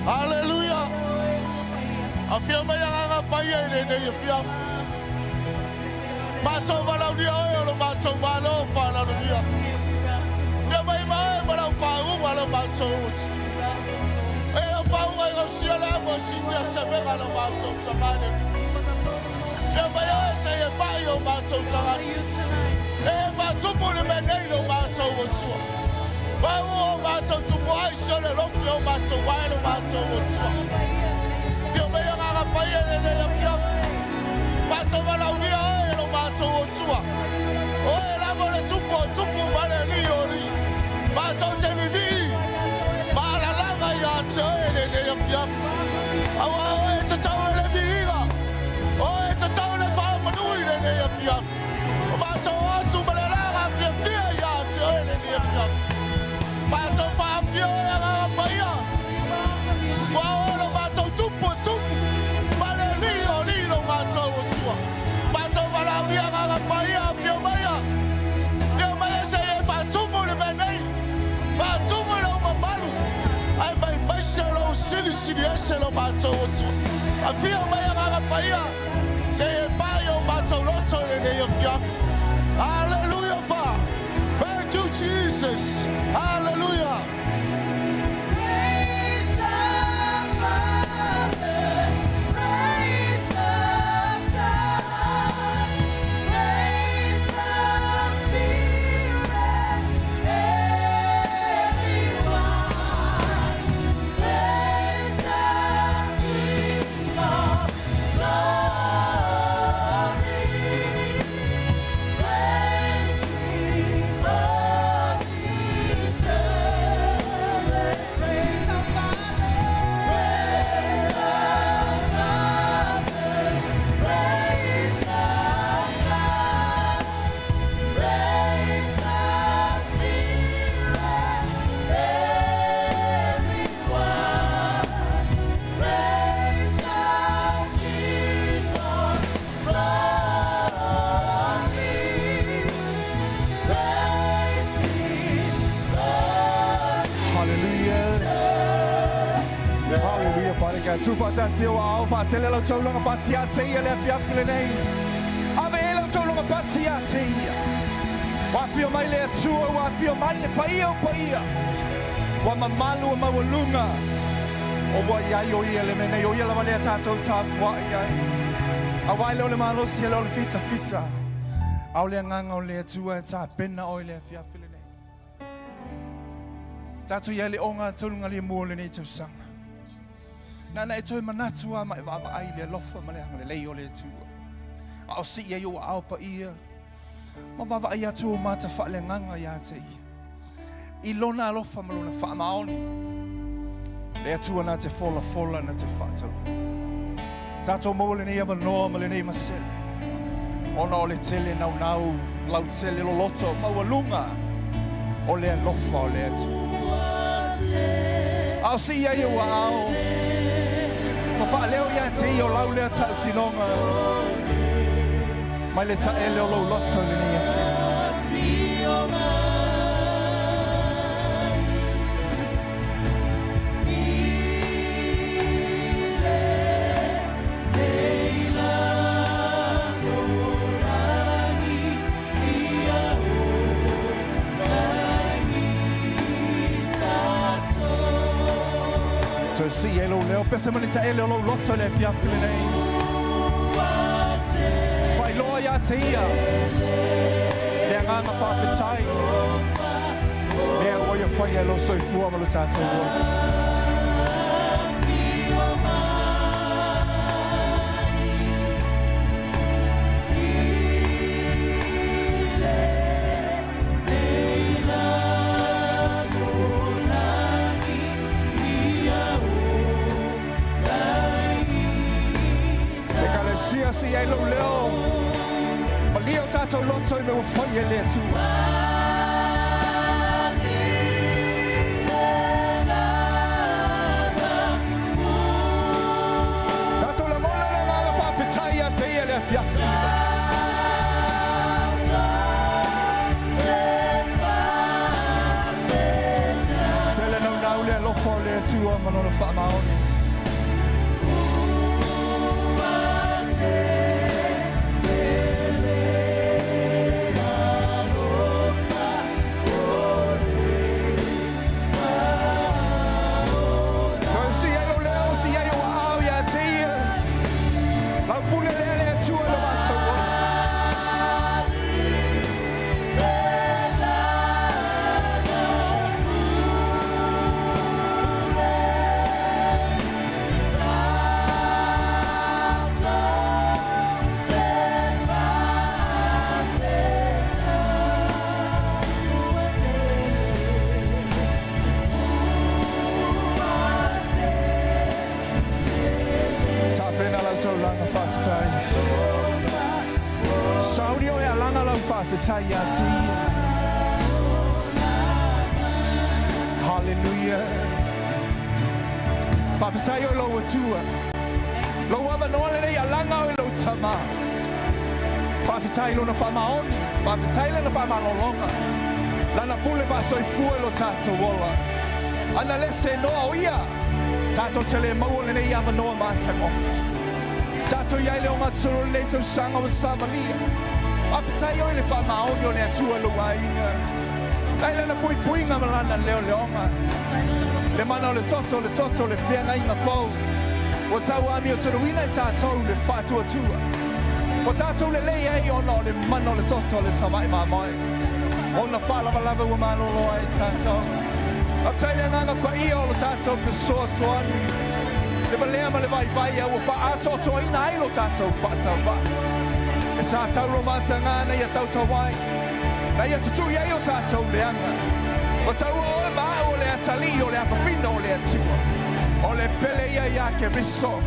Hallelujah. I feel my young paye in the fiaf. Mato Valadia oil, Mato Malo, Faladia. Feel my mind, but I'm far over Mato. I found I see a level, see just a big Mato, somebody. Feel my eyes say a bio Mato tonight. If I took on a man, Mato would so. Bawo mato tumwa ishole lofio mato walo mato wotwa. Fio me yanga paye le ya mato wala udia elo mato wotwa. O ela bole tupu bale ni yori. Mato tevivi. Mala langa ya tele le ya fia. Awa e tatawe le viga. O e tatawe fa manui le ya fia. Mato watu bale langa fia ya tele le ya fia. Mato fa fio ya paia. Wao mato tupu. Bale lilo mato utua. Mato bala udia ga paia fio maya. Fio maya se fa tupu le menei. Ba tupu lo mabalu. Ai vai baixelo sili eselo mato utua. A fio maya ga paia. Se paio mato loto le ya fia. Hallelujah fa. Thank you, Jesus. Hallelujah. Praise the Father. Praise the Son. Praise the Spirit. Everyone. Praise the King of Glory. Praise King of eternity. Praise our Father. Praise our Father. Praise our Son. Praise our Spirit. Everyone. Praise our King of Glory. Praise Him, Hallelujah. Hallelujah, Father God. Tu fata siwa au fatele lo tolonga patia te ele piapile nei. Ave ele tolonga patia te. Wa fio mai le tua, wa fio mai le paia. Wa mamalu wa mawalunga. O wa ya yo ele mene yo ele vale tato tap wa ya. Awai lo le malo si lo le fita. Au le nganga o le tua ta pena o le fiafile nei. Tato yele onga tolunga le mole nei tu sanga. Nana e toi manatua mai wa ai le lofa ma le anga le o le tua. Au si ia yo au pa ia. Ma wa ai atu ma ta fa le nganga ya te. I lona lofa ma lona fa maoni. Le tua na te fola na te fata. Tato mole nei ava no ma le nei masel. Ona o le tele nau lau tele lo loto maualunga. O le lofa o le atu. Au si ia yo au. Ma fa leo ia te o lau lea tau tinonga. Mai le ta ele o lau loto le ni afia. So si elo leo pesa mani ta ele o lau loto le fiapile nei. Fai loa ia te ia. Le nganga whaapetai. Lea oia whai elo soi fua malu tātou ua. Si ai lo leo. O leo tātou loto I me wa whai e lea tua. Tātou la mona le nganga whaapetai a te ia lea fiafi. no na whamaoni. Hallelujah. Papatayo lo watua. Lo wama noale le alanga o lo tamas. Papatayo na famaoni. Papatayo na famalolonga. Lana pule va soifua lo tata wola. Ana lese no oia. Tato tele maule ne yama no matango. Tato yaile o matsuru le to sanga o samalia. Apatayo le famaoni o le atua lo wainga. Kaila na pui pui nga malana leo leonga. Le mana le toto le whianga inga pous. O tau ami o turuina I tātou le whātua tua. O tātou le lei ei ono le mana le toto le tamai mamai. O na whālava lava ua malolo ai tātou. Apataile nganga pa ia o le tātou pe soa soani. Le valea ma le vai vai au wha atoto ina ai lo tātou whātau wa. E sā tau romata ngana ia tau tawai. Na ia tutu ia o tātou leanga. O tau o e maa o le atali o le apapina o le atua. O le pele ia ke riso.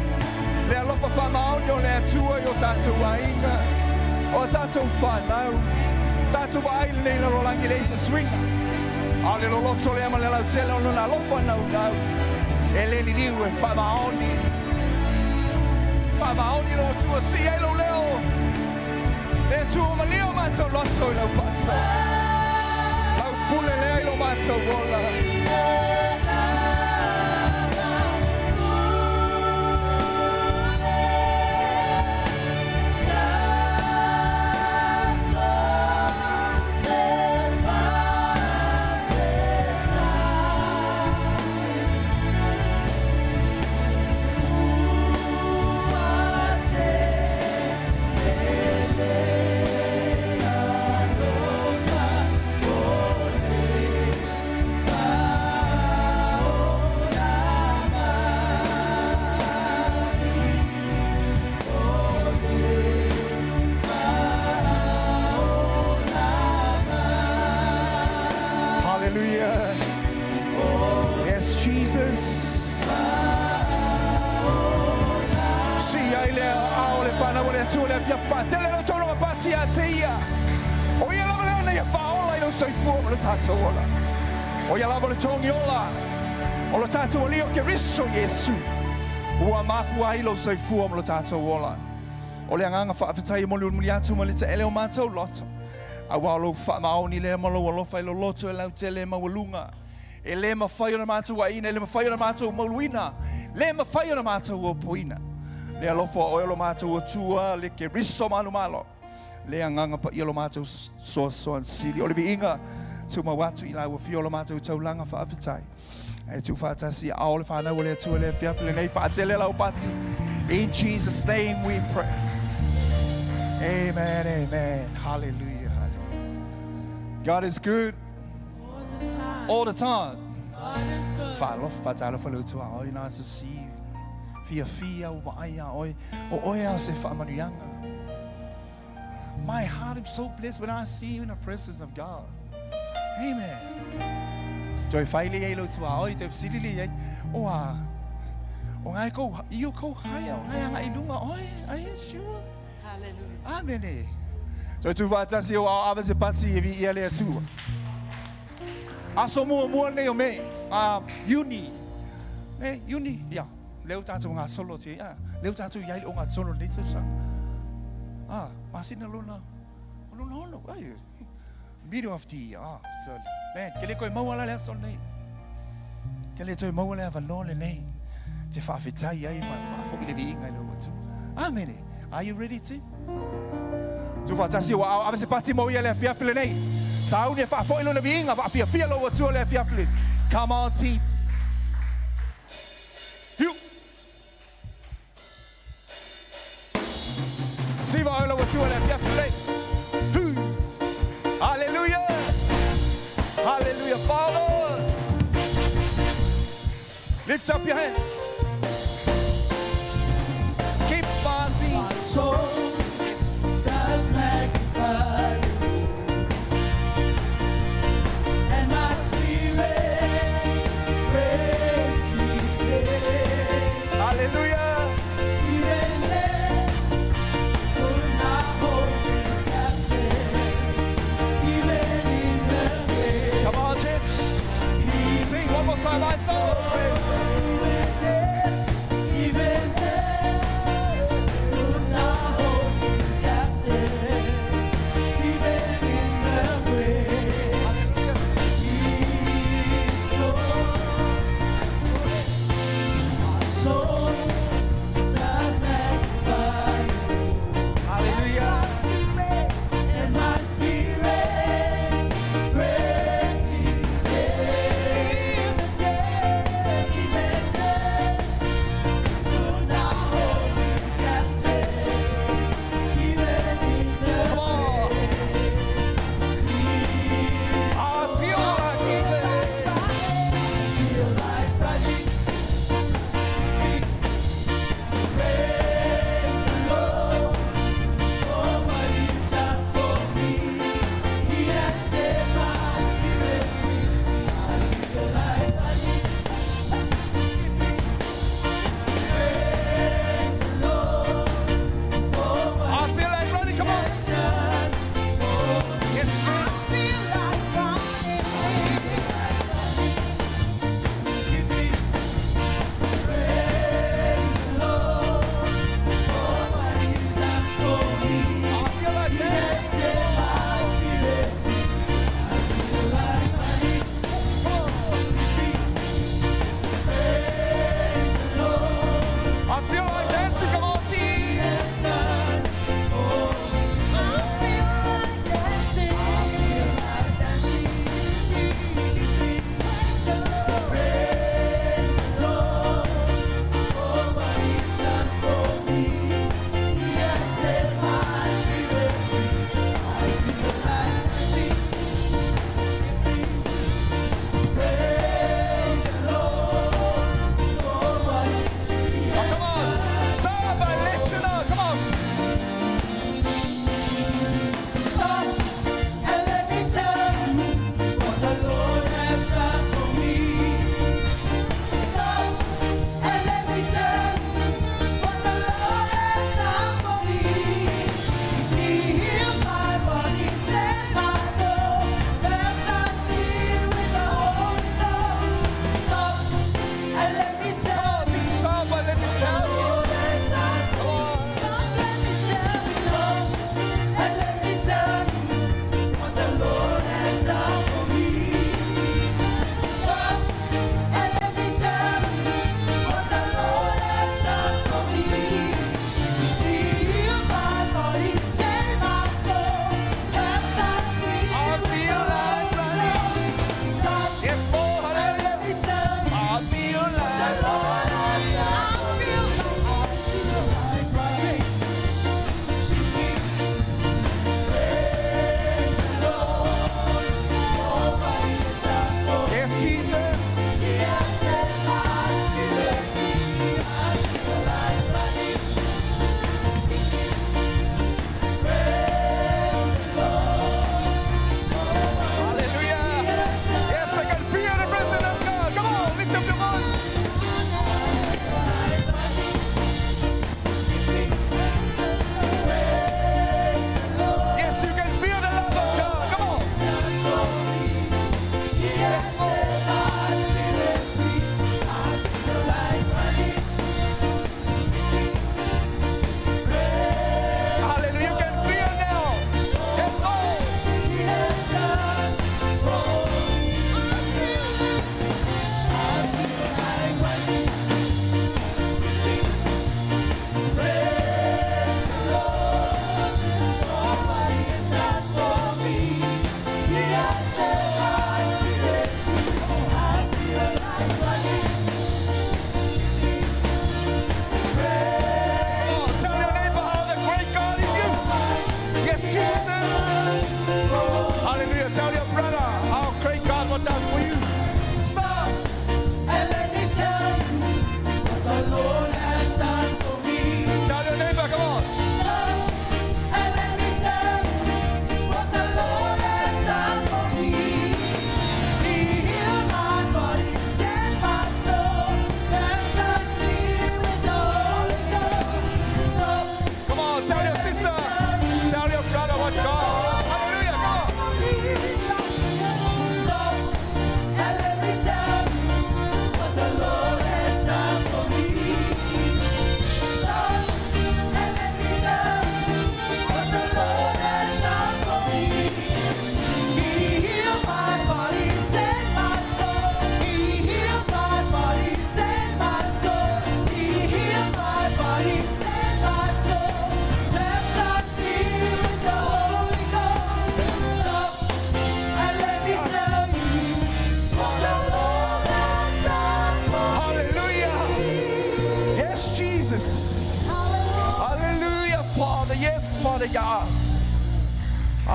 Le alofa whamaoni o le atua i o tātou wainga. O tātou whanau. Tātou wa aile nei la rolangi le isa swinga. A le loloto le ama le lau tele o nuna alofa nau nau. E le ni niu e whamaoni. Whamaoni lo tua si e lo leo. Le tua ma leo mātou loto I lau pasa. Lau pule lea I lo mātou wola. O ia lava le tongi ola. O lo tātou o leo ke riso Yesu. Ua mafu ai lo soifua mo lo tātou ola. O le anganga whaafetai mo le muli atu mo le te ele o mātou loto. A walo whaamaoni le malo o lofa I lo loto e lau te le mawalunga. E le mawhai o na mātou wa ina, le mawhai o na mātou mauluina. Le mawhai o na mātou o poina. Le alofa o elo mātou o tua le ke riso malu malo. Le anganga pa ilo mātou soan siri. O le bi inga. Tu mawatu I lau fiolo mātou taulanga whaafetai. E tu whaatasi a ole whanau le tua le fiapile nei whaatele lau pati. In Jesus' name we pray. Amen, amen. Hallelujah, hallelujah. God is good. All the time. Whaalofa, whaatalofa lau tua. Oi, nice to see you. Fia, o vaia, oi. O oia se whaamanuianga. My heart is so blessed when I see you in the presence of God. Amen. Toi whaile ei lo tua oi, te wsilili ei. O ngai kou, iyo kou haia, o ngai anga ilunga oi, are you sure? Hallelujah. Amen. Toi tu whaatasi o awa se pati e vi ia lea tua. Aso mua nei o me, Iuni. Ne, Iuni, ia. Leo tātou ngā solo te, leo tātou iai o ngā solo nei te sang. Masina luna, hono, ai. Middle of the so man, kele koe mau ala lea son nei. Te le toi mau le avalole nei. Te whawhitai ai mai whawhoi le vi ingai lo watu. Amene. Are you ready to? Tu whatasi wa ava se pati mo ia le fiafile nei. Sauni e whawhoi lo na vi inga wa fia lo watu le fiafile. Come on team. You. Siva lo watu le fiafile. Hallelujah. Hallelujah, Father. Lift up your hand. Keep smiling. My soul does magnify you, and my spirit praise His name. Hallelujah. Even then, could not hold Him captive. Even in the grave, Come on, church. Sing one more time. I saw. even then.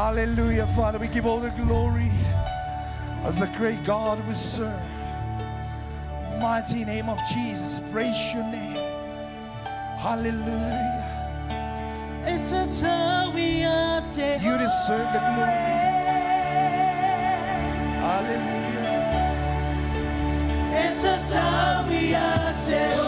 Hallelujah, Father. We give all the glory as the great God we serve. Mighty name of Jesus, praise your name. Hallelujah. It's a time we are taking. You deserve the glory. Hallelujah. It's a time we are taking.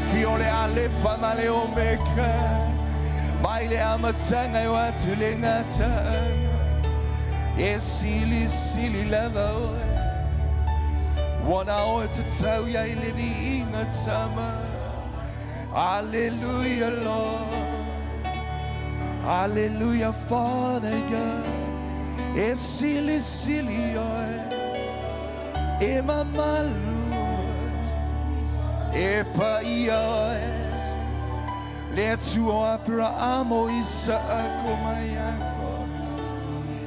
fio le alefa ma le omega. Mai le amatanga o atu le ngata. E sili sili lava oe. Wana oe te tau ia I levi inga tama. Hallelujah, Lord. Hallelujah, Father God. E sili sili oe. E mamalu. E pa ia oe. Le tuo apra amo isa ako mayakos.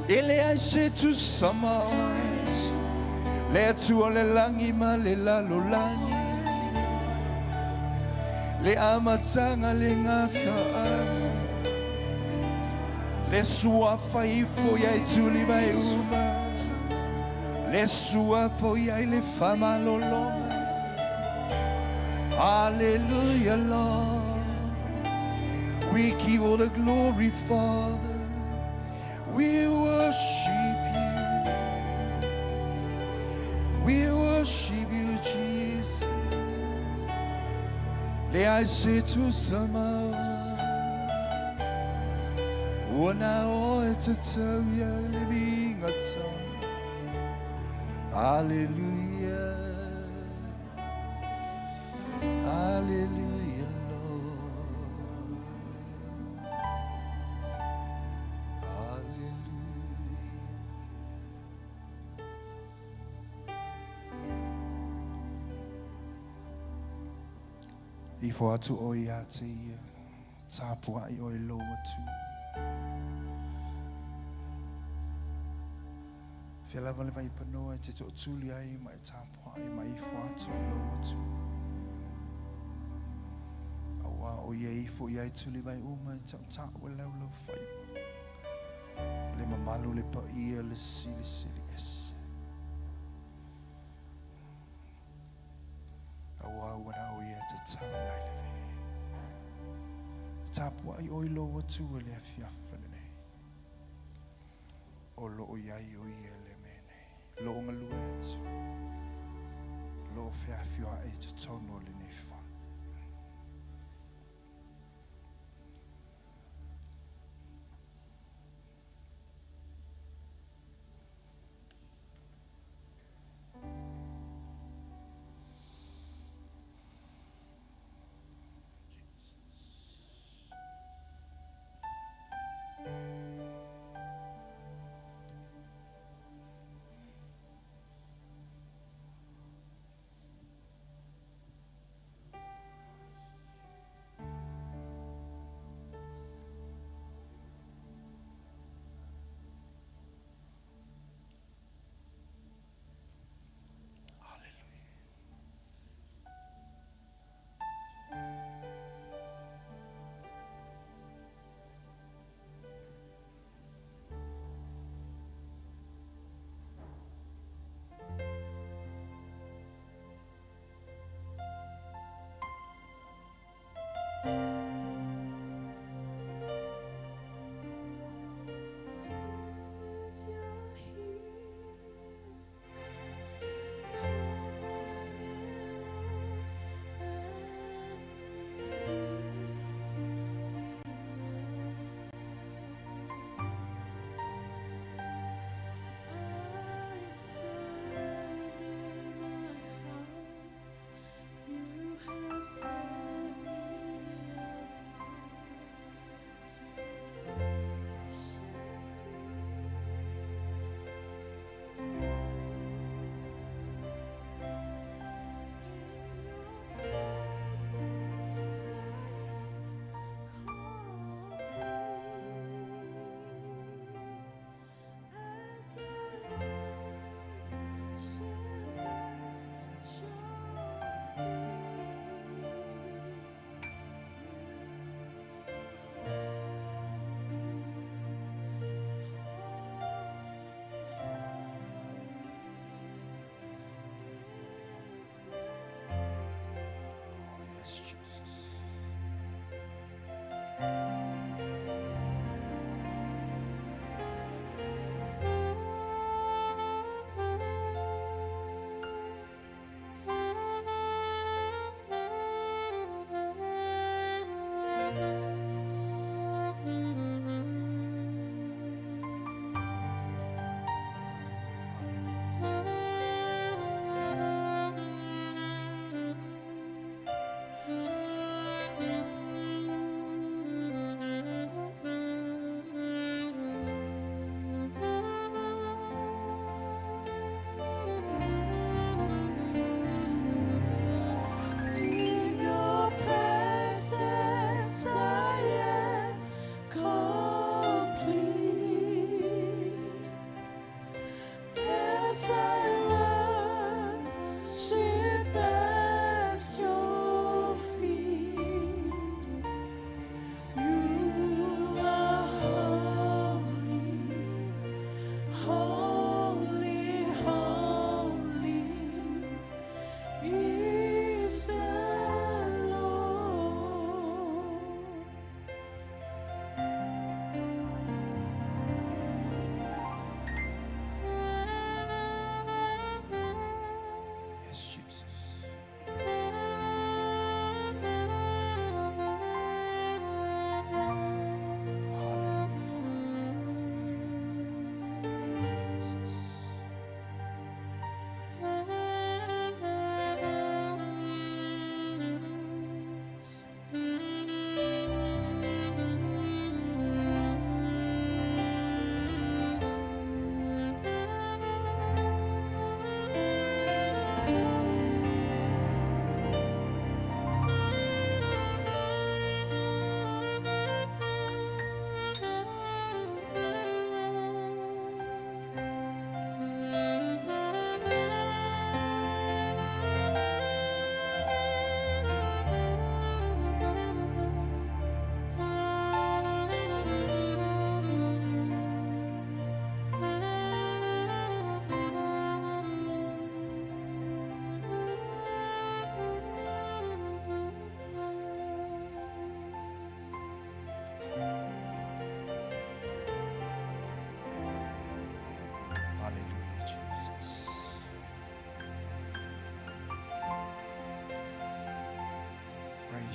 Ele aise tu sama oes. Le tuo le langi ma le lalo langi. Le amatanga le ngata anga. Le sua faifo ya ituli vai uma. Le sua fo ya le fama lolonga. Hallelujah, Lord. We give all the glory, Father. We worship you. We worship you, Jesus. Le I say to sama. Wana o te tauia le vinga tama. Hallelujah. Hallelujah, Lord. Hallelujah. Ifo atu o ia te ia. Tāpua I o I loa tu. Whialava le vai panoa te to tuli ai mai tāpua ai mai ifo atu I loa tu. Awa o ia ifo ia I tuli vai uma I tau tāua lau lau whai. Le mamalu le pa ia le sili sili ese. Awa wana o ia te tau ai le ve. Tāpua ai o I loa tu le afiafa le nei. O lo o iai o ia le mene. Lo o ngalua atu. Lo o whiawhia ai te tono le nei wha.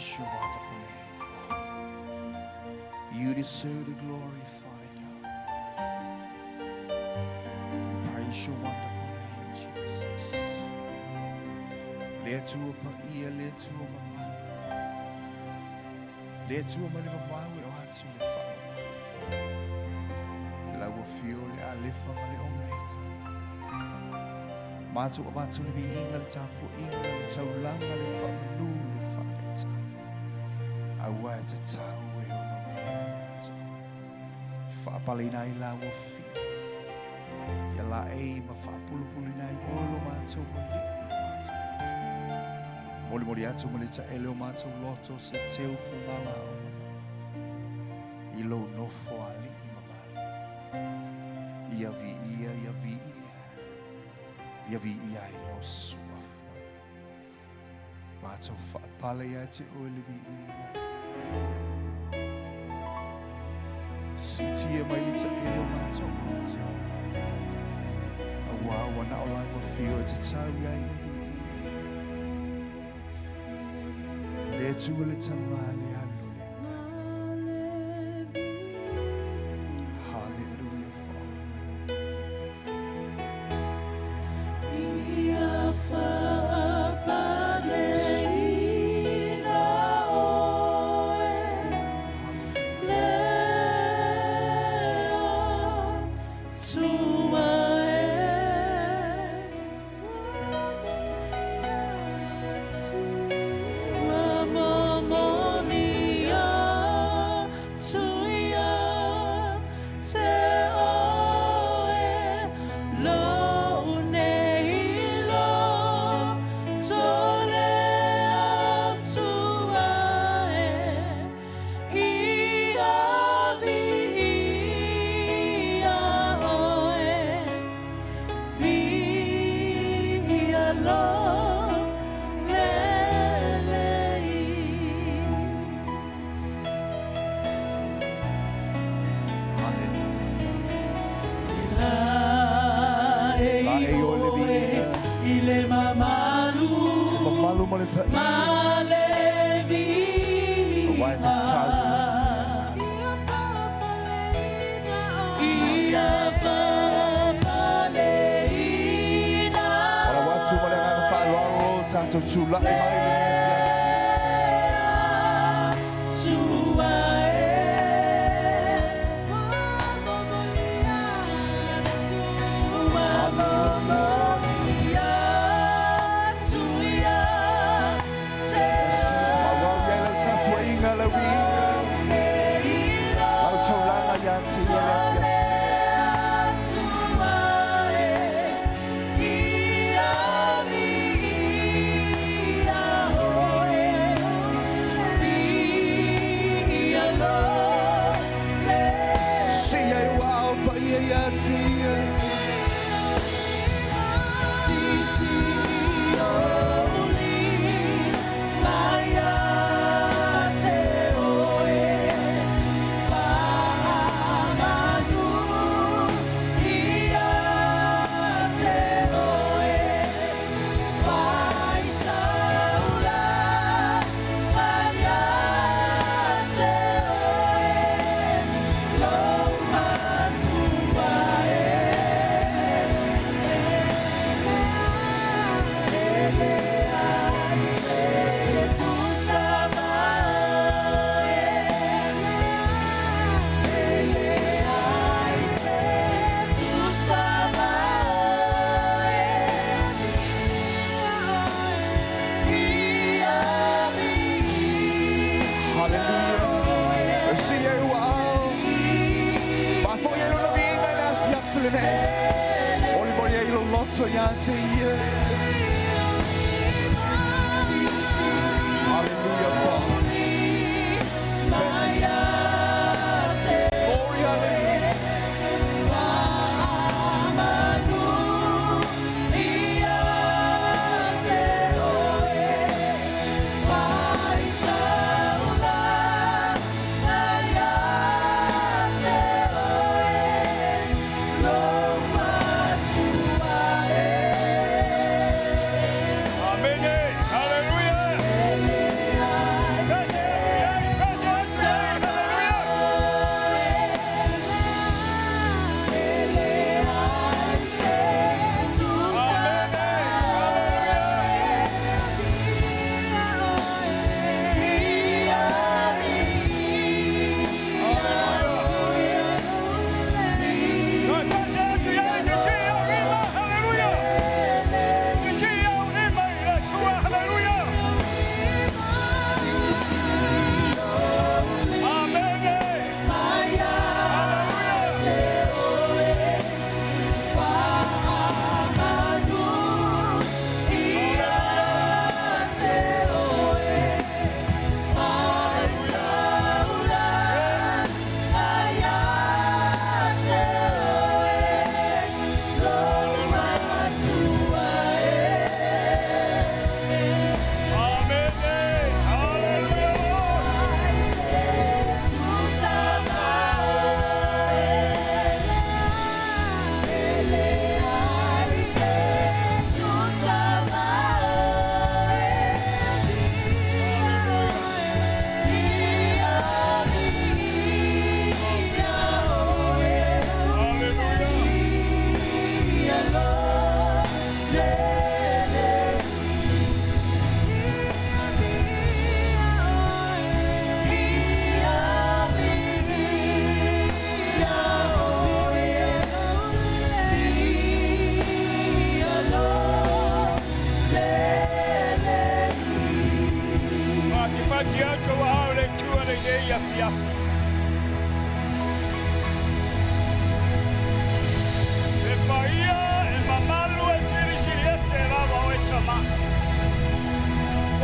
praise your wonderful name, Father. You deserve the glory, Father God. We praise your wonderful name, Jesus. Let to pa ia, let to ma man. Let to ma le ma we o hatu le fa. La wo fio le alifa ma le omega. Matu o matu le inga le tapu inga le taulanga le fa manu le fa le ta. Awa e te tau e ono mea ta. Fa palina I la wo fio. Ia la e ma fa pulu pulu nai olo matu ma li. Moli moli atu ma le ta ele o matu loto se teu fungala o mana. Ilo nofo ali I mamali. Ia vi ia, ia vi ia. Ia vi ia I lo suafu. Matu fa pale ia te ole vi ia. Siti e mai lita ele o matu matu. Awa wana o lai wa fio e te tau ia I le vi. Le tu le tamale alu le. Hallelujah, Father. Ia whaapaleina oe leo tua Wamomonia tuia te oe lo unehilo tole atua ia vi ia oe ia lo Ile mamalu Male pa malevi Wa te tau. Ia whaapaleina Ora watu ma le ngā whaeloaro tātou tūla e mai le tua Wamomonia tuia te Awa ia lau tapu inga lau inga. unehilo Lau taulanga ia te ia le fia. Sia e wao pa ia ia te ia. Hallelujah, Father. Glory, hallelujah.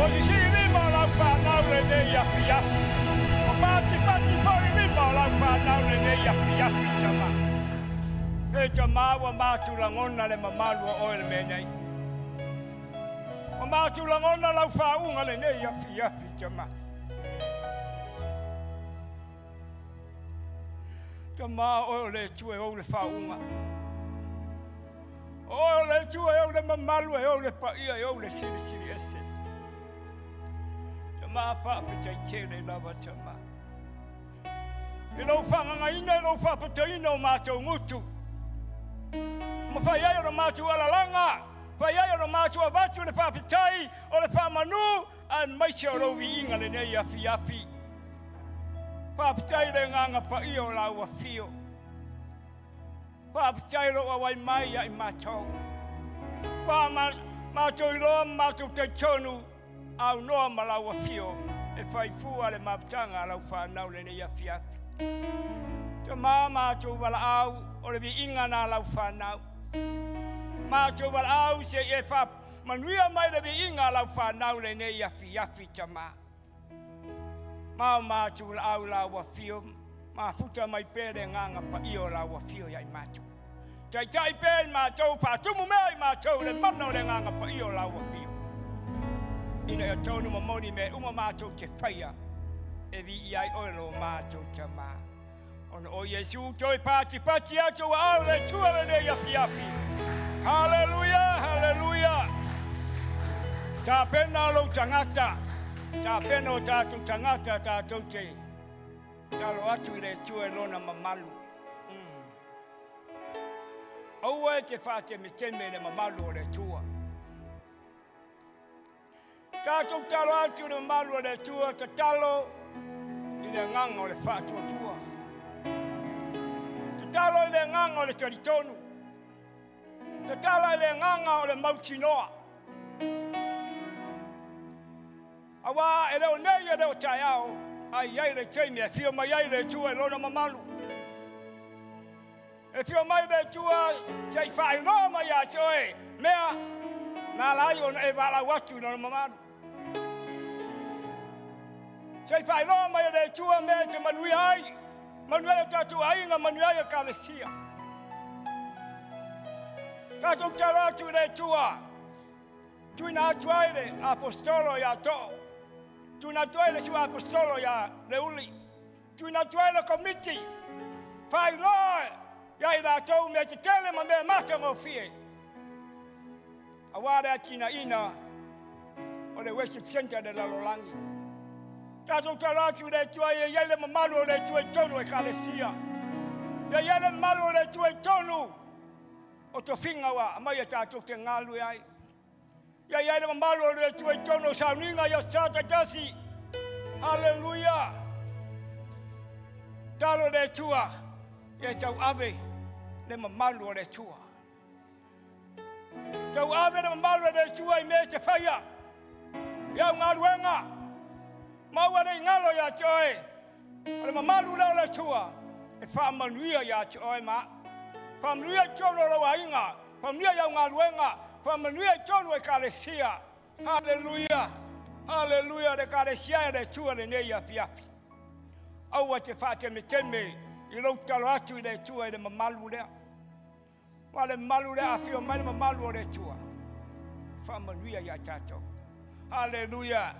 O si rima la whanau le ne iafi afi. O pati pori rima la whanau le ne iafi afi tama. E tama wa mātu langona le mamalu o ele menei. O mātu langona lau whaunga le ne iafi afi tama. Tama o le tue o le whaunga. O le tue o le mamalu e o le paia e o le siri siri ese. Tama whaapetai tere lava tama. E lau whanganga ina e lau whaapetai ina o mātou ngutu. Ma whaiai o na mātou alalanga. Whaiai o na mātou avatu le whaapetai o le whaamanu an maise o rovi inga le nei afi afi. Whaapetai le nganga paia o lau a fio. Whaapetai ro a wai mai ai mātou. Mātou i roa mātou te tonu au noa ma lau a fio. E whai fua le maptanga lau whanau le nei afi afi. Te mātou wala au o le vi inga nā lau whanau. Mātou wala au se e wha manuia mai le vi inga lau whanau le nei afi afi ta mā. Mātou wala au lau a fio. Mā futa mai pere nganga pa io lau a fio iai mātou. Tai pēn mātou pātumu mea i mātou le mana o le nganga pa io lau a fio. Ina ia tonu mamoni me uma mātou te whaia. E vi iai oilo mātou ta mā. Ono o Yesu toi pati atu wa au le tua le ne yapi yapi. Hallelujah, hallelujah. Ta pena lo tangata. Ta pena o tātou tangata tātou te. Talo atu i le tua lona mamalu. Aua e te whate me teme le mamalu o le tua. Tātou talo atu le mamalu o le tua ta talo i le nganga o le whātua tua. Ta talo i le nganga o le taritonu. Ta talo i le nganga o le mautinoa. Awa e leo nei e leo tai au. Ai ai le teimi e fio mai ai le tua e lona mamalu. E fio mai le tua sei whai roa mai a toe. Mea, nā lai o e wala watu lona mamalu. Sei whai roa mai le tua mea te manui ai. Manui ai o tatu ainga manui ai o kalesia. Tātou taratu le tua. Tui nā tuaire apostolo ia to'o. Tu na toile su apostolo ya leuli. Tu na toile committee. Fai loe. Ya ila tau me te tele ma me mata mo fie. Aware atina ina. O le worship center de la Lolangi. Tato taratu le tuaie yele mamalu le tue tonu e kalesia. Ya yele mamalu le tue tonu. O to finga wa amaya tato te ngalu ai. Ya yele mamalu le tue tono Sauniga ya sata tasi. Hallelujah. Talo le tua. Ya tau ave le mamalu le tua. Tau ave le mamalu le tua I me te whaia. Ya ngaruenga. Maua nei ngalo ya toe. Le mamalu le tua. E whaamanuia ya toe ma. Whaamanuia tono lo wainga. Whaamanuia ya ngaruenga. Whaamanuia tono e kalesia. Hallelujah. Hallelujah. Le kalesia le tua le nei api api. Aua te whate me teme. I lau talo atu I le tua I le mamalu lea. Wa le mamalu lea awhio mai le mamalu o le tua. Whaamanuia ya tātou. Hallelujah.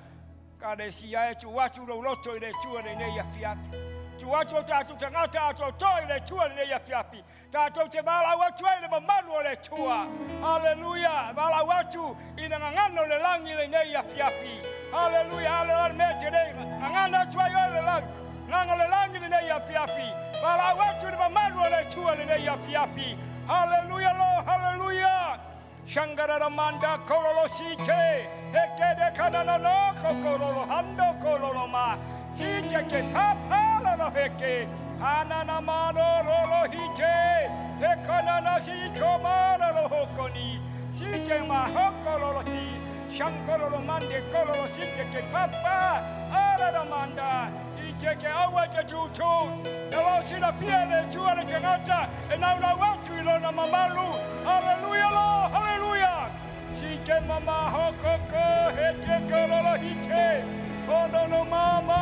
Kalesia e tu watu lau loto I le tua le nei api api. Tu watu o tātou tangata ato to I le tua le nei api api. Tātou te wala watu ai le mamalu o le tua. Hallelujah. Wala watu I na ngangano le langi le nei api api. Hallelujah. Hallelujah. Me te nei. Ngangano atu ai o le langi. Ngangano le langi le nei api api. Wala watu le mamalu o le tua le nei api api. Hallelujah Lord. Hallelujah. Shangara Ramanda Kololo Site. Heke de kanana no Kololo Hando Kololo Ma. Site ke papa no heke. Anana mano rolo hite. Hekanana si komana lo hokoni. Site ma hokololo si. Shankolo mande kololo site ke papa. Ara manda. Site ke awa te tutu. Elo sina fiele tuale tangata. E nauna watu ilona mamalu. Hallelujah Lord. Hallelujah. ke mama hokoko he ke kololo hike. Ono no mama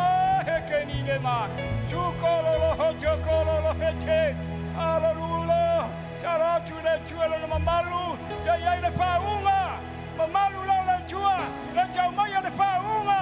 he ke nine ma. Tu kololo ho te kololo he te. Hallelujah. Tara tule tule no mamalu. Ya ya le faunga. Mamalu la le tua. Le tau mai le faunga.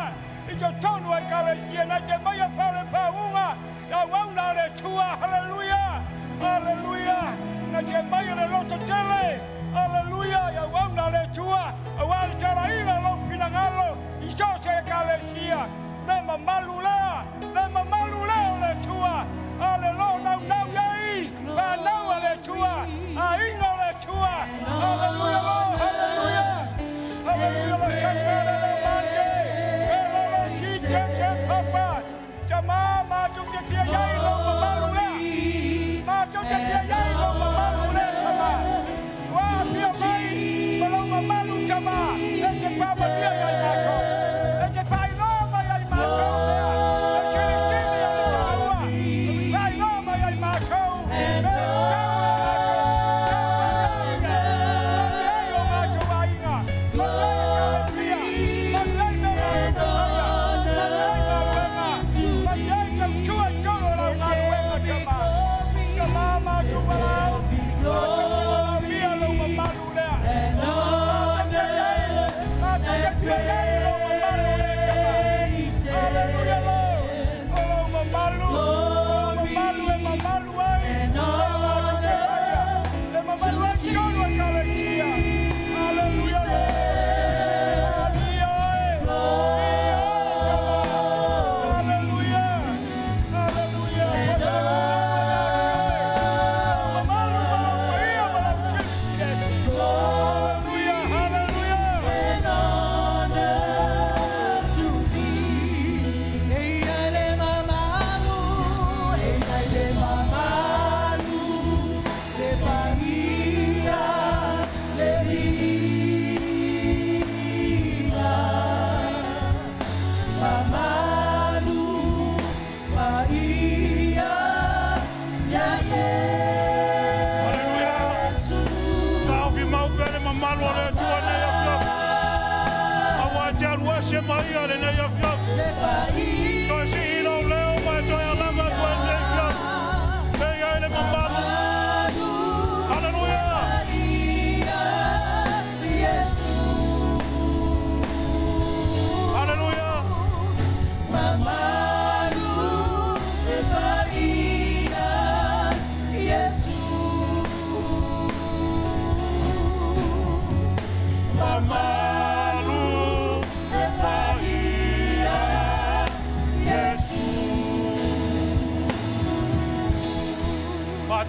I te tonu e kalesia na te mai fa le faunga. Ya wauna le tua. Hallelujah. Hallelujah. Na te mai le loto tele. Hallelujah. Ya wauna le tua. Awali tala inga lo finangalo. I so se kalesia. Le mamalu la. Le mamalu la le tua. Hallelujah. Now yai. Ba now le tua. A inga le tua. Hallelujah. Hallelujah. Hallelujah. Le shakara le mande. Ele le shite ke papa. Jama ma tu te fia yai lo mamalu la. Ma tu te fia yai lo mamalu la jama. Wa fia mai. Lo mamalu jama. E te papa dia yai mato. E te fai lo ma yai mato. E te tini yai taua. Fai lo ma yai mato.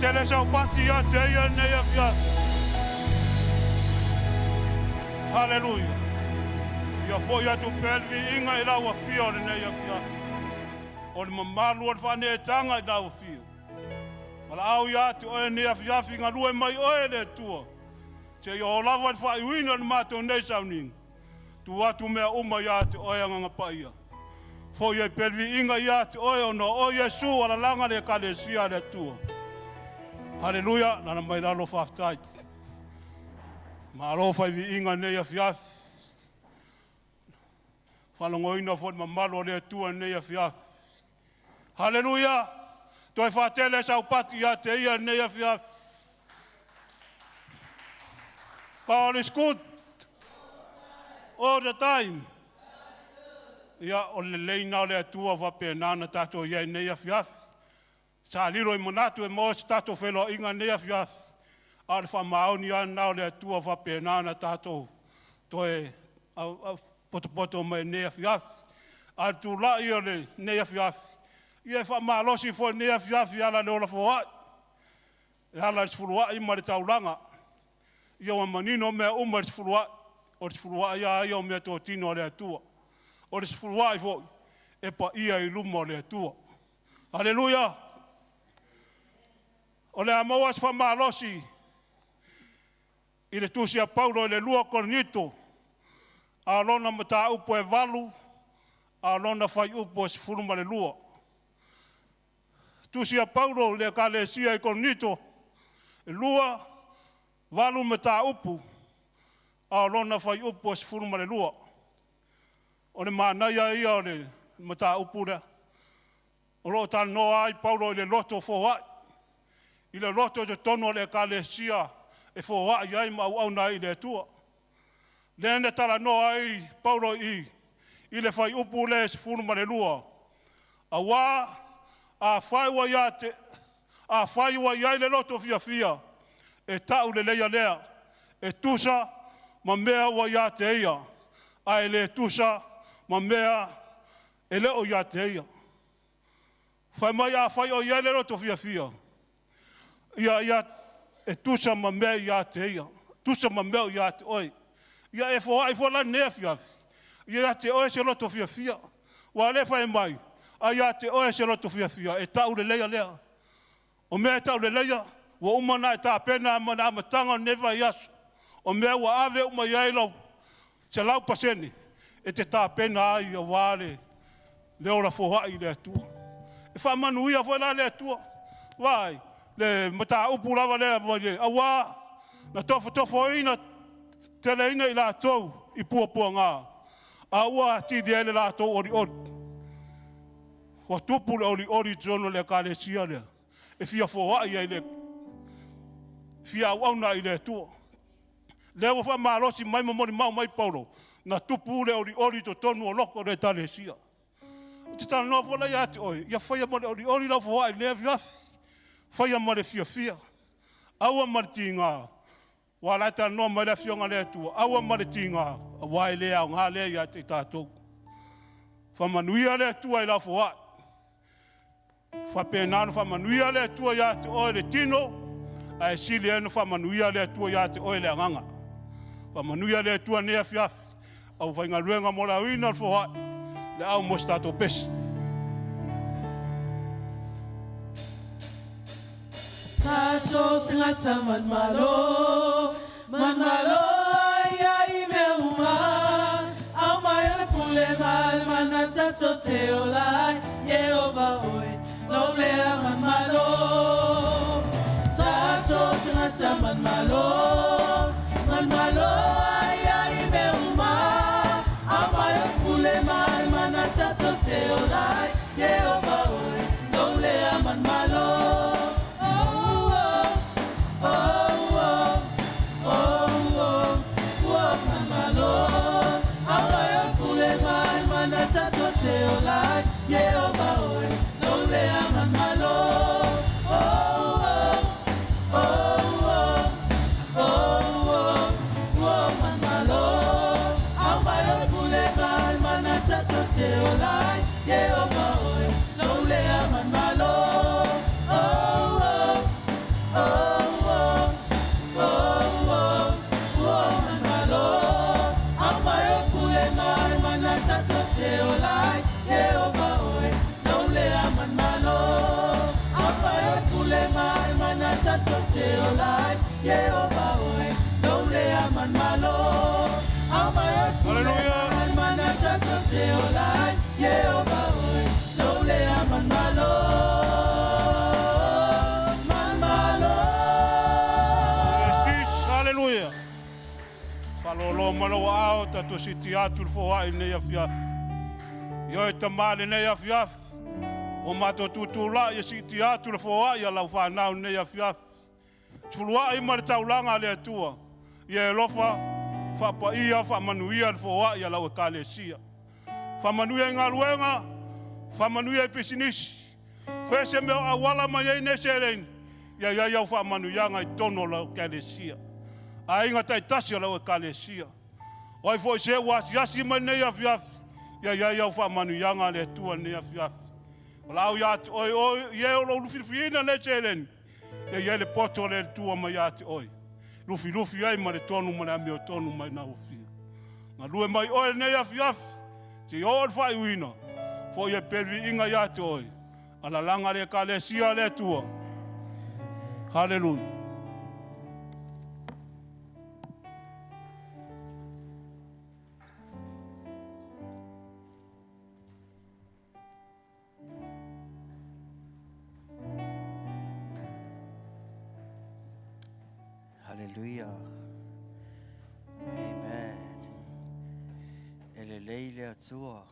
Tele sa pati ya te ya ne ya. Hallelujah. Ya fo ya tu pelvi inga ila wa fio ne ya. O le mamalu o fa ne tanga ila wa fio. Mala au ya tu o ne ya finga lue mai o le tua. Che yo la wa fa Iuni o ma to ne Sauniga. Tu atu me uma ya tu o ya nga pa ia. Fo ya pelvi inga ya tu o no o Yesu ala langa le kalesia le tua. Hallelujah, nana mai lalo whaftai. Ma alo whai vi inga nei a whiaf. Whalongoina fod ma malo le tua nei a whiaf. Hallelujah, toi whatele sau pati a te ia nei a whiaf. God is good all the time. Ia o le leina o le tua wape nana tato ia nei a whiaf. Sa liro I monatu e mo tato whelo inga nea whiaf. Ar wha maoni an nao lea tua wape nana tato. Toe poto mai nea whiaf. Ar tu la i o le nea whiaf. Ia wha malosi fo nea whiaf i ala leola fo ai. E ala sifurua I mare taulanga. Ia wa manino mea umar sifurua. O sifurua ia ia o mea tō tino lea tua. O sifurua I fo e pa ia I luma lea tua. Hallelujah. O le amaua se whamalosi I le tusia Paulo I le lua Korinito a lona mata upo e valu a lona whai upo e sifuruma le lua. Tusia Paulo le kalesia I Korinito e lua valu mata upo a lona fai upo se furu mare lua. O le mānaia ia o le mata upu rea. O lo ta noa ai Paulo i le loto fo ai. I le loto te tono le kalesia e fo ai ai ma au na i le tua. Le ne tala noa ai Paulo i le fai upu le se furu mare lua. A wā a fai wa ia te a fai wa ia le loto fia fia e tau le leia lea e tusa ma mea wa ia te ia a le tusa ma mea e le o ia te ia fai mai a fai o ia le loto fia fia ia e tusa ma mea ia te ia tusa ma mea ia te oi ia e fo ai fo la nea fia ia te oi se loto fia fia wa le fai mai a ia te oi se loto fia fia e tau le leia lea o mea tau le leia, wa umana e tā pena mana amatanga neva yasu. O mea wa ave uma iai lau, se lau paseni, e te tā pena ai a wale, leo la fohai le atua. E wha manuia fo la le atua. Wai, le mata upu lava lea le, a wā, na tofo ina, tele ina i la tau, i pua ngā. A ua tidi ele la tau ori ori. Wa tupu le ori trono le kālesia lea. E fia foa ia ile fia au na ile tu leo fa malosi mai momori mai Paulo na tupu le ori to tonu o loko re talesia te tala no fola ia te oi ia faia mo ori la foa ile fia faia mo le fia au martinga wala ta no mai la fia ngale tu au martinga wa ile au ngale ia te tato fa manuia le tu ai la foa fa penano fa manuia le tua ya te o le tino ai sili eno fa manuia le tua ya te o le nganga fa manuia le tua ne afia au vai ngaluenga mo la wina fo le au mostato pes Tato tangata man malo ya imeuma au mai le pule mal manata to te ola Yehova oi lo lea man malo Tato tangata man malo ya imeuma au mai le pule mal manata to te ola Yehova oi lo lea man malo Lo malo ao tatu siti atu fo ai nei afia. Yo e tamale nei afia. O mato tutula ye siti atu fo ai la fa na nei afia. Tulua ai mar taulanga le tua. Ye lofa fa pa ia fa manuia fo ai la kalesia. Fa manuia ngaluenga. Fa manuia pisinis. Fa se me awala mai nei seren. Ya fa manuia ngai tono la kalesia. Ainga tai tasi la kalesia. Oi foi se was yasi mane afia. Ya fa manu yanga le tua ne afia. Lau ya oi ye lo lufina le chelen. Ya le poto le tua ma ya oi. Lufi ai ma le tonu ma me tonu ma na ofia. Na lue mai oi ne afia. Si ol fai wina. Fo ye pervi inga ya oi. Ala langa le kalesia le tua. Hallelujah. Hallelujah. Amen. lei le atua.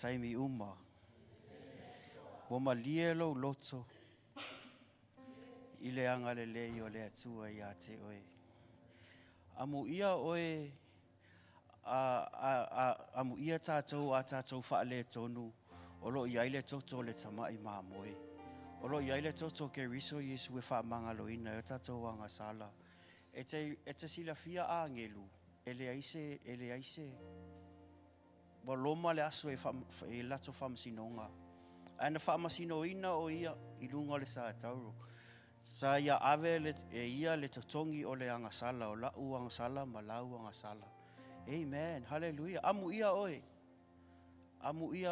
Taimi uma. Wama lielo loto. Ile anga le lei o le atua ia te oe. Amu ia oe amu ia tātou a tātou whaale tonu. Olo ia ile toto le tamai māmoe. Olo ia ile toto ke riso Yesu e whaamanga loina. E tātou anga sala. E te sila fia a ngelu. Ele aise. Wa loma le aso e lato whamasinonga. Ana whamasinoina o ia ilunga le sa tauro. Sa ia ave ia le totongi o le anga sala. O lau anga sala ma lau anga sala. Amen. Hallelujah. Amu ia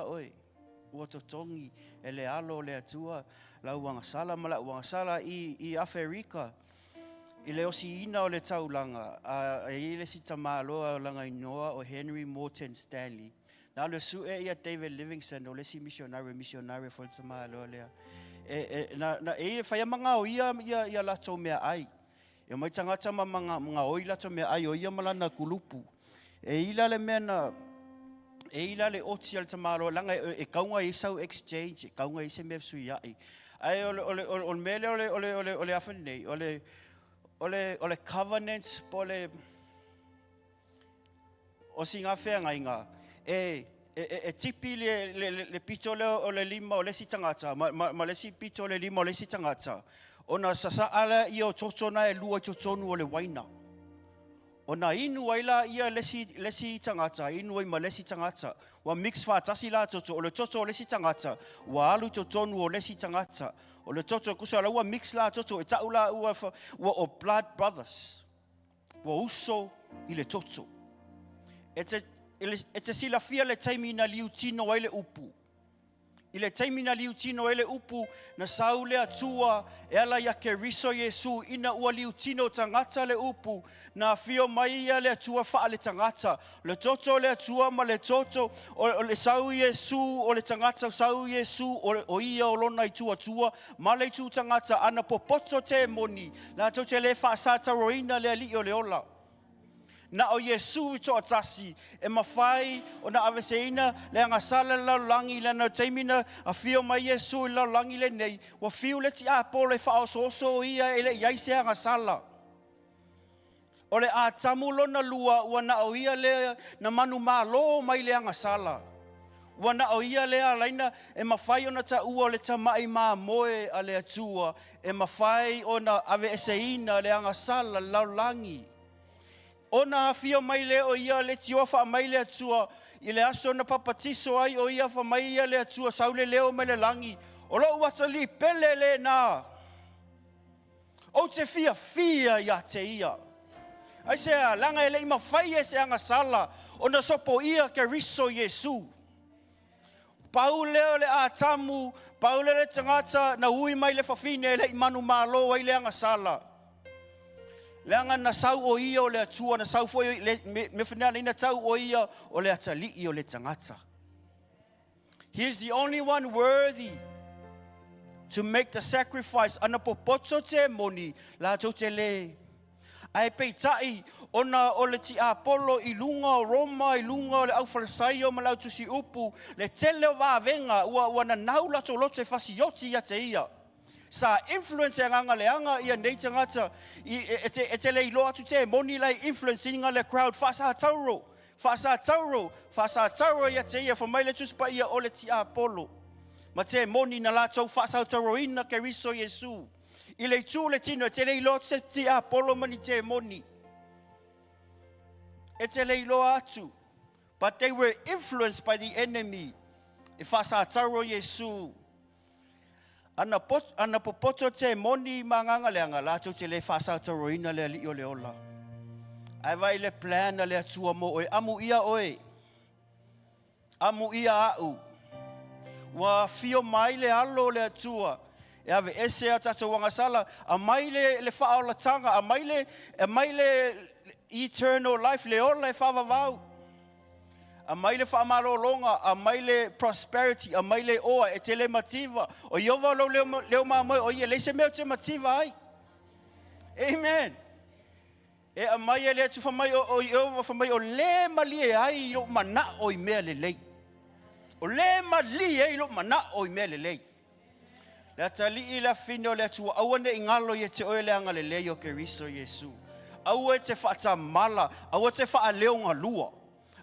oe. Ua totongi e le alo le atua. Lau anga sala ma lau anga sala i Afrika. I le osi ina o le taulanga. I le sita maaloa o langa inoa o Henry Morton Stanley. Na le su e ia David Livingston o le si missionary for le maaloa lea. Na e whai manga o ia lato mea ai. E mai tangata ma mga oi lato mea ai o ia malana kulupu. E ila le mea na e ila le oti al tamalo langa e kaunga i sau exchange, kaunga i se mea sui ai. Ai ole mele ole afane ole covenants pole o singa fea ngainga e tipi le pitole o le lima o le sitangata ma le si pitole lima o le sitangata ona sasa ala i o totona e lua totonu o le waina ona inu waila ia lesi tangata inu i ma lesi tangata wa mix fa tasi la toto o le toto o lesi tangata wa alu totonu o lesi tangata o le toto kusa la wa mix la toto e taula wa o blood brothers wa uso i le toto Ete sila fia le taimi na liu tino wa ile upu. Ile taimi na liu tino wa ile upu na saule atua e ala ya ke riso Yesu ina ua liu tino tangata le upu na fio mai ia le atua faa le tangata. Le toto le atua ma le toto o le sau Yesu o le tangata sau Yesu o ia o lona i tua ma le tu tangata ana popoto te moni la tote le faa sata roina le ali o le ola. Na o Yesu to atasi e mafai o na aveseina le anga sala la langi le na taimina a fio mai Yesu la langi le nei wa fio le ti a pole fa so ia ele yaise anga sala o le a tamulo na lua wa na o ia le na manu malo mai le anga sala wa na o ia le alaina e mafai ona ta ua le tamai ma moe a le atua e mafai ona aveseina le anga sala la langi Ona fia mai le o ia le tiofa mai le atua i le aso na papatiso ai o ia fa mai ia le atua saule leo mai le langi o lo watali pele le na o te fia ia te ia ai se langa ele ima fai e se anga sala ona sopo ia ke riso Yesu Pauleo le atamu Pauleo le tangata na ui mai le fafine le imanu malo ai le anga sala Leanga na sau o ia o le atua na sau foi me finale na tau o ia o le atali o le tangata. He is the only one worthy to make the sacrifice ana popoto te moni la te le. Ai peitai ona o le ti Apollo i lunga o Roma i lunga o le au Farisaio ma lau tusi upu le tele o vavenga ua na naula to lote fasioti ia te ia. Sa influence nganga leanga ia nei tangata e le ilo atu te moni lai influence inga le crowd fasa tauro ia te ia for mai le tuspa ia ole ti Apollo ma te moni na la tau fasa tauro ina ke riso Yesu i le tu le tino te le ilo te ti Apollo mani te moni e te le ilo atu but they were influenced by the enemy e fasa tauro Yesu Ana popoto te moni manganga leanga la te le fasa toroina le li o le ola. Ai vai le plan le atua mo oe amu ia au. Wa fio mai le alo le atua. E ave ese a tata wanga sala a mai le faaola tanga a mai le eternal life le ola e whavavau. A mai le whaamalolonga, a mai le prosperity, a mai le oa, e te le mativa. O iova lo leo mamoi, o ia leise meo te mativa ai. Amen. E a mai ele tu famai o famai o le mali e ai lo mana o I mea lelei. O le mali e lo mana o I mea lelei. Le tali I la fino le tu awane ingalo ye te oele anga lelei o ke riso Yesu. Aue te whaata mala, aue te wha leo ngā lua.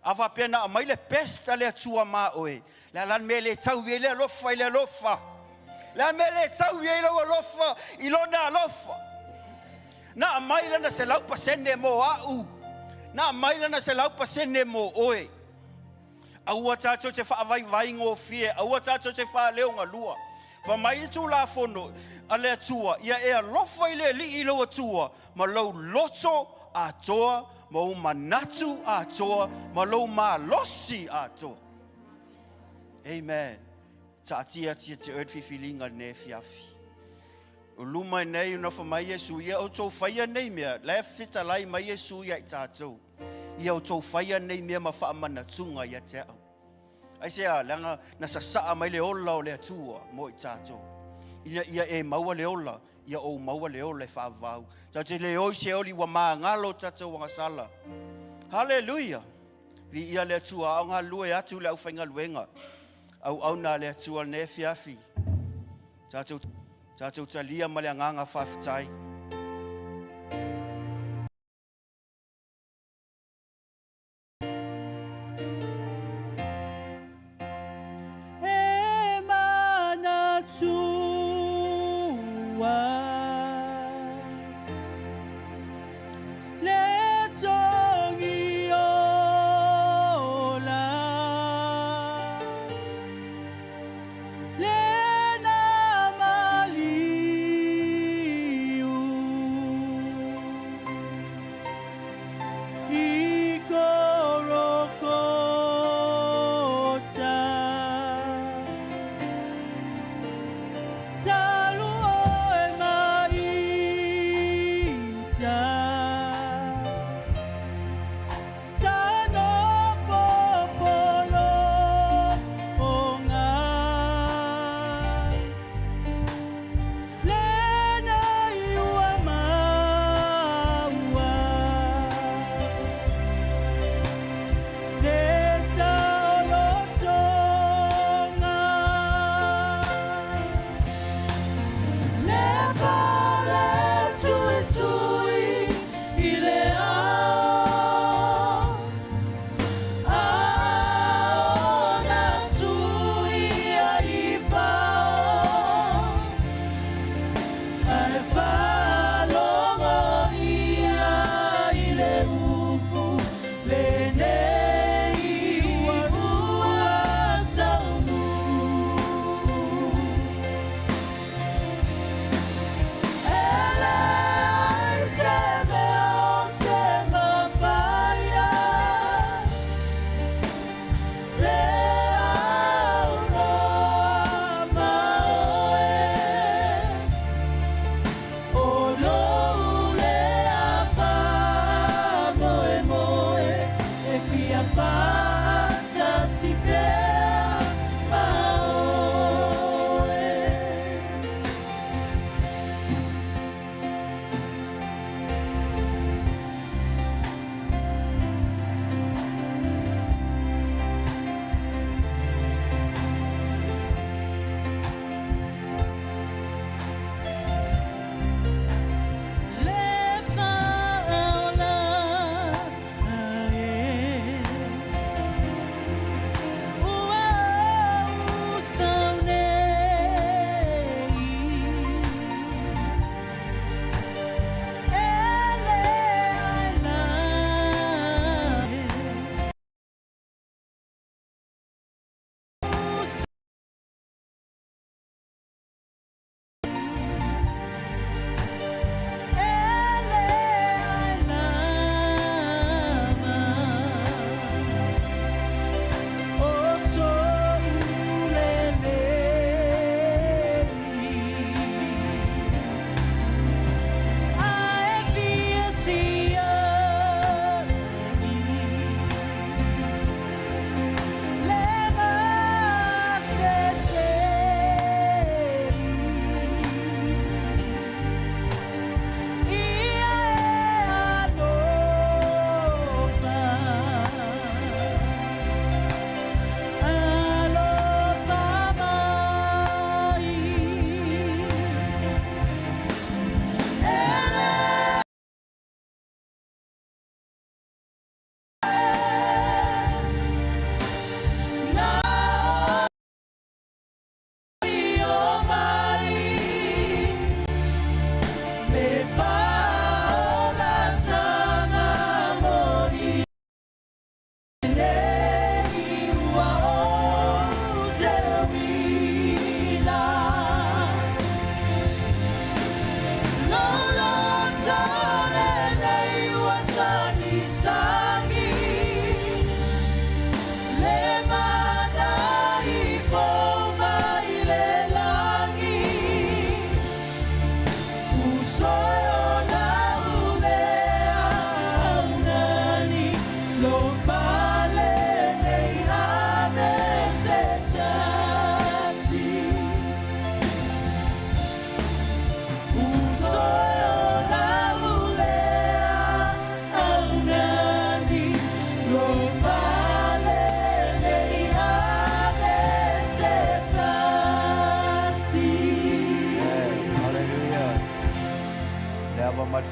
Awa pena a mai le pesta le tua ma oe. Le lan me le tau ye le lofa I le lofa. Le me le tau ye le lofa I lona lofa. Na a mai lana se lau pasene mo au. Na a mai lana se lau pasene mo oe. Aua tātou te wha vai ngō fie. Aua tātou te wha leo ngā lua. Fa mai tu la fono a le tua. Ia e a lofa I le li I lo atua. Ma lau loto a toa. Ma o manatu a toa. Ma lau ma losi a toa. Amen. Ta tia te erd fifilinga ne fiafi. O luma nei no fa mai Yesu ia o tau faia nei mea. Le fita lai mai Yesu ia I tātou. Ia o tau faia nei mea ma wha amana tunga ia te au. Ai sea langa na sasaa mai le ola o le atua mo I tātou. Ia e maua le ola. Ia o maua le ola e whaavau. Tau te le oi se oli wa maa ngalo tātou wanga sala. Hallelujah. Vi ia le atua au ngā lue atu le au whainga luenga. Au na le atua ne fiafi. Tātou talia ma le anganga whawhitai. E mana tua le tongi ola le na maliu I koroko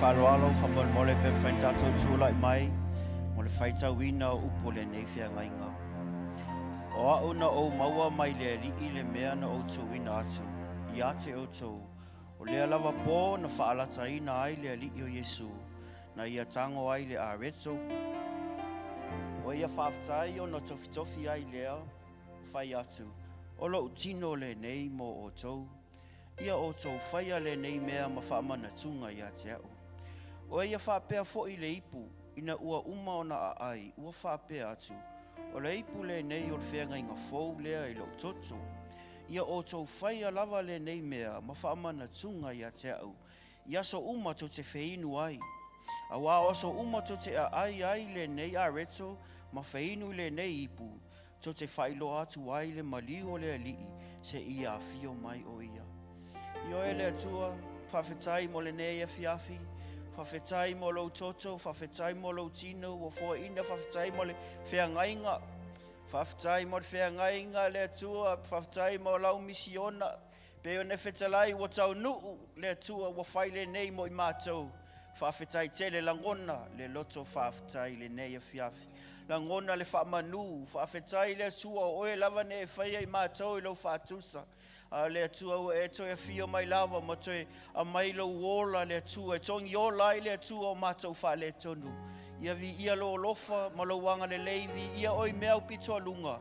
whaloalo whamole pe whaitatou tūlai mai mo le whaitauina o upo le nei whiangainga. O au na o maua mai le li le mea na o tuina atu I a te o tau o lea lava pō na whaalataina ai le li o Yesu na ia tango ai le areto o ia whaftai o na tofi ai lea whai atu o lo utino le nei mo o tau ia o tau whaia le nei mea ma whaamana tunga ia te au o ia whapea fo I le ipu ina ua uma o na ai ua whapea atu o le ipu le nei o le whenga inga fōu lea I lo toto ia o tau whaia lava le nei mea ma whaamana tunga ia te au ia so uma to te wheinu ai a wā o so uma to te ai le nei a reto ma wheinu le nei ipu to te whailo atu ai le malio le alii se ia a fio mai o ia Io e le atua, whawhetai mo le nei e fiafi, whawhetai mo lo toto, whawhetai mo lo tino, o fua ina whawhetai mo le whiangainga, whawhetai mo le whiangainga le atua, whawhetai mo lau misiona, pe o ne whetalai o tau nuu le atua, o whai le nei mo I mātou, whawhetai tele langona, le loto whawhetai le nei e fiafi, langona le whamanu, whawhetai le atua, oe lava ne e whaia I mātou I lo whatusa, le atua o e toi a fio mai lava ma toi a mai lo wola le atua e tongi o lai le atua o mātou wha le tonu ia vi ia lo lofa ma lo wanga le leivi ia oi mea upito a lunga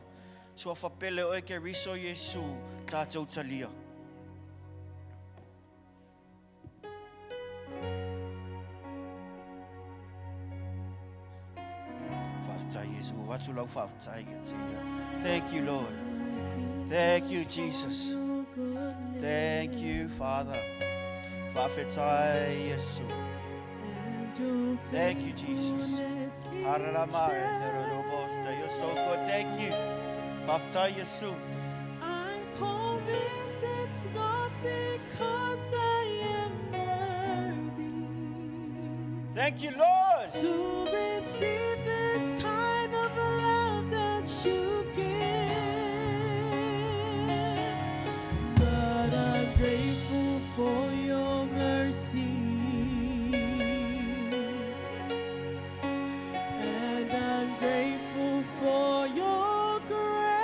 sua whapele oi ke riso Yesu tātou talia whaftai Yesu watu lau whaftai ia te ia Thank you Lord Thank you Jesus Thank you, Father. Whawhetai Yesu. Thank you, Jesus. Hararamare, Herodobosta. You're so good. Thank you. Whawhetai Yesu. I'm convinced it's not because I am worthy. Thank you, Lord. To receive this kind of love that you give. Grateful for your mercy and I'm grateful for your grace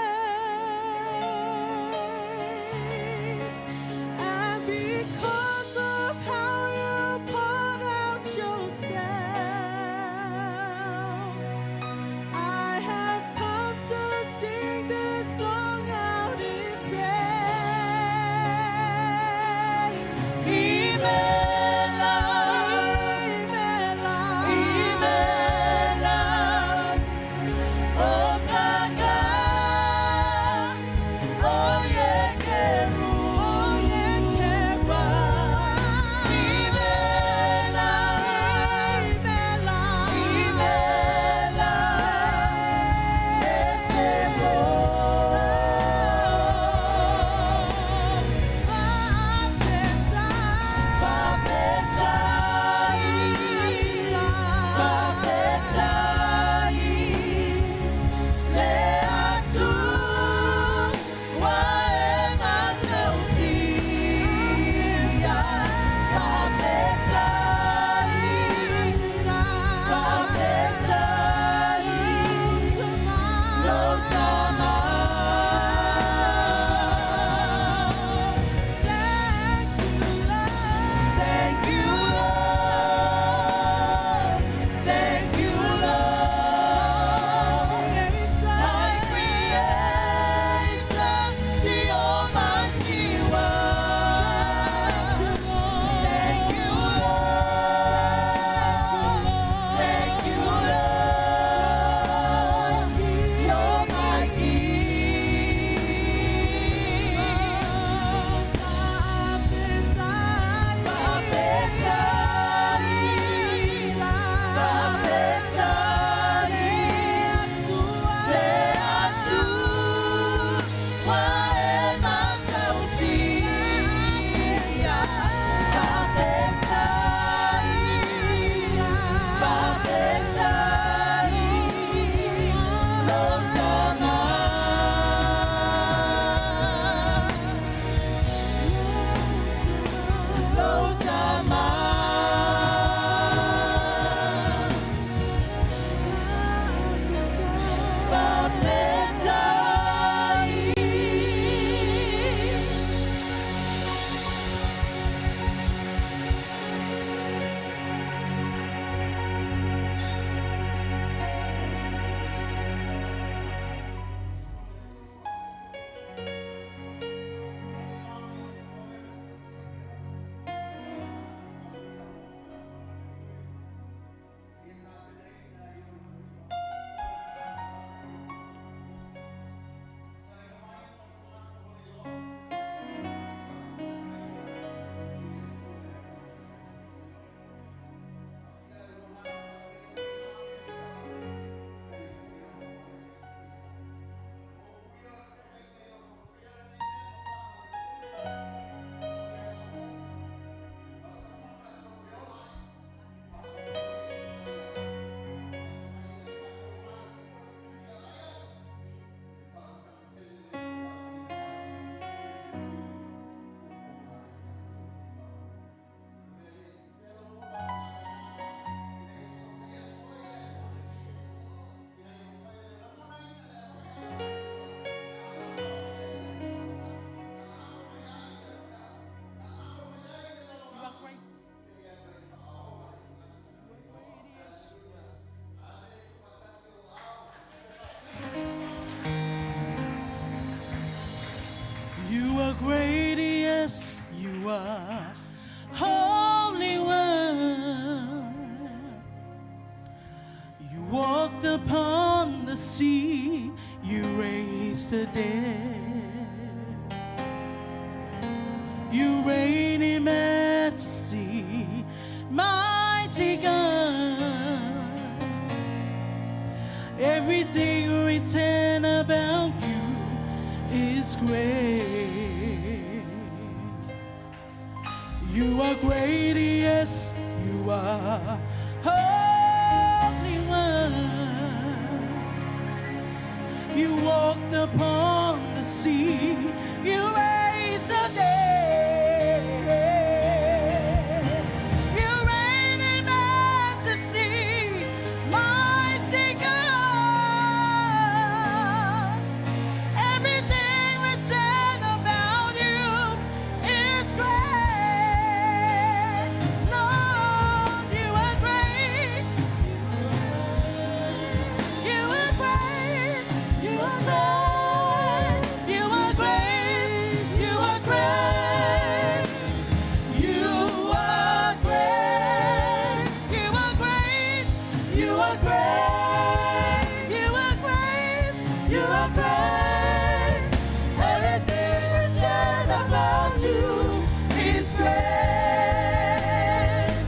and because of how you poured out yourself upon the sea, you raise the dead. You reign in majesty, mighty God. Everything written about you is great. You are great, yes, you are Holy One. You walked upon the sea, you raised the dead. You reign in majesty, mighty God. Everything written about you is great. Lord, you are great. You are great. You are great. You are great. You are great. You are great. You are great. You are great. You are great. You are great. Everything written about you is great.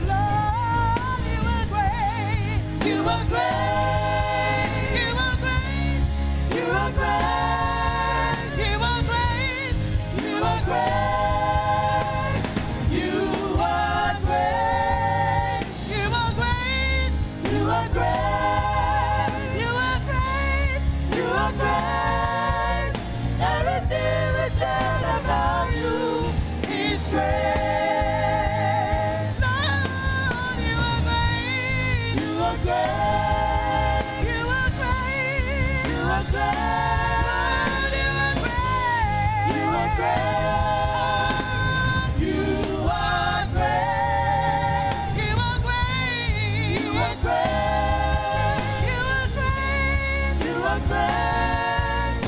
Lord, you are great. You are great. You are great. You are great. You are great. You are great. You are great. You are great. You are great. You are great. You are great. Everything written about you is great. Lord, you are great. You are great. You are great. You are great. Lord, you are great. You are great. You are great. You are great. You are great. You are great. You are great.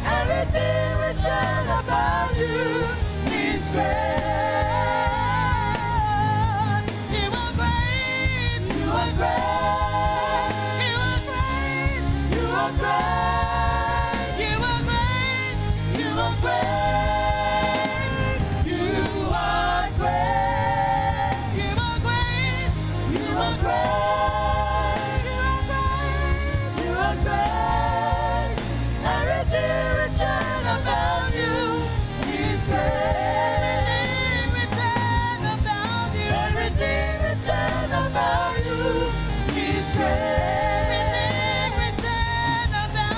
Everything written about you is great. You are great. You are great. You are great. You are great. You are great. You are great. You are great. You are great. You are great. You are great. Everything written about you is great. Everything written about you. Everything written about you is great. Everything written about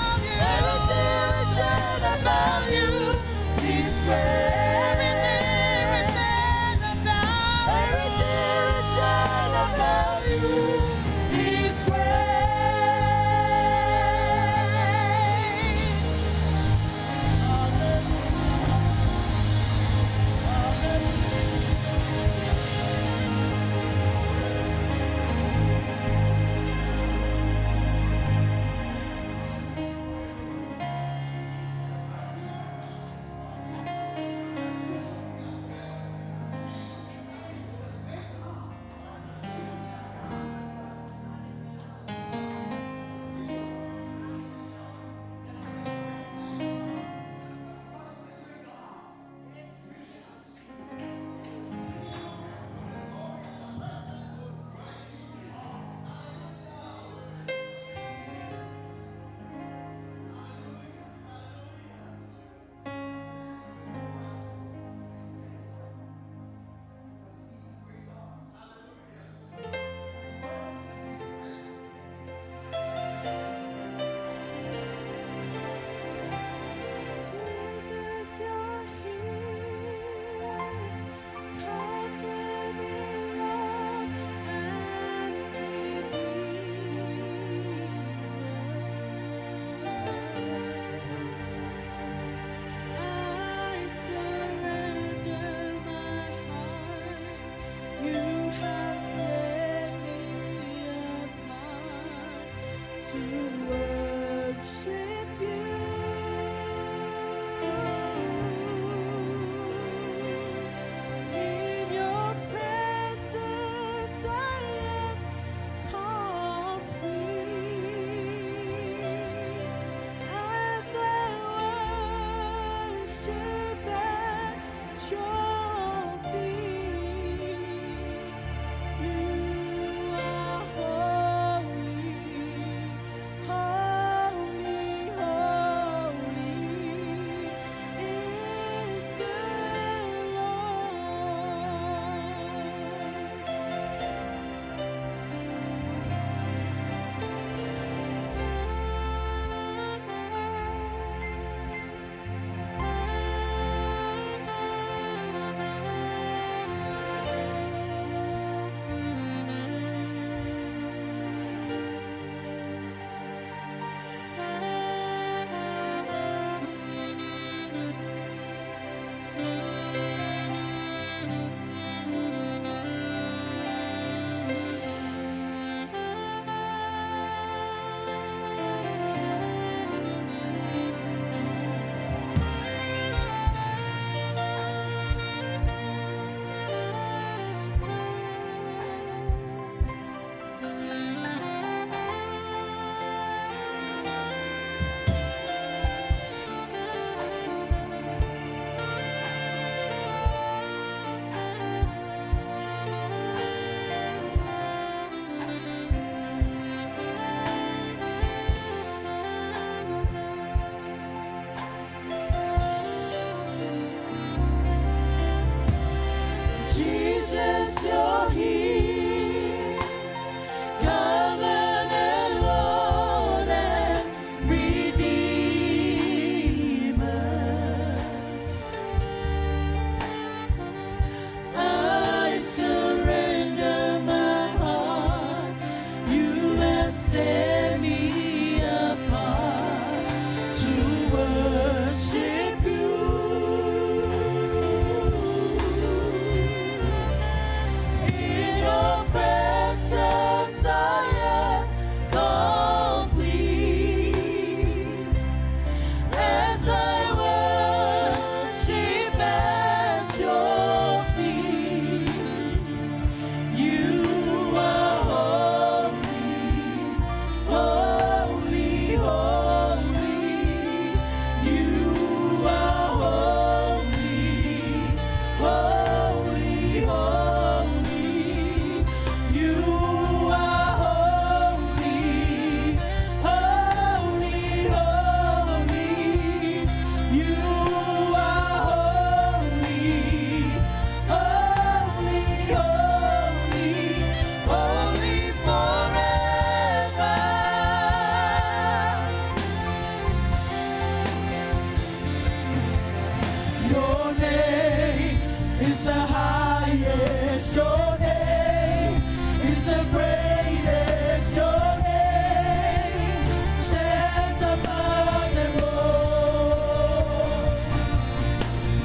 the highest. Your name is the greatest. Your name stands above them all.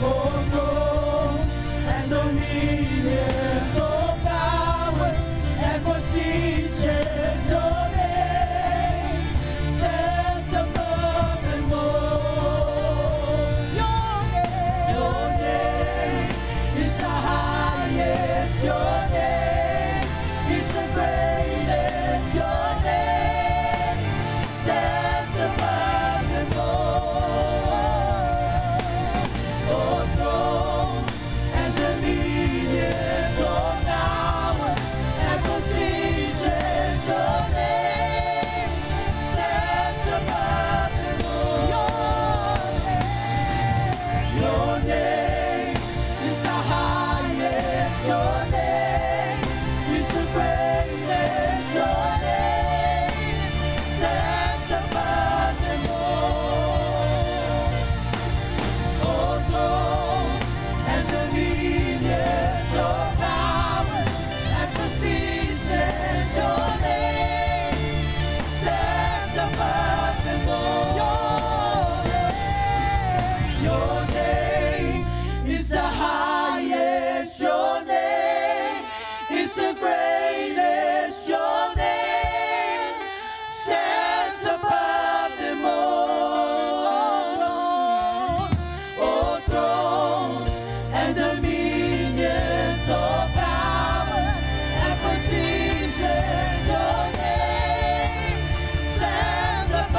All thrones and dominions, all powers and positions. Your name stands above them all. Your name is the highest. Your name is the greatest. Your name stands above them all. All thrones and dominions, all powers and positions. Your name stands above them all. Your name is the highest. Your name is the greatest. Your name stands above them all. All thrones and dominions, all powers and positions. Your name stands above them all. Your name is the highest. Your name is the greatest. Your name stands above them all. All thrones and dominions, all power and positions. Your name stands above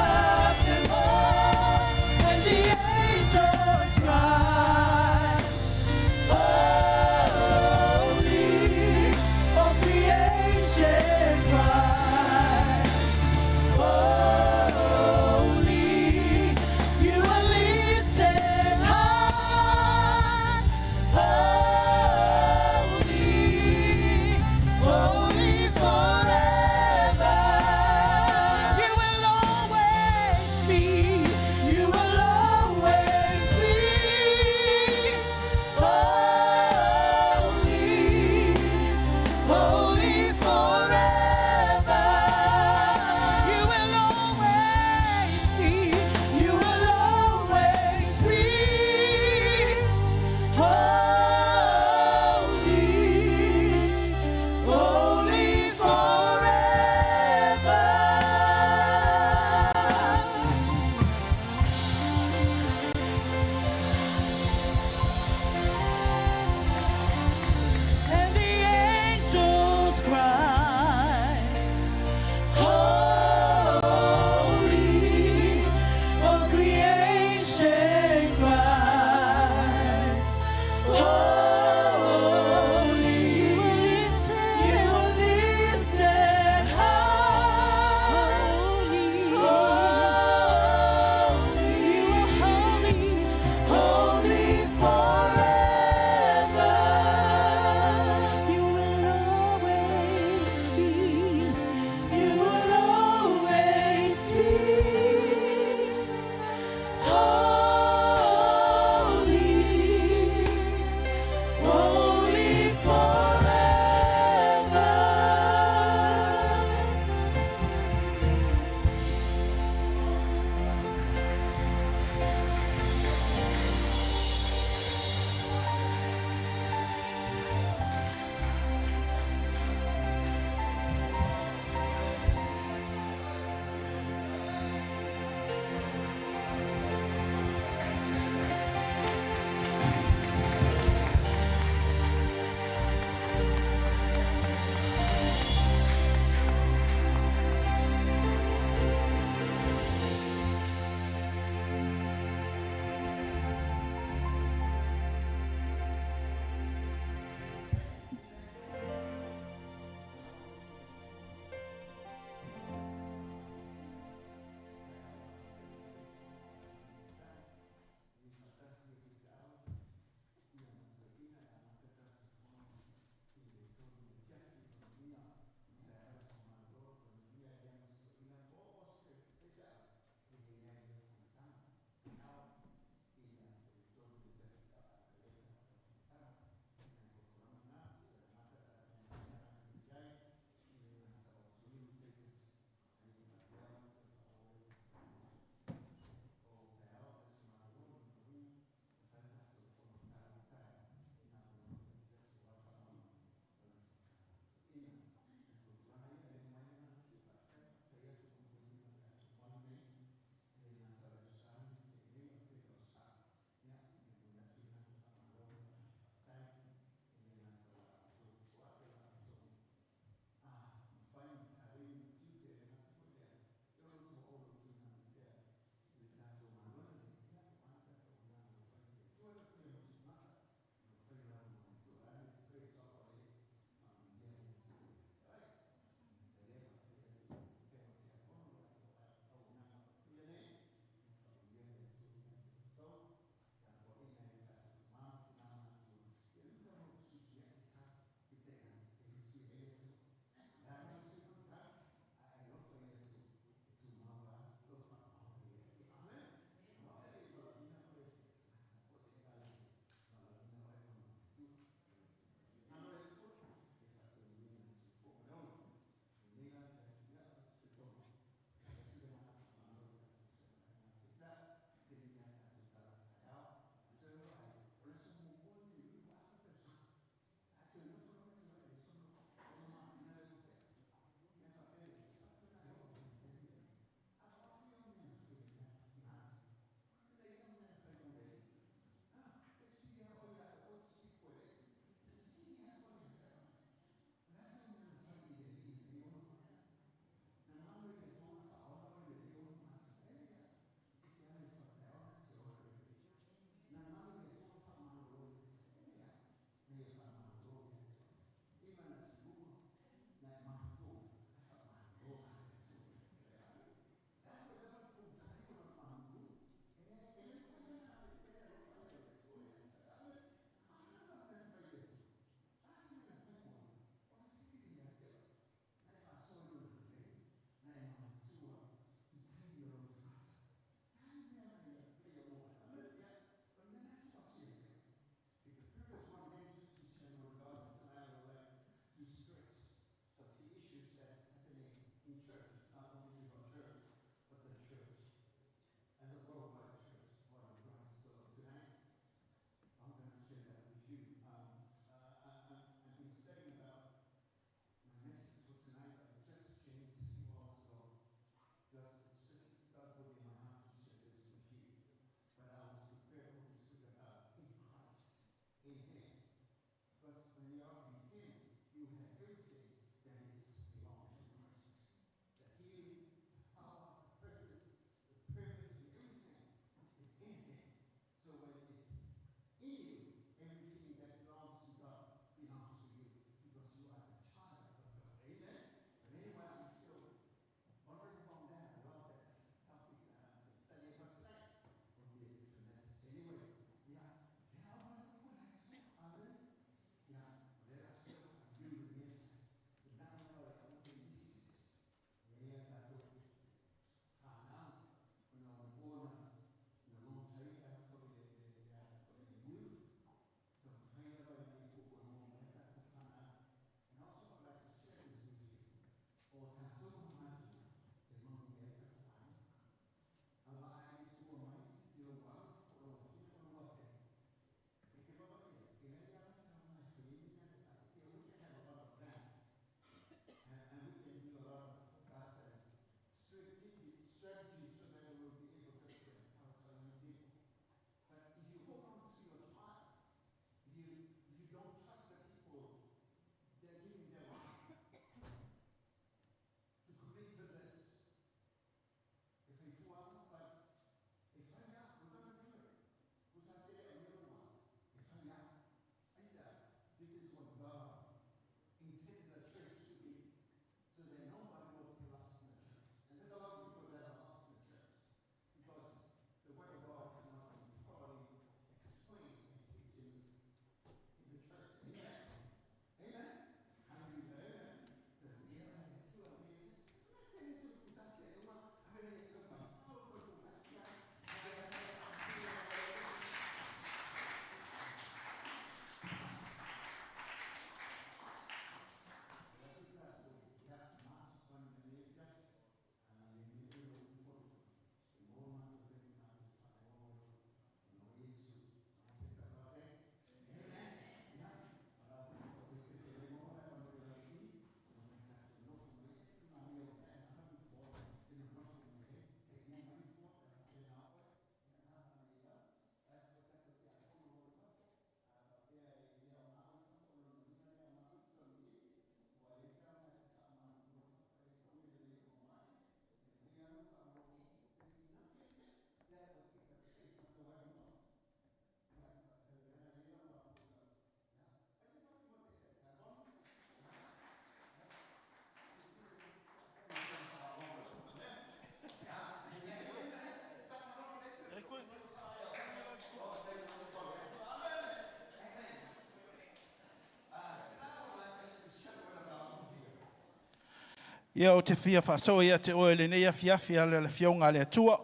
Ia o te fia whaso ia te oe le neia fiafi ale le fionga le atua.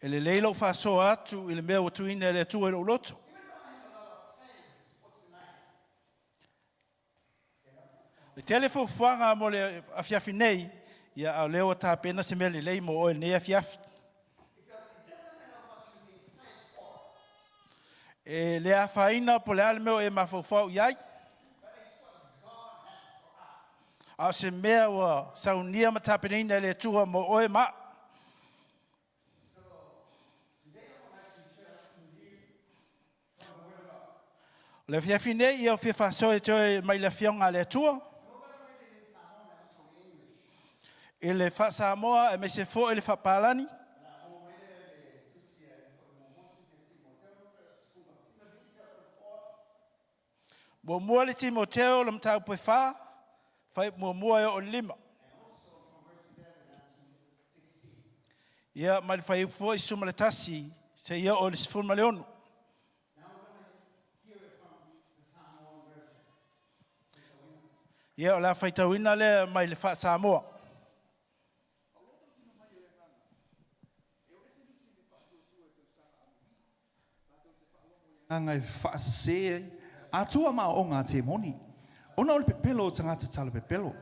E le leilo whaso atu i le mea watu ina le atua i lo loto. Le telefo fuanga mo le afiafi nei, ia au leo ta pena se mele lei mo oe le neia fiafi. E le awhaina po le alemeo e mawhauwhau iai. A se mea wa saunia matapenina le tua mo oe ma. Le fiafi nei ia o fia whasoe toe mai le fionga le tua. E le whasamoa e me se fo e le whapalani. Mo mua le Timoteo le mtau poe wha, whai mua e o lima. Ia mai whai ufo i suma le tasi, se ia o le sifurma le onu. Ia o la whai tauina le mai le wha Samoa. Ngai whaasese atua ma o ngā te moni. Ona o le pepelo o tangata tala pepelo.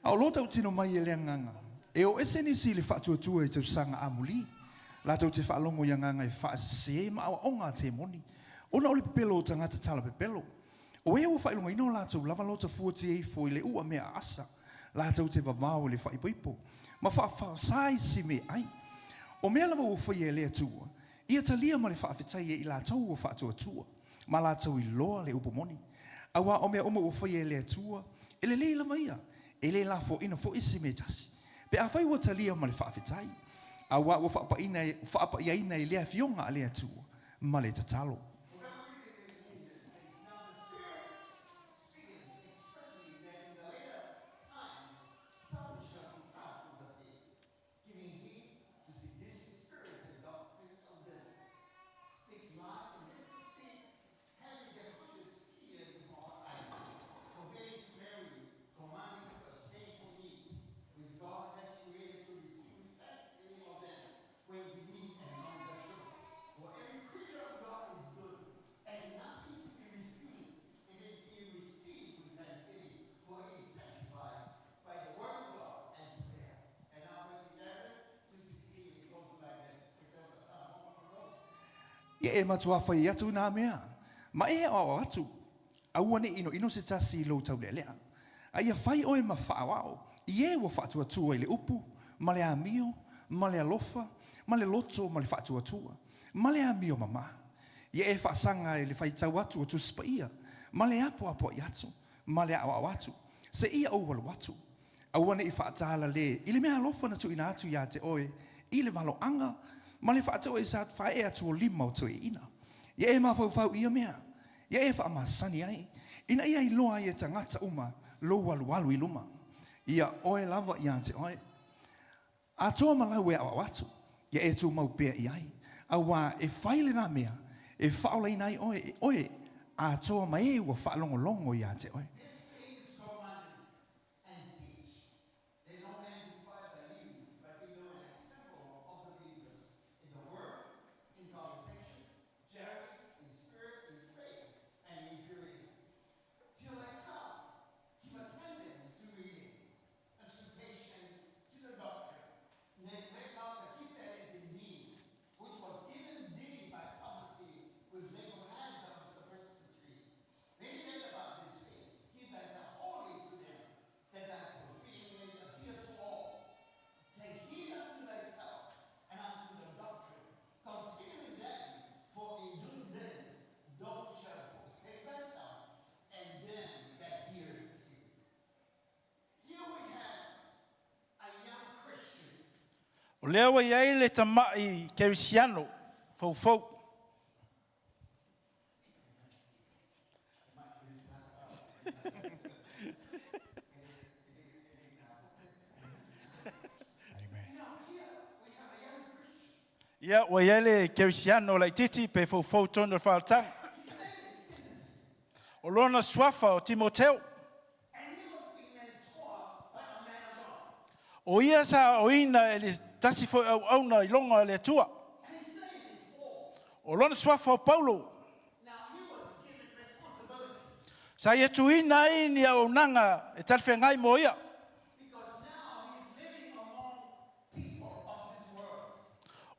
Ao lota o tino mai e lea nganga. E o ese nisi le whaatuatua i tau sanga amuli. La tau te whaalongo ia nganga e whaasese ma o ngā te moni. Ona o le pepelo o tangata tala pepelo. O e o whailonga ino la tau lava lota fuati e fo i le ua mea asa. La tau te vavao le whaipoipo. Ma whaasai si me ai. O mea lava o whai e lea tua. Ia talia ma le whaafetai e i la tau o whaatuatua. Ma la tau i loa le upomoni. Awa o mea oma o whai e lea tua. E le leila maia. E le la fo ina fo isi me tasi. Pe a whai o talia ma le whaafetai. Awa o whaapa ina i lea fionga a lea tua. Ma le tatalo. Ia e matua whai atu nā mea. Ma e o atu. Awane ino se tasi lo tau lea. A ia whai oe ma whaawao. I e wa whaatua tua i le upu. Ma le amio. Ma le alofa. Ma le loto. Ma le whaatua tua. Ma le amio mama. Ia e whaasanga i le whai tau atu o tu spaia. Ma le apo i atu. Ma le au atu. Se ia o walu atu. Awane i whaatala le. I le mea alofa na tu ina atu ia te oe. I le malo anga. Ma le whaatau e sa whae atu o lima o tue ina. Ia e mawhau ia mea. Ia e wha masani ai. Ina ia i loa i e tangata uma. Lo walu i luma. Ia oe lava i ante oe. A toa malau e awa atu. Ia e tu mau pia i ai. A wā e whaile nā mea. E whaola ina ai oe. A toa mai e ua whaalongo longo i ante oe. O lea wa iai le tamai kerisiano, fau. Ia wa yele kerisiano lai titi pe fo tono faltang. O lona swafa o Timoteo. O ia sa o ina ele tasi fo au na ilonga le tua. O lona swafa o Paulo. Sa ia tuina ini au nanga e talfengai mo ia.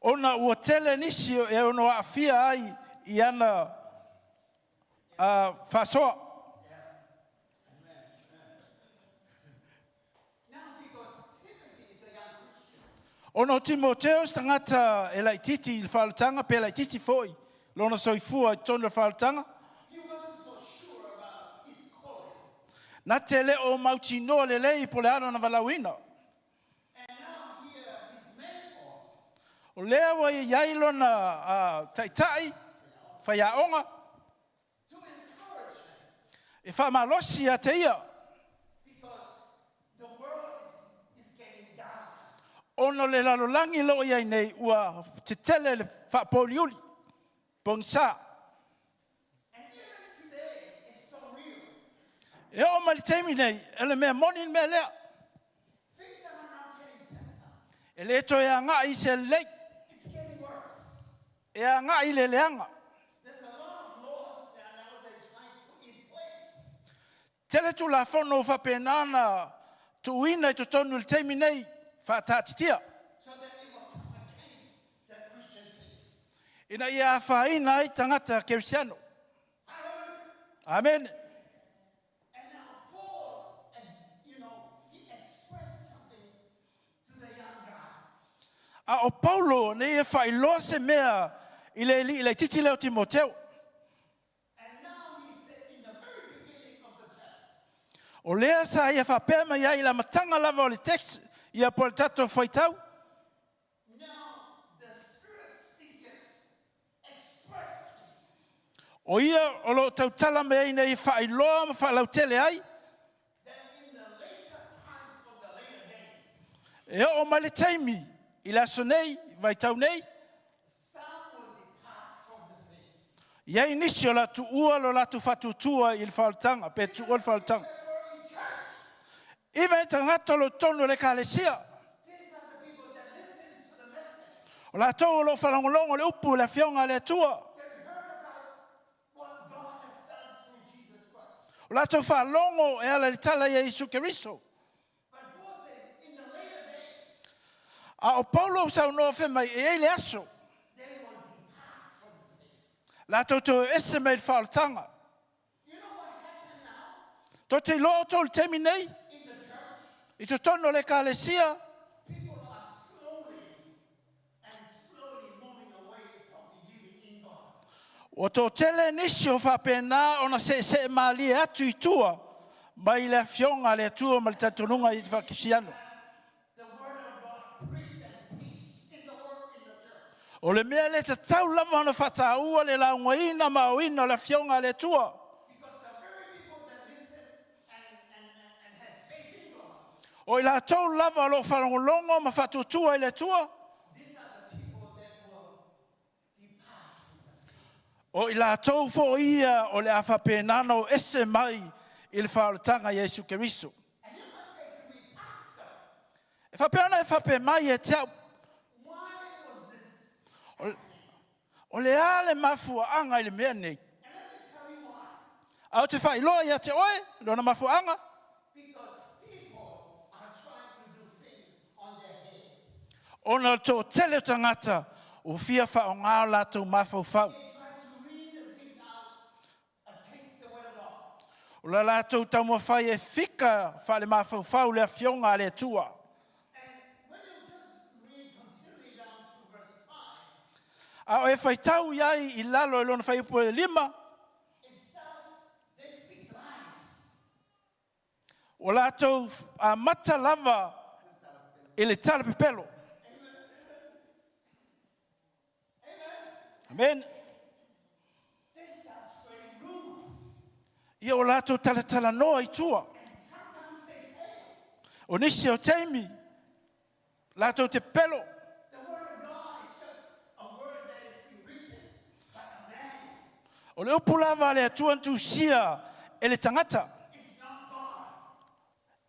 Ona ua tele nisi e ono afia ai i ana fasoa. Ono Timoteo stangata e lai titi il faltanga pe lai titi foi. Lona soifua i tono il faltanga. Na tele o mautino le lei po le ano na valawina. O lea wa i yailo na taitai, whaiaonga. E wha malosi a te ia. Ono le lalolangi lo iai nei ua te tele le wha poliuli. Bongsa. E o maliteimi nei, ele mea moni mea lea. E le to e anga i se lei. E anga i le leanga. Tele tu la fono fa penana tu ina tu tonu il teimi nei fa tatitia. Ina ia fa ina i tangata kerisiano. Amen. A o Paulo ne e fai loa se mea i le titi leo Timoteo. O lea sa ia fa pema ia i la matanga lava o le text ia po le tato whaitau. O ia o lo tau tala mea ina i fai loa ma fai lau tele ai. E o male taimi. I la sonei, vai tau nei. Ia inisio la tu ua lo la tu fatu tua il faltanga, pe tu ua faltanga. Iwe tangato lo tono le kalesia. O la tau lo falangolongo le upu le fionga le tua. O la tau falongo e ala li tala ia Isu Keriso. A o Paulo sa no fe mai e le aso. La toto ese mai faltanga. To te lo to terminei. I to tono le kalesia. O to tele nisio fa pena ona se mali atu i tua. Mai le fionga le tua mal tatununga i fa kisiano. O le mea le tau lava na whata ua le launga ina mao ina la fionga le tua. O i la tau lava lo whalongolongo ma whatu tua i le tua. O i la tau fo ia o le awha penano ese mai i le whaolutanga Jesu Keriso. E whapena e whape mai e teau. O le ale mafua anga i le mea nei. Au te whai loa ia te oe, lona mafua anga. Ona tō tele tangata o fia wha o ngā lātou mafau whau. O la lātou tau mo whai e whika wha le mafau whau le a fionga le tua. A o e whai tau iai I lalo e lona whai upo e 5. O lātou a mata lava I le tala pepelo. Amen. Ia o lātou tala noa I tua. O nisi o teimi. Lātou te pelo. O le upu lava le atua tusia e le tangata.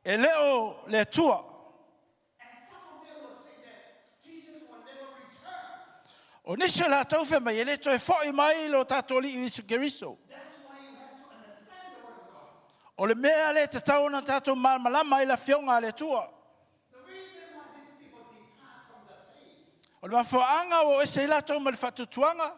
E leo le atua. O nisi la tau fe mai, ele toi fōi mai lo tātoli i Isu Keriso. O le mea le te tau na tātou malama i la fionga le tua. O le mawhaanga o ese i la tau ma le whatutuanga.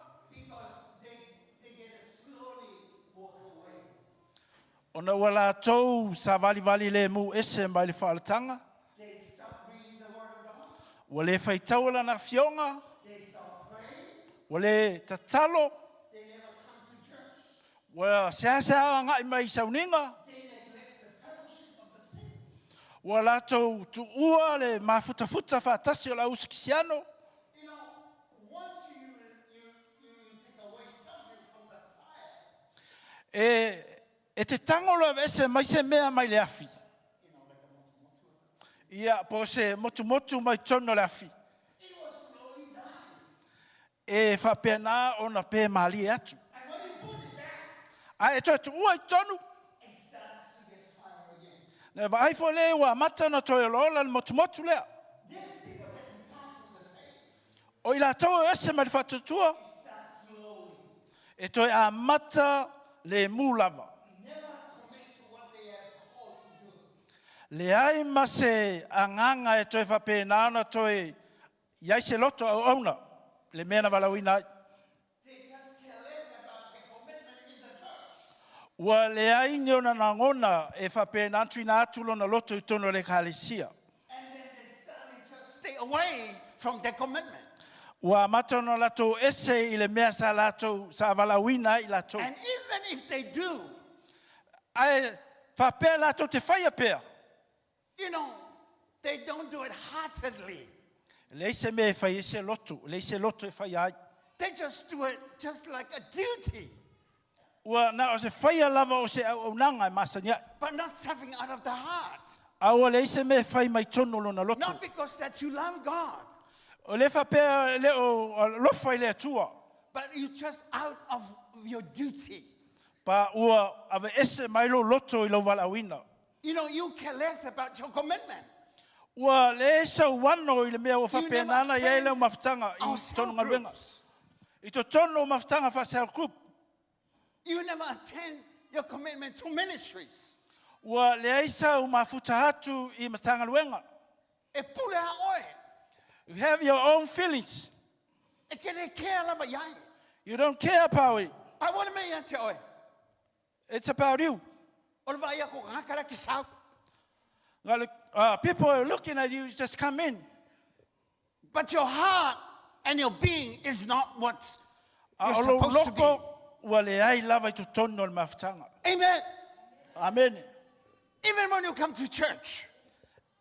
O na ua la tau sa vali le mu ese mai le whaalatanga. O le whaitaula na fionga. Wale tatalo. Wala sea ngai mai Sauniga. Wala to ua le mafuta fatasi o la usikisiano. E te tangolo ese mai se mea mai le afi. Ia po se motu mai tono le afi. E whapena o na pē mali atu. A e toi tu ua i tonu. Ne wa aifo le ua mata na toi lola le motu lea. O i la tau ese mai whatutua. E toi a mata le mūlava. Le ai ma se anganga e toi whapena na toi iai se loto au auna. Le mea na walawina. Ua le ai niona na ngona e whapena antui na atulo na loto i tono le kālesia. Stay away from the commitment. Ua matono lato ese i le mea sa lato sa walawina i lato. And even if they do, Ai whapea lato te whaia pea. you know, they don't do it heartedly. Leise me e whai ese loto. Leise loto e whai ai. They just do it just like a duty, Ua na o se whaia lava o se au nanga e masanya. but not something out of the heart. Aua leise me e whai mai tono lona loto. Not because that you love God, O le whapea le o lofa i le atua. but you just out of your duty. Pa ua ave ese mai lo loto i lo walawina. You know, you care less about your commitment. Ua le esa wano i le mea o You whapea never nana iai leo attend mawhtanga our i cell tonu ngaluenga. groups. I to tono mawhtanga wha cell group. You never attend your commitment to ministries. Ua le esa o mawhuta hatu i matanga luenga. E pule a oe. You have your own feelings. E ke le kea lava iai. You don't care about it. Pa wale me ia te oe. It's about you. O le vai ia ko ngakara ki sau. People are looking at you, just come in. But your heart and your being is not what you're Olo supposed to be. loko, ua le ai lava i to tono le mawhtanga. Amen. Amen. Even when you come to church,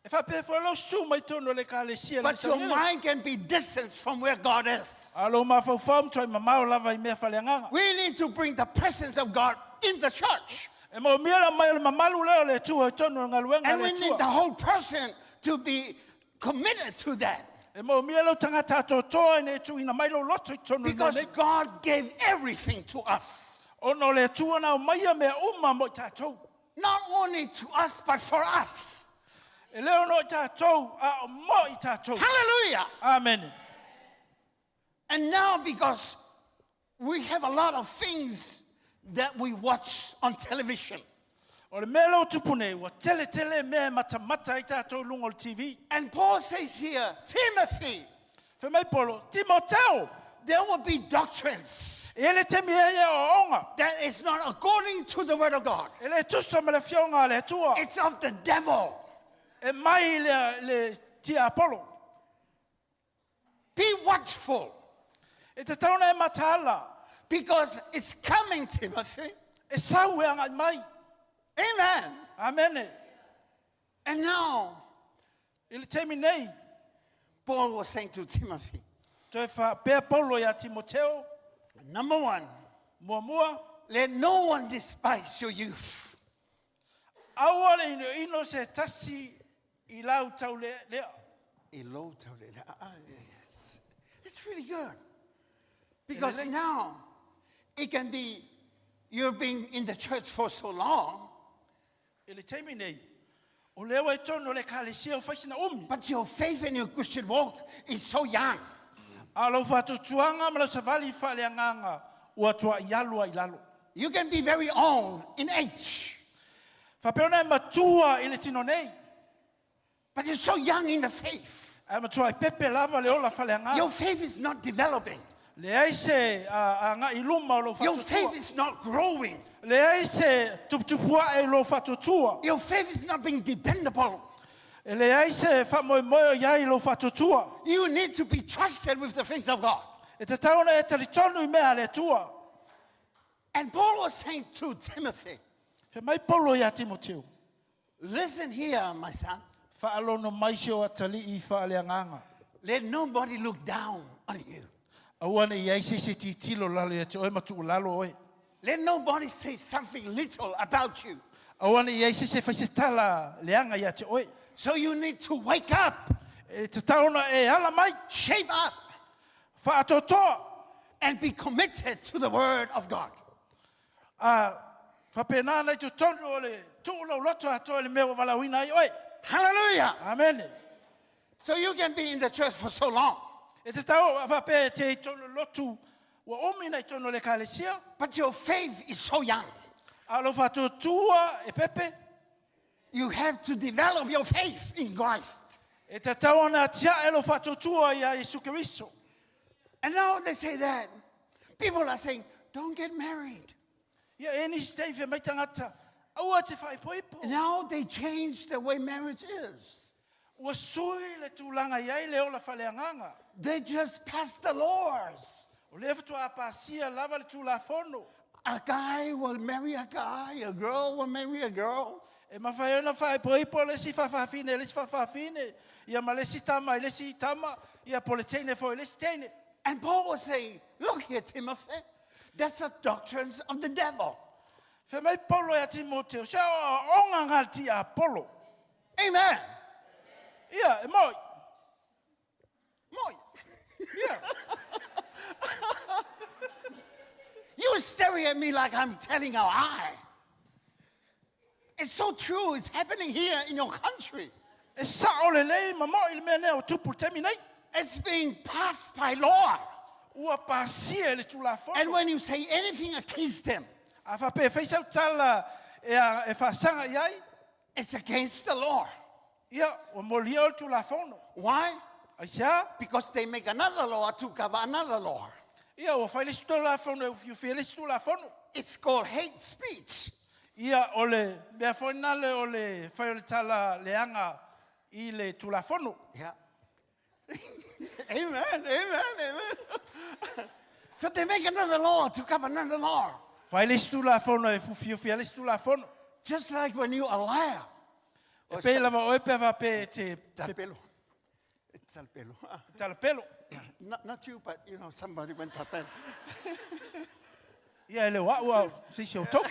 E whapea whalo su mai tono le kālesia. but your mind can be distant from where God is. Alo mawhauwham toi mamau lava I mea whaleanganga. We need to bring the presence of God in the church. E mo miela mai le mamalu leo le tua i tono ngā luenga And le we need the tua. whole person to be committed to that. E mo miela tangata toa ne tu ina mai lo loto I tono Because ngā God gave everything to us. Ono le tua na o maia mea uma mo I tātou. Not only to us, but for us. E leo no I tātou, a o mo I tātou. Hallelujah. Amen. And now, because we have a lot of things that we watch on television, O le mea lo tupune, wa tele mea mata I tātou lungo le TV. and Paul says here, Timothy, Whemai polo, Timoteo, there will be doctrines e le te mea ia o onga. that is not according to the word of God. E le tusa me le fionga le tua. It's of the devil. E mai le tia Apollo. Be watchful, E te tauna e matala. because it's coming, Timothy. E sau e anga mai. Amen. Amen. And now, I le temi nei. Paul was saying to Timothy, Toi wha pea polo ia Timoteo. number one, Mua. let no one despise your youth. Aua le ino se tasi I lau tau lea. Yes. It's really good. Because now it can be You've been in the church for so long, E le taimi nei. O le wa tono le kalesia o faisina umi. but your faith and your Christian walk is so young. A lo fatu tuanga ma lo savali fa le nganga ua tua ialu ai lalo. You can be very old in age, Fa peona e matua i le tino nei. but you're so young in the faith. E matua i pepe lava le ola fa le nganga. Your faith is not developing. Le ai se a nga i luma o lo Your fatu faith tua. is not growing. Le ai se tuptupua e lo fatu tua. Your faith is not being dependable. E le ai se fa moi moi ia i lo fatu tua. You need to be trusted with the things of God. E te tauna e taritonu I mea le tua. And Paul was saying to Timothy, Fe mai polo ia Timoteo. listen here, my son. Fa alono mai se o atali I fa le nganga. Let nobody look down on you. Awana I ai se titilo lalo ia te oi matu lalo oi. Let nobody say something little about you. Awana I ai se fa se tala leanga ia te oi. So you need to wake up, E te tauna e ala mai. shape up, Fa atotoa. and be committed to the word of God. Fa pena nei tu tonu o le tu lo loto ato le mea walawina ai oi. Hallelujah. Amen. So you can be in the church for so long, E te tau fa pe te tonu lotu wa omi nei tonu le kalesia. but your faith is so young. Alo fa tua e pepe. You have to develop your faith in Christ. E te tau ana tia e lo fa tua ia Yesu Keriso. And now they say that. People are saying, don't get married. Ia e ni stei fe mai tangata. Aua te fai poipo. Now they change the way marriage is. Ua sui le tūlanga iai le ola whaleanganga. They just pass the laws. O le fitu a pasia lava le tūla fono. A guy will marry a guy, a girl will marry a girl. E mawhai ona whai poipo le si whawhawhine, le si whawhawhine. Ia ma le si tama, le si tama. Ia po le teine fo, le si teine. And Paul was saying, look here, Timothy, that's the doctrines of the devil. Fe mai polo ya Timoteo. Se o onga ngalti a polo. Amen. Ia, e moi. Moi. Ia. You're staring at me like I'm telling a lie. It's so true. It's happening here in your country. E sa o le lei, ma moi le mea nea o tupu temi nei. It's being passed by law. Ua pasia le tūla fono. And when you say anything against them, A whape whaisau tala e whasanga iai. it's against the law. Ia, o molia o tūla fono. Why? Ai sea, Because they make another law to cover another law. ia, o whaile tūla fono, o while tūla fono. It's called hate speech. Ia, o le, mea whainale o le whaile tala leanga I le tūla fono. Yeah. Amen, amen, amen. So they make another law to cover another law. Whaile tūla fono, e while tūla fono. Just like when you are a liar. E pe lava o e pe wape te Tapelo. It's tapelo. tala pelo. Not you, but you know, somebody went tapelo. Ia, ele wa ua, sisi o toku.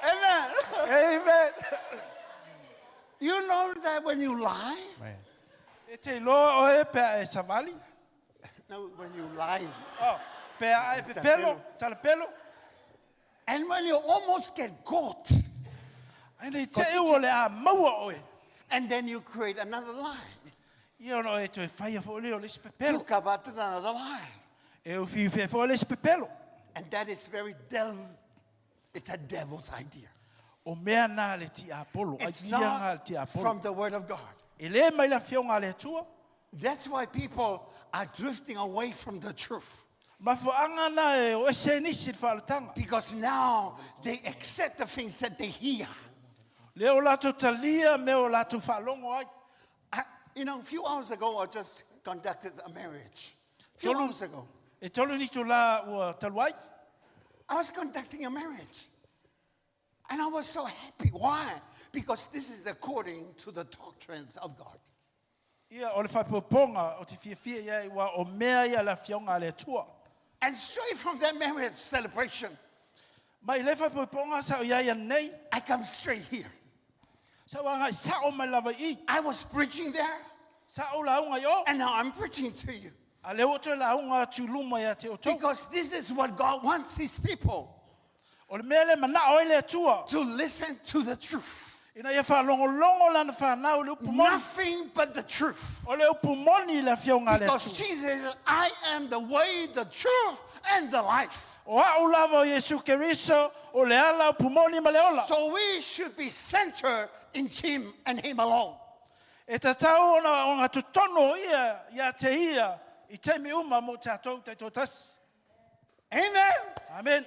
Amen. Amen. You know that when you lie, E te loa o e pe e savali. no, when you lie, Oh, pe a e pe pelo, tala pelo. and when you almost get caught, Ai nei te e o le a maua o e. and then you create another lie Ia ono e toi whaia fo leo le to pepelo. cover up another lie. E o fiu fia fo le pepelo. And that is very devil. It's a devil's idea. O mea nā le ti apolo. Ai It's tia ngā le not ti apolo. from the word of God. E le mai la fionga le tua. That's why people are drifting away from the truth. Ma fo angana e o se nisi whalatanga. Because now they accept the things that they hear. Le o lato talia me o lato whalongo ai. You know, a few hours ago, I just conducted a marriage. A few Tolu- hours ago, E tolu ni tu la ua taluai. I was conducting a marriage. And I was so happy. Why? Because this is according to the doctrines of God. Ia o le whaipoponga o te fia fia ia wa o mea ia la fionga le tua. And straight from that marriage celebration, Mai le whaipoponga sa o ia nei. I come straight here. Sa wanga sa o mai lava I. I was preaching there, Sa o la unga yo. and now I'm preaching to you. A le o te launga tūluma ia te o tau. Because this is what God wants his people O le mea le mana o le atua. to listen to the truth. Ina ia whalongolongo lana whanau le upu moni. Nothing but the truth. O le upu moni le whionga le Because atua. Jesus says, I am the way, the truth, and the life. O au lava o Yesu Keriso, o le ala upu moni ma le ola. So we should be centered in him and him alone. E ta tau o ngā tutono ia te ia, I te mi uma mo te atou te tōtasi. Amen. Amen.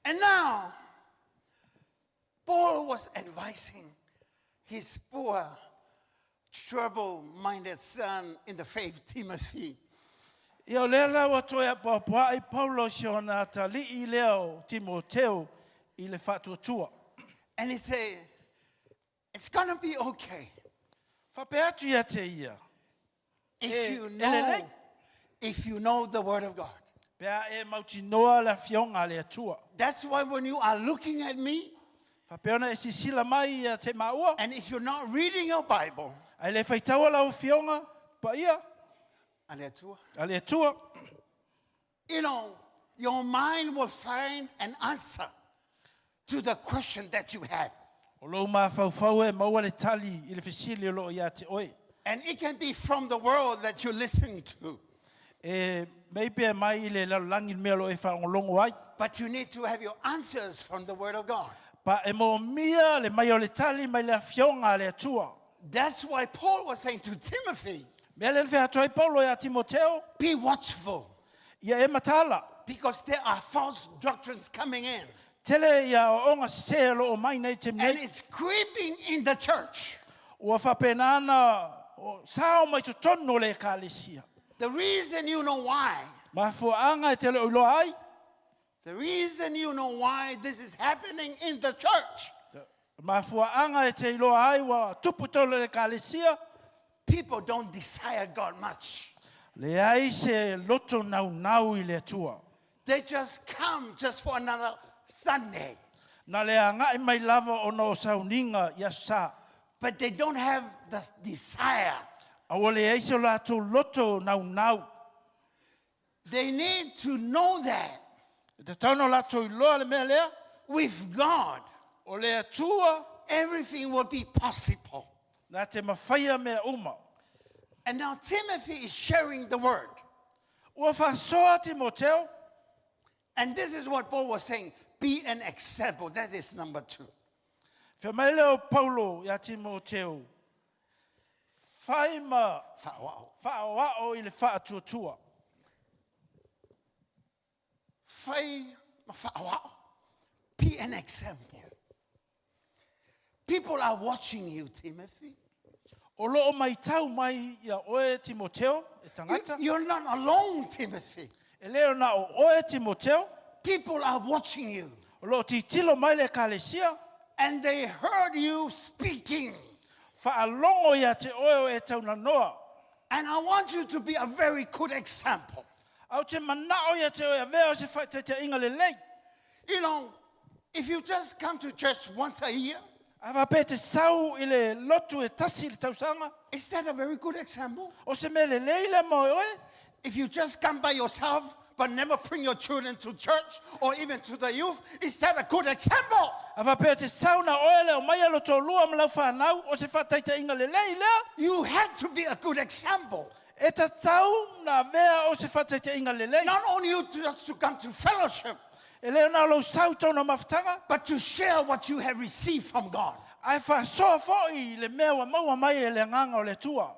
And now, Paul was advising his poor, trouble-minded son in the faith, Timothy. Ia o lea lau atoia pāpua ai Paulo si ona ta li I leo Timoteo I le whatuatua. And he said, it's going to be okay Whape atu ia te ia. if you know the word of God. Pea e mauti noa le whionga le atua. That's why when you are looking at me, Whape ona e sisila mai ia te maua. and if you're not reading your Bible, Ai le whaitaua lau whionga pa ia. Aleatua, A le atua. you know, your mind will find an answer to the question that you have. O lou mā whauwhau e maua le tali I le whisili o loo ia te oe. And it can be from the world that you're listening to. E maybe mai I le lalangi mea lo e whaongolongo ai. But you need to have your answers from the word of God. Pa e mo mia le mai o le tali mai le whionga le atua. That's why Paul was saying to Timothy, Mea le whaatoi Paulo ia Timoteo. be watchful, Ia e matala. because there are false doctrines coming in. Tele ia o onga se lo o mai nei te And mnei. it's creeping in the church. Ua whapenana o sao mai tu tono le kālesia. The reason you know why, Ma fuanga e te leo loa ai. the reason you know why this is happening in the church, Ma fuanga e te loa ai wa tupu tolo le kālesia. people don't desire God much. Le ai se loto nau nau I le atua. They just come just for another Sunday, Na le anga I mai lava o no Sauniga ia sa. but they don't have the desire. A o le ai se lato loto nau nau. They need to know that Te tauno lato I loa le mea lea. with God, O le atua everything will be possible. na te mawhaia mea uma. And now Timothy is sharing the word. Ua whasoa Timoteo. And this is what Paul was saying. Be an example. That is number 2. Whia mai leo Paulo ia Timoteo. Whai ma Wow. whaoao I le whaatuatua. Be an example. People are watching you, Timothy. O loo mai tau mai ia oe Timoteo, e tangata. You're not alone, Timothy. E leo na o oe Timoteo. People are watching you. O loo titilo mai le kālesia. And they heard you speaking. Whaalongo ia te oe o e tauna noa. And I want you to be a very good example. Au te manao ia te oe a vea o se whai te inga le lei. You know, if you just come to church once a year, Awa pe te sau I le lotu e tasi le tausanga. is that a very good example? O se me le leile mo e oe. If you just come by yourself but never bring your children to church or even to the youth, is that a good example? Awa pe te sau na oe le o mai alo tō lua ma lau whanau o se whatai te inga le lei lea. You have to be a good example. E ta tau na vea o se whatai te inga le lei. Not only you just to come to fellowship, E leo na lau sau tōna mawhtanga. but to share what you have received from God. Ai whasoa fōi le mea wa maua mai e le nganga o le tua.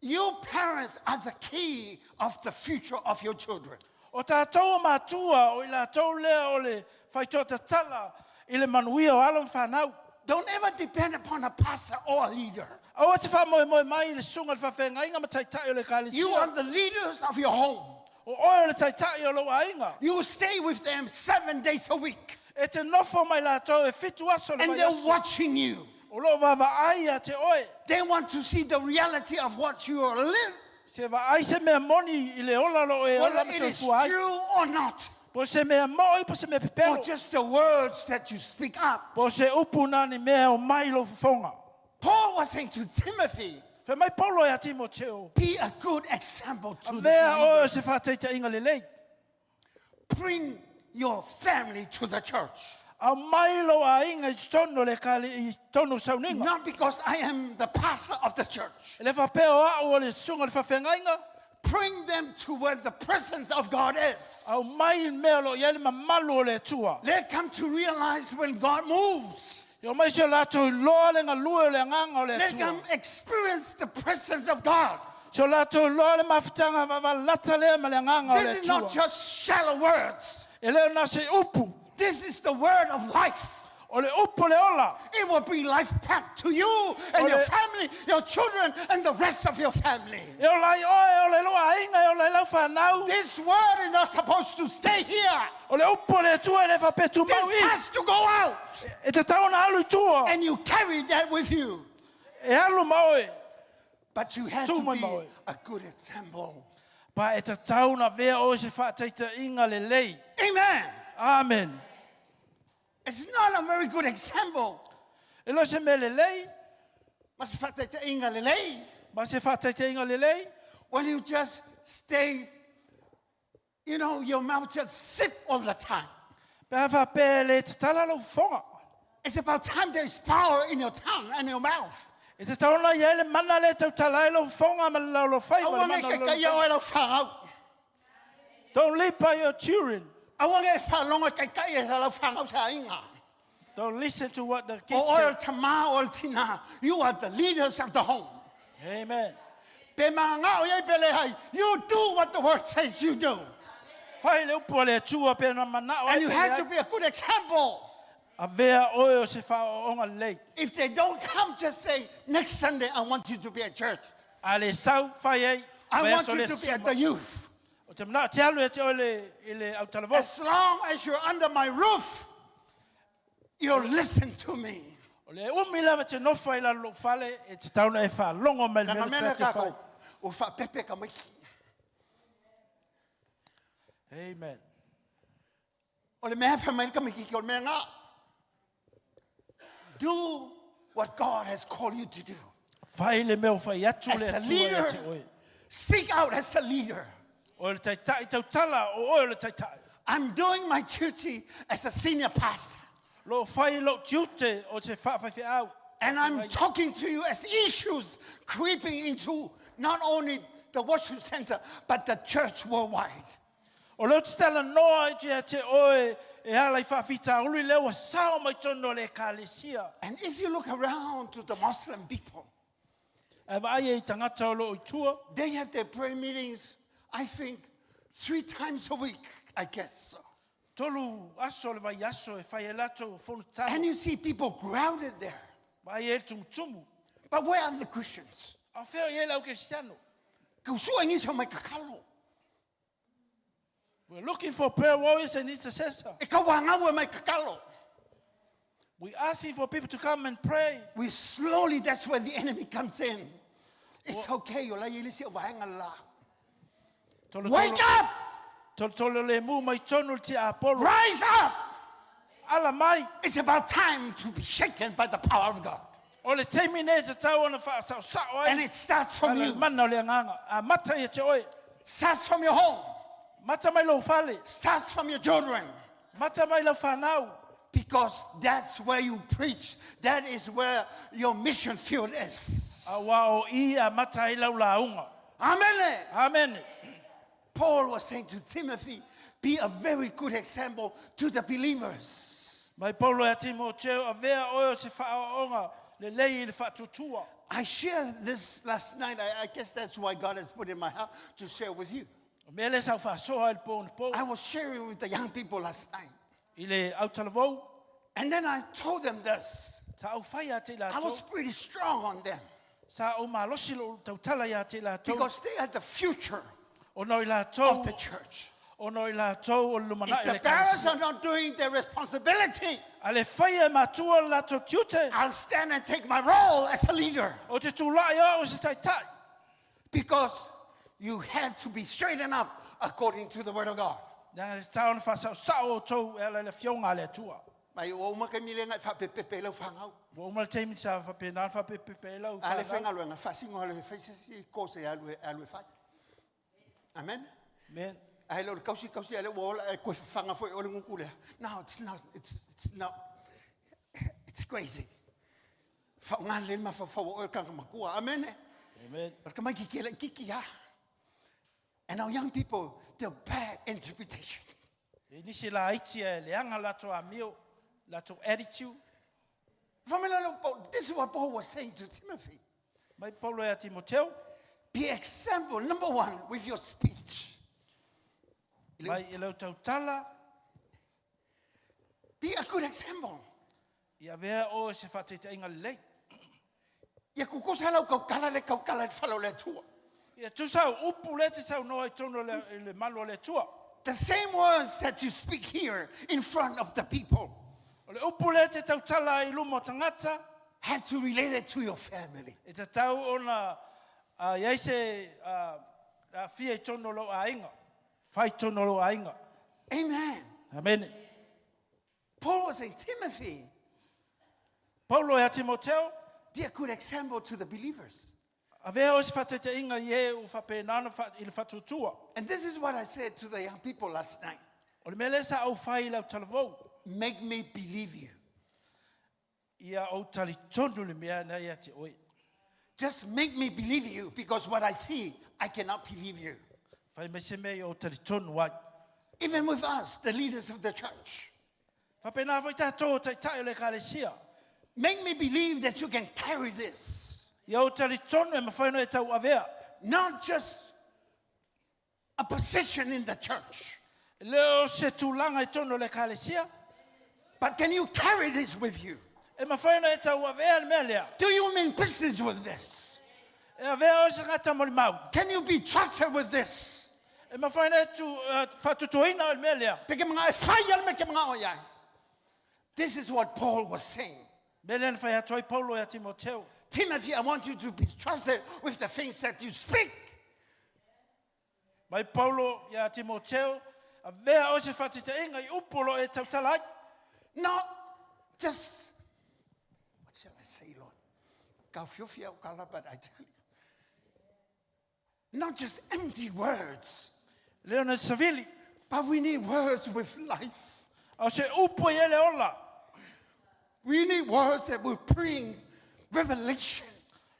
You parents are the key of the future of your children. O tātou mātua o I la tau lea o le whaitota tala I le manuia o alam whanau. Don't ever depend upon a pastor or a leader. Aua te whamoe mai I le sunga le whawhenga inga ma taitai o le kālesia. You are the leaders of your home. O oe o le taitai o loa inga. You stay with them 7 days a week. E te nofo mai la tau e fitu aso le And mai they're aso. watching you. O lo vava ai a te oe. They want to see the reality of what you are living, Se va ai se mea moni I le ola lo e whether ola ma it se is fua ai. true or not, Po se mea moi, po se mea or pepero. just the words that you speak up. Po se upu nani mea o mai lo fufonga. Paul was saying to Timothy, Fe mai Paulo ya Timoteo. Be a good example to the Vea o believers. se whāteita inga lelei. Bring your family to the church. A mailo a inga I tono le kali I tono Sauniga. Not because I am the pastor of the church. Le whapeo a o le sunga le whawhengainga. Bring them to where the presence of God is. Au mai mea lo iele mamalu o le tua. Let them come to realize when God moves. Yo mai se lato loa le ngā lue o le nganga o le Let them tua. experience the presence of God. So lato loa le mawhitanga lata le ma le nganga o This le is tua. not just shallow words. E leo na se upu. This is the word of life. O le upu le ola. It will bring life back to you and your family, your children, and the rest of your family. E ola I oe o le loa inga e o le lau whanau. This word is not supposed to stay here. O le upu le tua e le whapetu mau This I. has to go out. E te tauna alu tua. And you carry that with you. E alu maoe. But you have So to my be boy. a good example. Pa e te tauna vea o se whateita inga le lei. Amen. Amen. It's not a very good example. E lo se me le lei. Mas whataita inga lelei. Ma se whateita inga le lei. When you just stay, your mouth just sip all the time. Pe hawa pe le te tala lo whonga. It's about time there is power in your tongue and your mouth. E te tauna ia le mana le tau tala lo whonga ma lau lo whai. I want to make a ia o whangau. Don't leave by your children. I want to whalonga kai e la whangau sa inga. Don't listen to what the kids O oil say. tama o tina. You are the leaders of the home. Amen. Pe mga o ye pele hai. You do what the word says you do. Whai le upo le tua pe na mana o And you have to be a good example. A vea oe o se whaonga lei. If they don't come, just say, next Sunday, I want you to be at church. A le sau whai ei. I want you to be at the youth. O te mana te alu e te ole ile au talavo. As long as you're under my roof, you'll listen to me. O le umi lava te nofa i la lo fale e te tauna e wha longo mai Na mele mamena te whai. kako, o wha pepe ka maiki. Amen. O le mea wha mai ka maiki ki o le mea ngā. Do what God has called you to do. Whai le meo whai atu As le a atua leader, e te oe. speak out as a leader. O le taitai tau tala o oe le taitai. I'm doing my duty as a senior pastor. Lo whai lo tiute o te whawhai au. And I'm talking to you as issues creeping into not only the worship center, but the church worldwide. O leo te tala noa i te oe e ala I whawhita ului leo sao mai tono le kālesia. And if you look around to the Muslim people, E vai e tangata o lo i tua. they have their prayer meetings, I think, 3 times a week, I guess so. Tolu aso le vai aso e whai e lato whonu tau. And you see people crowded there. Vai e tumutumu. But where are the Christians? A wheo i e lau ke siano. Kausua ingi sa mai kakalo. We're looking for prayer warriors and intercessors. E ka wanga mai kakalo. We're asking for people to come and pray. We slowly, that's where the enemy comes in. It's okay, yola yelisi o vahenga la. Tolo Wake up! Tolo le mu mai tonu te apolo. Rise up! Ala mai. It's about time to be shaken by the power of God. O le teimi ne te tau ana wha sao sao ai. And it starts from Ala you. mana o le nganga. A mata i te oe. Starts from your home. Mata mai lo whale. Starts from your children. Mata mai lo whanau. Because that's where you preach. That is where your mission field is. A wā o I a mata i lau launga. Amen. Amen. Paul was saying to Timothy, be a very good example to the believers. Mai Paulo e Timoteo a vea oe o se whaonga le lei i le whatutua. I shared this last night. I guess that's why God has put in my heart to share with you. Me le sau whasoa i le pōna pō. I was sharing with the young people last night. I le au talavou. And then I told them this. Ta au whai a te la I was pretty strong on them. Sa o malosi lo tautala ia te la tau. Because they are the future O noi la tau. of the church. O noi la tau o lumana If i the le parents kāsi. are not doing their responsibility, A le whai e matua la tau tiute. I'll stand and take my role as a leader. O te tūlai o se taitai. Because you have to be straightened up according to the word of God. Nanga te tau na whasau sao o tau e ala le fionga le tua. Mai o ma ka milenga fa pepe lo fangau. Wo mal teimi sa fa pena fa pepe la. Ale fenga lo nga fasingo ale fa si kose alwe fa. Amen. Men. Ai lo kausi ale wo ko fanga foi o le ngukule. No, it's not. It's crazy. Fa ngale ma fa o ka makua. Amen. Amen. Ka mai kiki ya. And our young people, they're bad interpretation. Ni si la iti le anga la to amio la to attitude. This is what Paul was saying to Timothy. Mai Paulo ya Timoteo. Be example, number one, with your speech. Mai ilo tautala. Be a good example. Ia vea o se fatete inga lei. Ia kukosa lau kala le falo le tua. Ia tu sau upu le te sau noa I tono le malo le tua. The same words that you speak here in front of the people. O le upu le te tautala I lumo tangata. Have to relate it to your family. E te tau ona iaise a fia I tono lo a inga. Fai tono lo a inga. Amen. Amen. Paul was saying, Timothy, Paulo ya Timoteo. be a good example to the believers. Avea o se fatete inga ye u fapenana il fatutua. And this is what I said to the young people last night. O le mele sa au fai lau talavou. Make me believe you. Ia au tali tonu le mea na ia te oi. Just make me believe you, because what I see, I cannot believe you. Fai me se mea o tali tonu wai. Even with us, the leaders of the church. Fapena foi tatou tai tai le kalesia. Make me believe that you can carry this. Ia o tali tonu e mawhaino e tau avea. Not just a position in the church, Leo se tūlanga I tono le kalesia. but can you carry this with you? E mawhaino e tau avea le mea lea. Do you mean business with this? E avea o se ngata mori mau. Can you be trusted with this? E mawhaino e tu whatutuina o le mea lea. This is what Paul was saying. Mele na whai atoi Paulo ya Timoteo. Timothy, I want you to be trusted with the things that you speak. Mai Paulo ya Timoteo. Avea o se whatita inga I upolo e tautalai. Not just, what shall I say, Lord? But I tell you, not just empty words, Leo na savili. but we need words with life. O se upo I ele ola. We need words that will bring revelation.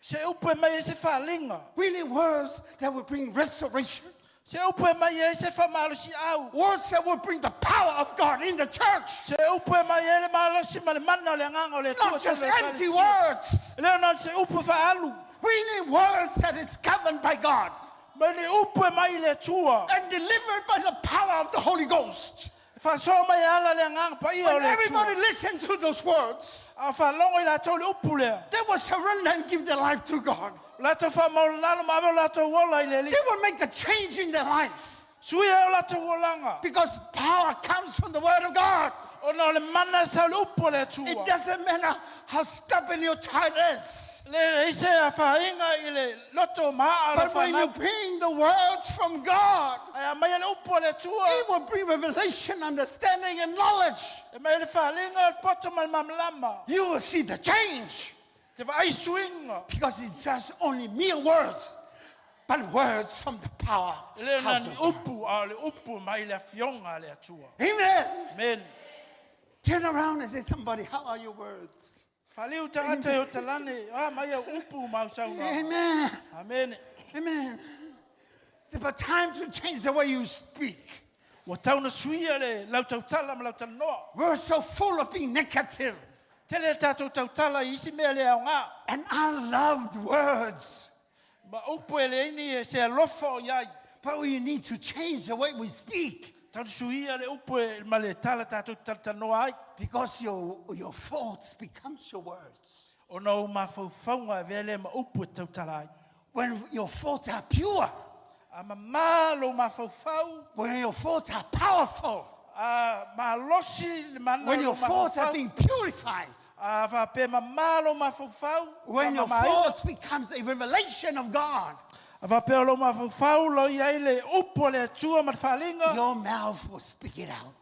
Se upo e mai e se whalinga. We need words that will bring restoration. Se upo e mai e se whamalosi au. Words that will bring the power of God in the church. Se upo e mai e le malosi ma le mana o le nganga o le tua. Not just empty words. Leo na se upo whaalu. We need words that is governed by God Ma le upo e mai le tua. and delivered by the power of the Holy Ghost. Whasoa mai ala le nganga pa ia o When le everybody tua. listens to those words, A whalongo I lato le upo lea. they will surrender and give their life to God. Lato whamaulano ma aveo lato wola I le li. They will make a change in their life, Suia o lato wolanga. because power comes from the Word of God. O na le mana sa le upo le tua. It doesn't matter how stubborn your child is. Le ise a whainga I le loto maa o le But when you whanau. bring the words from God, Ai mai le upo le tua. it will bring revelation, understanding, and knowledge. E mai le whalinga o poto mai mamlama. You will see the change, Te vai swinga. because it's just only mere words, but words from the power. Le na house ni of God. upu a le upu mai le fionga le atua. Amen. Men. Turn around and say, somebody, how are your words? Faliu tangata o talane. Ah mai a upu mau saunga. Amen. Amen. Amen. It's about time to change the way you speak. Wa tauna suia le lau tautala ma lau tanoa. We're so full of being negative Tele tatou tautala I isi mea le au ngā. and unloved words. Ma upu e le ini e se alofa o iai. But we need to change the way we speak, Tau suia le upu e ma le tala tatou tanoa ai. because your thoughts becomes your words. O na o mawhauwhaunga e vele ma upu e tautala ai. When your thoughts are pure, A ma malo mawhauwhau. when your thoughts are powerful, A ma losi le mana when o your thoughts are mawhauwhau. being purified, A whape ma malo mawhauwhau. when your Ma maina. thoughts becomes a revelation of God, A whape o lo mawhauwhau lo iai le upu le atua ma whalinga. your mouth will speak it out.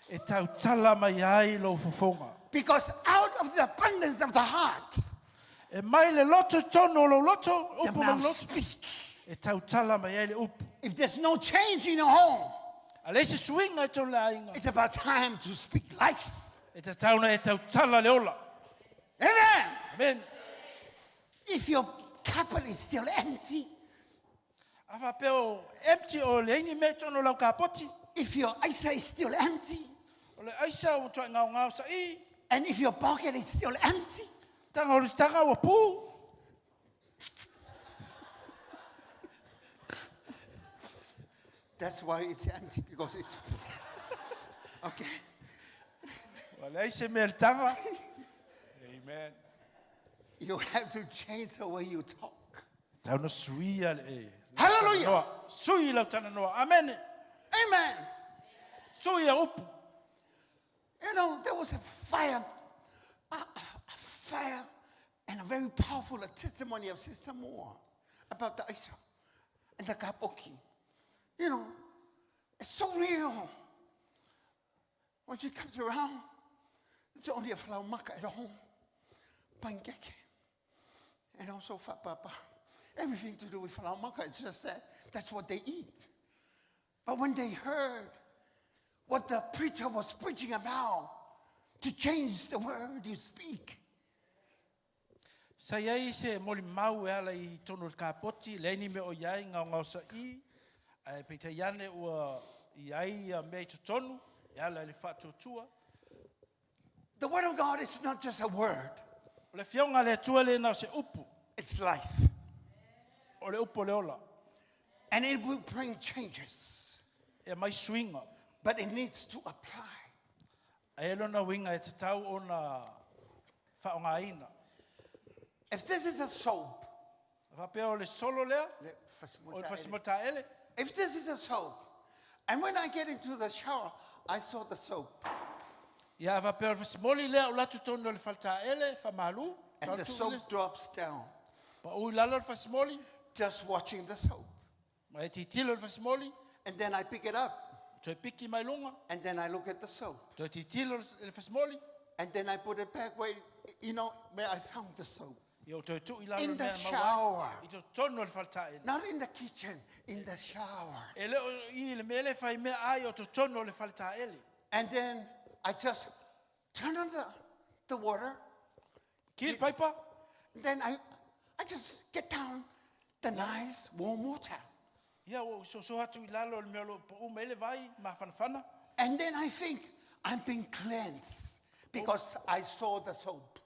E tau tala mai ai lo fofonga. Because out of the abundance of the heart, E mai le loto tono lo loto, the upu mouth lo loto. speaks. E tau tala mai ai le upu. If there's no change in your home, A le se swinga e tau la inga. it's about time to speak life. E te tauna e tau tala le ola. Amen. Amen. If your cupboard is still empty, Afa peo empty o le ingi me tono lau ka poti. if your eyesight is still empty, O le aisa o tua ngau ngau sa I. and if your pocket is still empty, Tanga o le tanga o pu. that's why it's empty, because it's full. Okay. O le aisa me le tanga. Amen. You have to change the way you talk. Tauna suia le e. Hallelujah. Noa. Sui lau tana noa. Amen. Amen. Sui a upu. You know, there was a fire and a very powerful testimony of Sister Moore about the Isa and the Kapoki. You know, it's so real. When she comes around, it's only a flower maka at home. Pancake. And also fat papa. Everything to do with flower maka. It's just that that's what they eat. But when they heard what the preacher was preaching about, to change the word you speak. Sa iai se moli mau e ala I tono ka poti, le ni me o iai ngau ngau sa I, ai pita iane ua iai me to tonu, e ala le fatu tua. The word of God is not just a word, O le fionga le tua le na se upu, it's life. o le upu le ola, And it will bring changes, e mai swinga. but it needs to apply. E lona winga e te tau o na whaonga ina. If this is a soap, Whapea o le solo lea, o le whasimota ele. if this is a soap, and when I get into the shower, I saw the soap, Ia whapea o le whasimoli lea, o latu tono le falta ele, whamalu. and the soap drops down, Pa ui lalo le whasimoli, just watching the soap. ma e titilo le whasimoli, And then I pick it up, toi piki mai lunga, and then I look at the soap, toi titilo le whasimoli, and then I put it back where, where I found the soap. ia o toi tu I lalo In le the mea shower. I to tono le falta ele. Not in the kitchen, in the shower. E leo I le mele whai mea ai o to tono le falta ele. And then I just turn on the water. Ki le paipa, Then I just get down the nice warm water. ia o so hatu I lalo le mea lo po uma ele vai, ma whanawhana. And then I think I'm being cleansed because I saw the soap.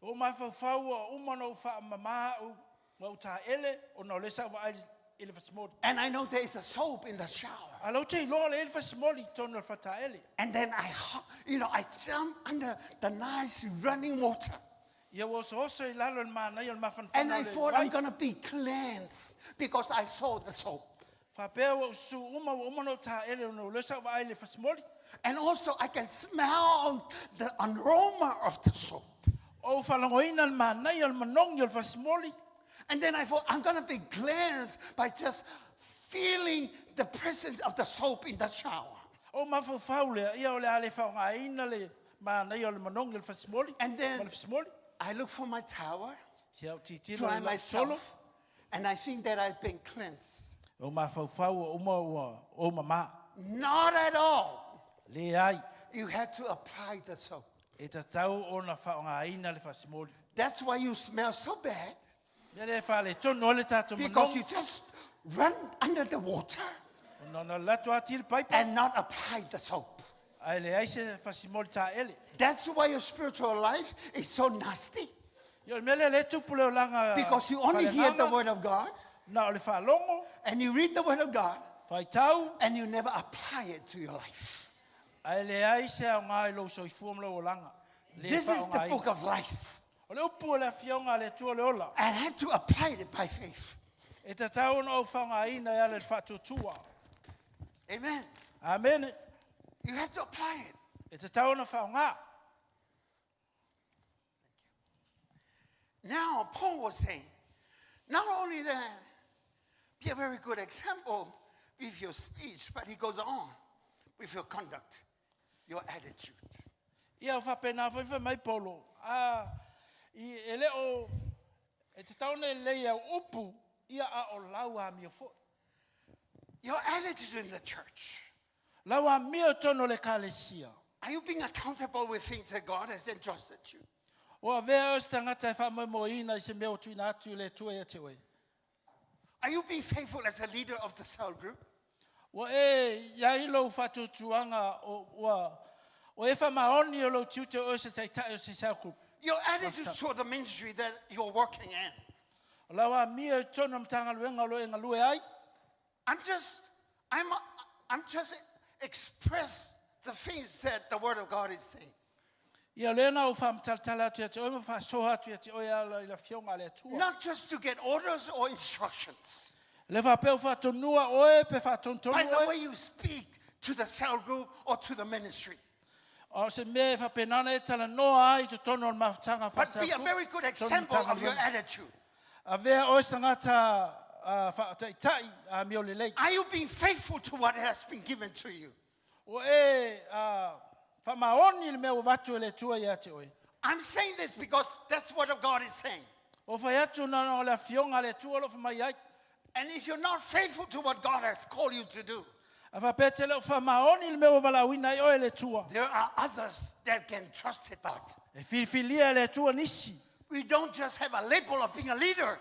O mai whau o umano wha mama o ngau ta ele, o na lesa wa ai ele whasimoli. And I know there is a soap in the shower. A lau te loa le ele whasimoli tono le whata ele. And then I jump under the nice running water. Ia o so oso I lalo le mānai o le mawhanawhana And I le thought vai. I'm going to be cleansed because I saw the soap. Whapea o su umano ta ele o na lesa wa ai le whasimoli. And also I can smell the aroma of the soap. O whalangoina le mānai o le manongi o le whasimoli. And then I thought, I'm going to be cleansed by just feeling the presence of the soap in the shower. O mawhau lea, ia o le ale whaongaina le mānai o le manongi o le whasimoli. And then Ma le whasimoli. I look for my towel, Si au titino dry i lau solo. myself, and I think that I've been cleansed. O mawhau o uma o mama. Not at all. Le ai, You had to apply the soap. e ta tau o na whaongaina le whasimoli. That's why you smell so bad, Ia le whale tono o le tātou because you manongi. just run under the water O na lato ati le paipa. and not apply the soap. Ai le ai se whasimoli ta ele. That's why your spiritual life is so nasty, Ia le mele le tupu le o langa. because you only hear the word of God, Na o le whalongo, and you read the word of God, whai tau. and you never apply it to your life. Ai le ai se au ngai lo so I fuam lo o langa. Le This is the whaongaina. book of life. O le upu o le fionga le tua le ola. I had to apply it by faith. E ta tau no whaongaina ia le whatutua. Amen. Amen. You have to apply it. E ta tau no whaonga. Now, Paul was saying, not only that, be a very good example with your speech, but he goes on with your conduct. your attitude. Ia whapena whaiwha mai polo. I ele o, e te taone lei au upu, ia a o lau a mia fo. Your attitude in the church. Lau a mia tono le kalesia. Are you being accountable with things that God has entrusted you? O a vea o sta ngata e whamoimoina I se meo tuina atu le tue e te oe. Are you being faithful as a leader of the cell group? O e iai lo whatutuanga o e whamaoni o lo tiute o se teitai o se cell group. Your attitude toward the ministry that you're working in. O lau a mia tono mtanga luenga lo e ngalue ai. I'm just express the things that the Word of God is saying. Ia lena o whamtaltala atu e te oe ma whasoha atu e te oe ala I la fionga le tua. Not just to get orders or instructions. Le whapeo whatonua oe pe whatontonu By the oe. way you speak to the cell group or to the ministry. O se mea whapenana e tala noa ai to tono o mawhtanga But be a very good example of your attitude. A vea o se ngata whaataitai a mio le lei. Are you being faithful to what has been given to you? O e whamaoni le mea o watu e le tua ia te oe. I'm saying this because that's what of God is saying. O whai atu na o le fionga le tua lo whamai ai. And if you're not faithful to what God has called you to do, A whapete le o whamaoni le mea o walawina I oe le tua. there are others that can trust it out. E whiwhilia le tua nisi. We don't just have a label of being a leader.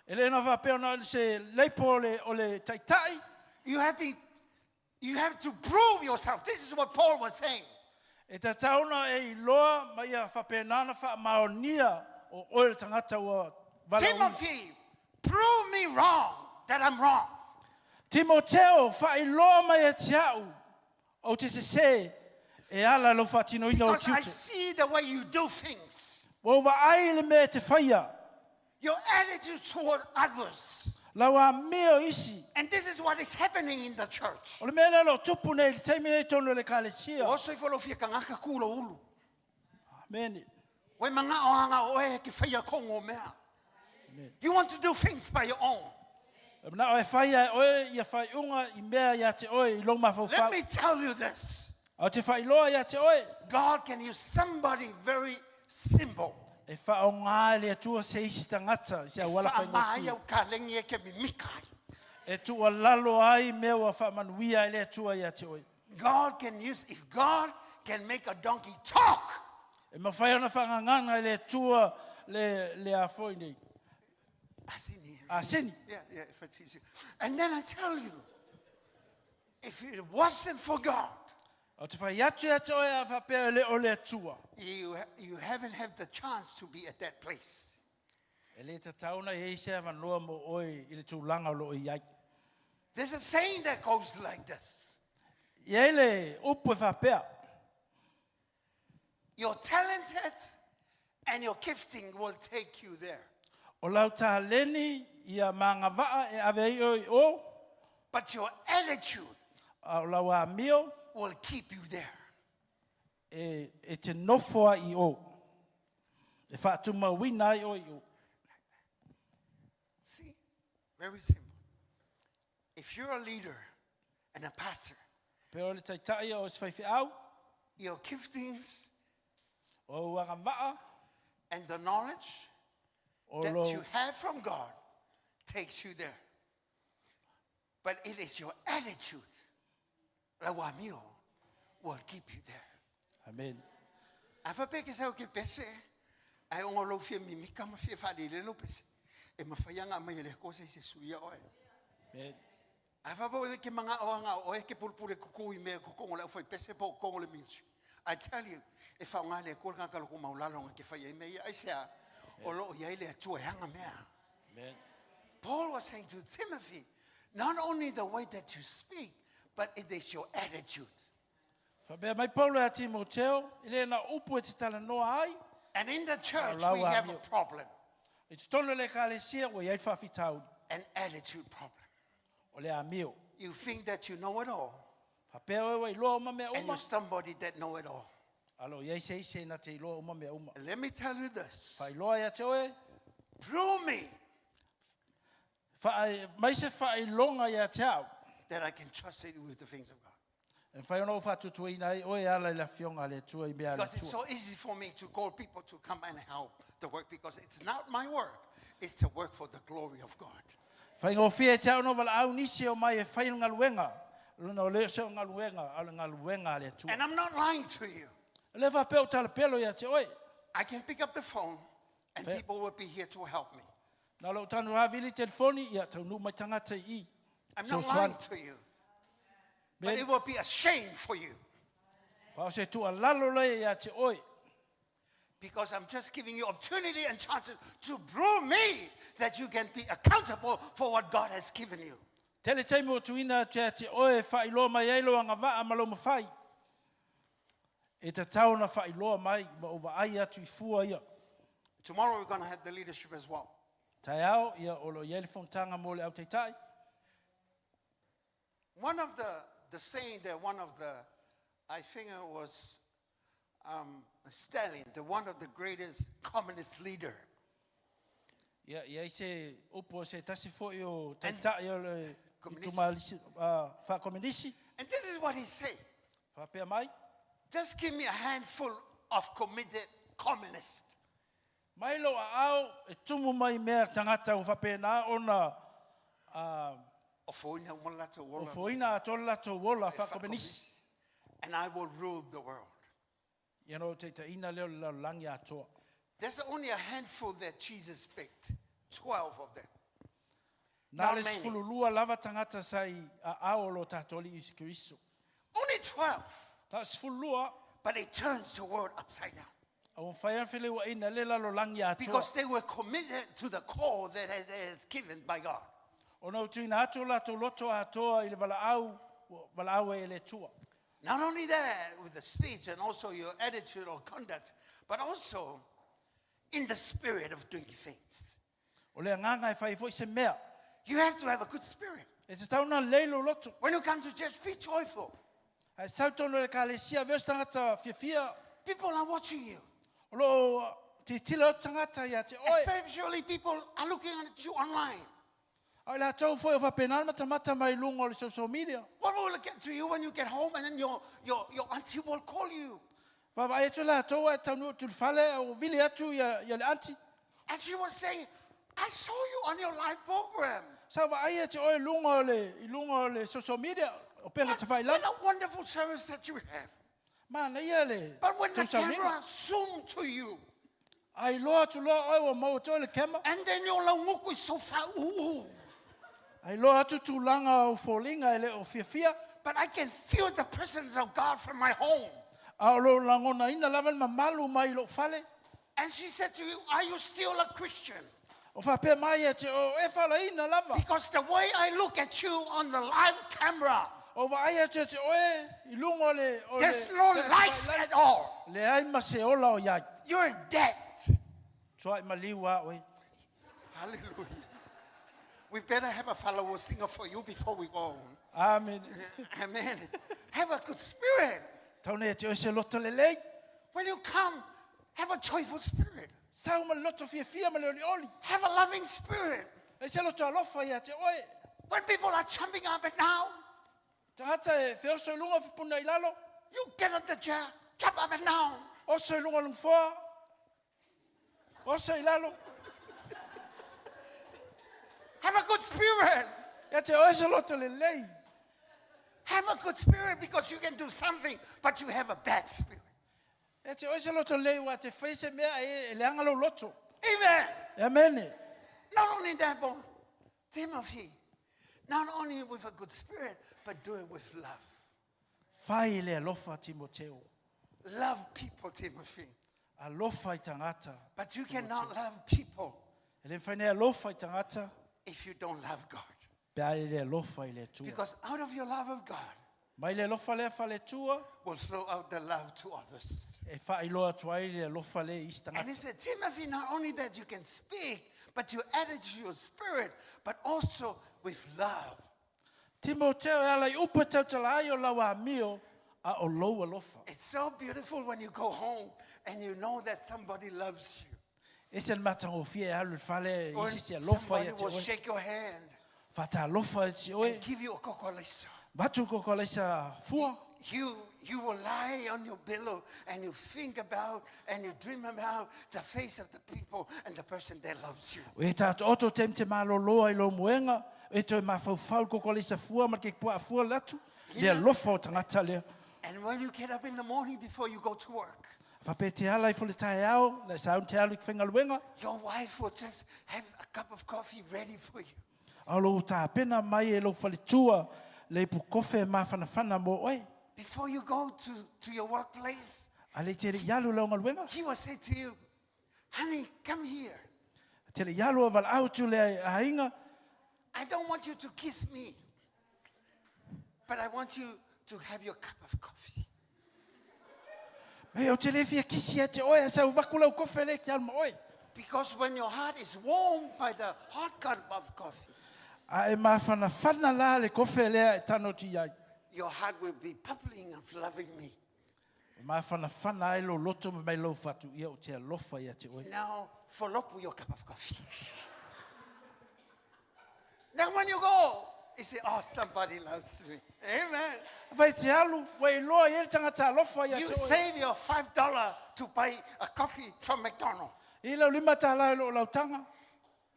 E le na whapeo na se leipo o le taitai. You have to prove yourself. This is what Paul was saying. E ta tauna e iloa mai a whapenana whamaonia o oe le tangata ua walawina. Timothy, prove me wrong that I'm wrong. Timoteo, whailoa mai e tiau o te se e ala lo whatino ina o Because I tiute. see the way you do things. O wa ai le me te whaia. Your attitude toward others. Lau a meo isi. And this is what is happening in the church. O le mea lalo tupu nei, teimi nei tono le kalesia. Also, if you fia kangaka kula ulu. Amen. We manga o anga o ki whaia kongo mea. You want to do things by your own. Na o e whaia oe ia whaiunga I mea ia te oe I long mawhau Let whau. me tell you this. O te whailoa ia te oe. God can use somebody very simple. E whao ngā le atua se isi tangata. Se a wala whaingokia. Whaamaya ka lengi e ke mimikai. E tua lalo ai mea wa whamanuia le atua ia te oe. God can use, if God can make a donkey talk, E mawhai ona whanganganga le atua le a whoi nei. I see here. A sini. Yeah, if it's easy. And then I tell you, if it wasn't for God, O te whai atu ia te oe a whapea le o le atua. you haven't had the chance to be at that place. E le ta tauna e ise a manoa mo oe I le tūlanga o lo I ai. There's a saying that goes like this. Ia le upu e whapea. You're talented and your gifting will take you there. O lau tā leni ia mga waa e ave I o. But your attitude O lau a mio will keep you there. e te nofoa I o. E whaatuma wina I o I o. See? Very simple. If you're a leader and a pastor, Pe o le taitai o se whaiwhi au. your giftings O uanga waa. and the knowledge O that lo you have from God takes you there. But it is your attitude, la wamio, will keep you there. Amen. Afa peke sa o ke pese, ai ongo lo fia mimika ma fia whadile lo pese. E mawhaianga mai ele ko se suia oe. Amen. Afa po ke mga oanga oe ke pulpule kukui me kukongo la fai pese po kongo le minchu. I tell you, e whaunga le kol ka kaloko maulalonga ke whai mei ai sea o lo iai le atua hanga mea. Amen. Paul was saying to Timothy, not only the way that you speak, but it is your attitude. Whabea mai Paulo a Timoteo, I le na upu e te tala noa ai. And in the church, Lau we a have a mio. problem, I te tono le kalesia o iai whawhitau. an attitude problem. O le a mio. You think that you know it all, Whapea oe I loa uma mea and uma. you're somebody that know it all. Alo, iai se ise na te loa uma mea uma. And let me tell you this, Whai loa ia te oe. prove me Mai se whai longa ia te au. that I can trust you with the things of God. E whai ono whatutu i nei, oe ala i la fionga le tua I mea le Because it's tua. so easy for me to call people to come and help the work because it's not my work. It's the work for the glory of God. Whai ngō whia te ono wala au nisi o mai e whai ngaluenga. Luna o leo seo ngaluenga, ala ngaluenga le tua. And I'm not lying to you. Le wha peo tala pelo ia te oe. I can pick up the phone and people will be here to help me. Nā lau tanu hawili telefoni, ia tau nu mai tangata I. I'm So not lying swan. to you. But it will be a shame for you Pao se tua lalo le ia te oe. because I'm just giving you opportunity and chances to prove me that you can be accountable for what God has given you. Tele taimi o tuina te oe whai loa mai eilo anga waa malo ma whai. E te tau na whai loa mai, ma o ai atu I fua ia. Tomorrow we're going to have the leadership as well. Tai ao, ia o lo ieli fontanga mo le au teitai. One of the saying that one of the, I think it was Stalin, one of the greatest communist leader. Ia I se upo se tasi fo I o teitai o le Communist. wha komunisi. And this is what he said. Wha pia mai. Just give me a handful of committed communists. Mai lo a au, e tumu mai mea tangata o wha pena ona O foina umalato o wola, foina atola to wola wha komunisi. communist, and I will rule the world. Ia no te ina leo la langi atoa. There's only a handful that Jesus picked, 12 of them. Nā Not le many. sifulu lua lava tangata sai a ao lo tātoli I Kristo. Only 12. Tā sifulu lua, But it turns the world upside down. au whaian while ua ina lela lo langi atoa. Because they were committed to the call that is given by God. O nau tuina atola to loto atoa I le wala au e le tua. Not only that, with the speech and also your attitude or conduct, but also in the spirit of doing things. O le nganga e whai fo I se mea. You have to have a good spirit. E te tauna leilo loto. When you come to church, be joyful. Ai sautono le kalesia veos tangata fia. People are watching you. O lo te tila o tangata ia te oe. Especially people are looking at you online. Ai la tau foi o whapenana mata mai lungo o le social media. What will it get to you when you get home and then your auntie will call you? Whawa e tu la tau e tau nu tu whale o vili atu ia le anti. And she was saying, I saw you on your live program. Sa wa ai e te oe lungo le social media. O penga te whai What lana. a wonderful service that you have. Mana ia le. But when the tau sauninga. camera zoomed to you, Ai loa tu loa oi wa mau to le kema. and then your languku is so far, ooh. Ai loa atu tu langa o folinga ele o fia. But I can feel the presence of God from my home. A o lo langona ina lawan ma malu mai lo whale. And she said to you, are you still a Christian? O whape mai e te o e whala ina lava. Because the way I look at you on the live camera, O wa ai e te oe I lungo le. there's no life at all. Le ai ma se ola o iai. You're dead. Soa I maliwa oe. Hallelujah. We better have a follower singer for you before we go home. Amen. Amen. Have a good spirit. Taune e te oe se loto le lei. When you come, have a joyful spirit. Sau ma loto fia ma le oli. Have a loving spirit. E se loto alofa ia te oe. When people are jumping up and down, Tangata e whioso I lunga whipuna I lalo. you get on the chair, jump up and down. Oso I lunga lungfoa. Oso I lalo. Have a good spirit. Ia te oe se loto le lei. Have a good spirit because you can do something, but you have a bad spirit. Ia te oe se loto lei wa te whaise mea e le angalo loto. Amen. Amen. Not only that, but Timothy, not only with a good spirit, but do it with love. Whai le alofa Timoteo. Love people, Timothy. Alofa I tangata. But you cannot love people E le whaine alofa I tangata. if you don't love God. Pea le alofa I le tua. Because out of your love of God Mai le alofa le whale tua. will flow out the love to others. E whai loa tuai le alofa le And he istangata. said, Timothy, not only that you can speak, but your attitude, your spirit, but also with love. Timoteo e ala I upa tau talai o lawa mio a o lou alofa. It's so beautiful when you go home and you know that somebody loves you. E se matango fie alu whale Or isi se alofa somebody ia te will oe. shake your hand Whata alofa te oe. and give you a kokolesa. Batu ko ko leisa fua. you will lie on your pillow and you think about and you dream about the face of the people and the person that loves you. E tātou oto te maloloa I lo muenga, e toi mawhauwhau koko le sa fua, ma ke kua fua latu, lea lofa o tangata lea. And when you get up in the morning before you go to work, Whape te ala I fo le tae au, le saun te alu ki whenga luenga, your wife will just have a cup of coffee ready for you. alo tā pena mai e lo whale tua, le pu kofe ma whanawhana mo oe. Before you go to your workplace, A le te re ialu launga luenga, he will say to you, honey, come here. te re ialu a wala au tu le hainga, I don't want you to kiss me, but I want you to have your cup of coffee. e o te le fia kisi a te oe, a sau wakulau kofe le ki alma oe. Because when your heart is warmed by the hot cup of coffee, A e ma whanawhana la le kofe lea e tano ti ai. your heart will be bubbling of loving me. Ma whanawhana e lo loto me mai lo whatu ia o te alofa ia te oe. Now, follow up with your cup of coffee. Then when you go, you say, oh, somebody loves me. Amen. Vai te alu, wai loa i tangata alofa ia You te oe. save your $5 to buy a coffee from McDonald's. I lau lima tā lau lo lautanga.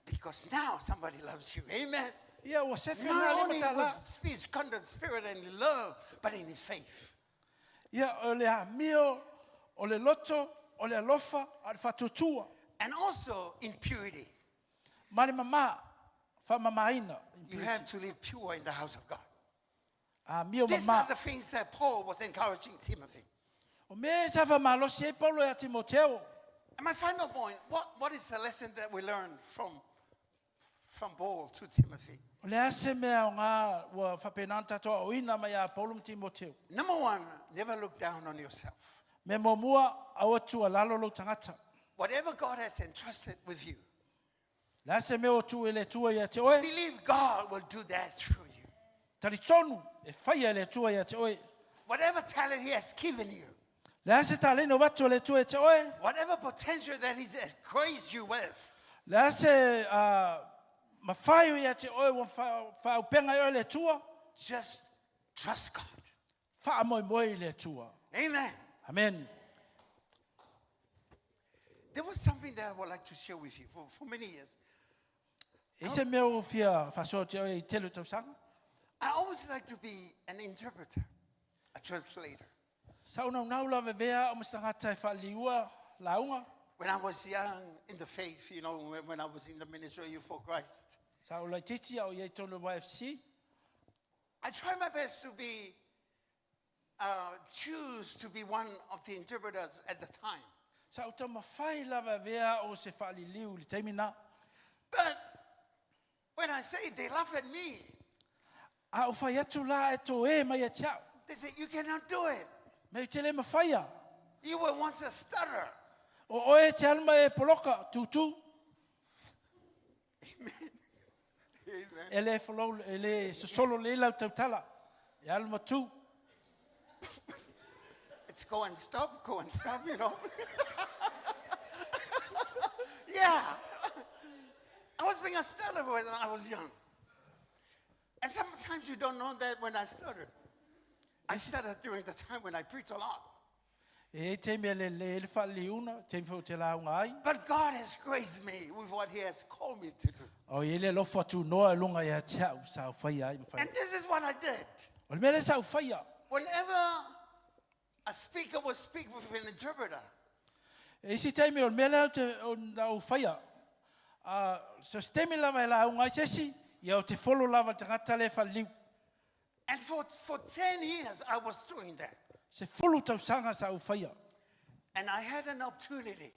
Because now somebody loves you. Amen. Ia o se whina Not lima only tā la. with speech, conduct, spirit, and in love, but in faith. Ia o le amio, o le loto, o le alofa, a le whatutua. And also in purity. Mare mama, whamamaina. You have to live pure in the house of God. A mio These mama. are the things that Paul was encouraging Timothy. O me sa whamalosi e Paulo e a Timoteo. And my final point, what is the lesson that we learn from Paul to Timothy? O le ase mea o ngā ua whapenanta toa o ina mai a Paulo mi Timoteo. Number one, never look down on yourself. Me mo mua au atua lalo lo tangata. Whatever God has entrusted with you, Le ase mea o tu e le tua ia te oe. believe God will do that through you. Tari tonu e whaia le tua ia te oe. Whatever talent He has given you, Le ase tā leno watu le tua ia te oe. whatever potential that He's graced you with, Le ase mawhai ia te oe wa whaupenga i o le tua. just trust God. Wha moi moi le tua. Amen. Amen. There was something that I would like to share with you for many years. E se mea o fia whaso te oe I telu tausanga. I always like to be an interpreter, a translator. Sauna unaula vevea o mstangata e whaliua launga. When I was young in the faith, you know, when I was in the ministry of Youth for Christ, Saula titi au ye tonu YFC. I tried my best to be, choose to be one of the interpreters at the time. Sa uta mawhai lava vea o se whaliliu li teimina. But when I say it, they laugh at me. A o whai atu la e to e mai e tiao. They say, you cannot do it. Me te le mawhaia. You were once a stutterer. O oe te alma e poloka tutu. Amen. E le follow e le solo le lau tautala. E alma tu. It's go and stop, you know. Yeah. I was being a stutterer when I was young. And sometimes you don't know that when I stuttered. I stuttered during the time when I preach a lot. E te mea le whaliuna, te mwhau te launga ai. But God has graced me with what He has called me to do. O e le lofa tu noa lunga ia tiao sa whai ai mwhai. And this is what I did. O le mele sa whaia. Whenever a speaker would speak with an interpreter, E si teime o le mele o nau whaia. So stemi lava e launga ai sesi, ia o te wholo lava tangata le whaliu. and for 10 years I was doing that. Se wholo tausanga sa whaia. And I had an opportunity.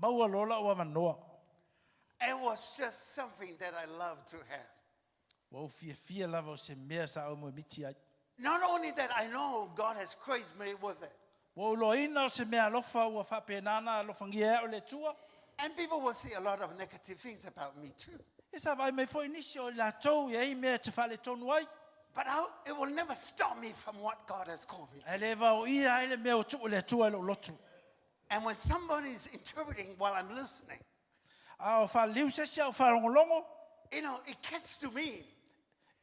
Maua lola o awanoa. It was just something that I love to have. Wa fia lava o se mea sa o mo miti ai. Not only that I know God has graced me with it. Wa uloina o se mea lofa ua whapenana lofangia o le tua. And people will say a lot of negative things about me too. E sa vai me fo inisi o la tou e ei mea te whale tonu ai. But it will never stop me from what God has called me E to. le va o ia e le mea o tu o le tua e lo lotu. And when somebody is interpreting while I'm listening, A o whaliu sesi o whalongolongo. you know, it gets to me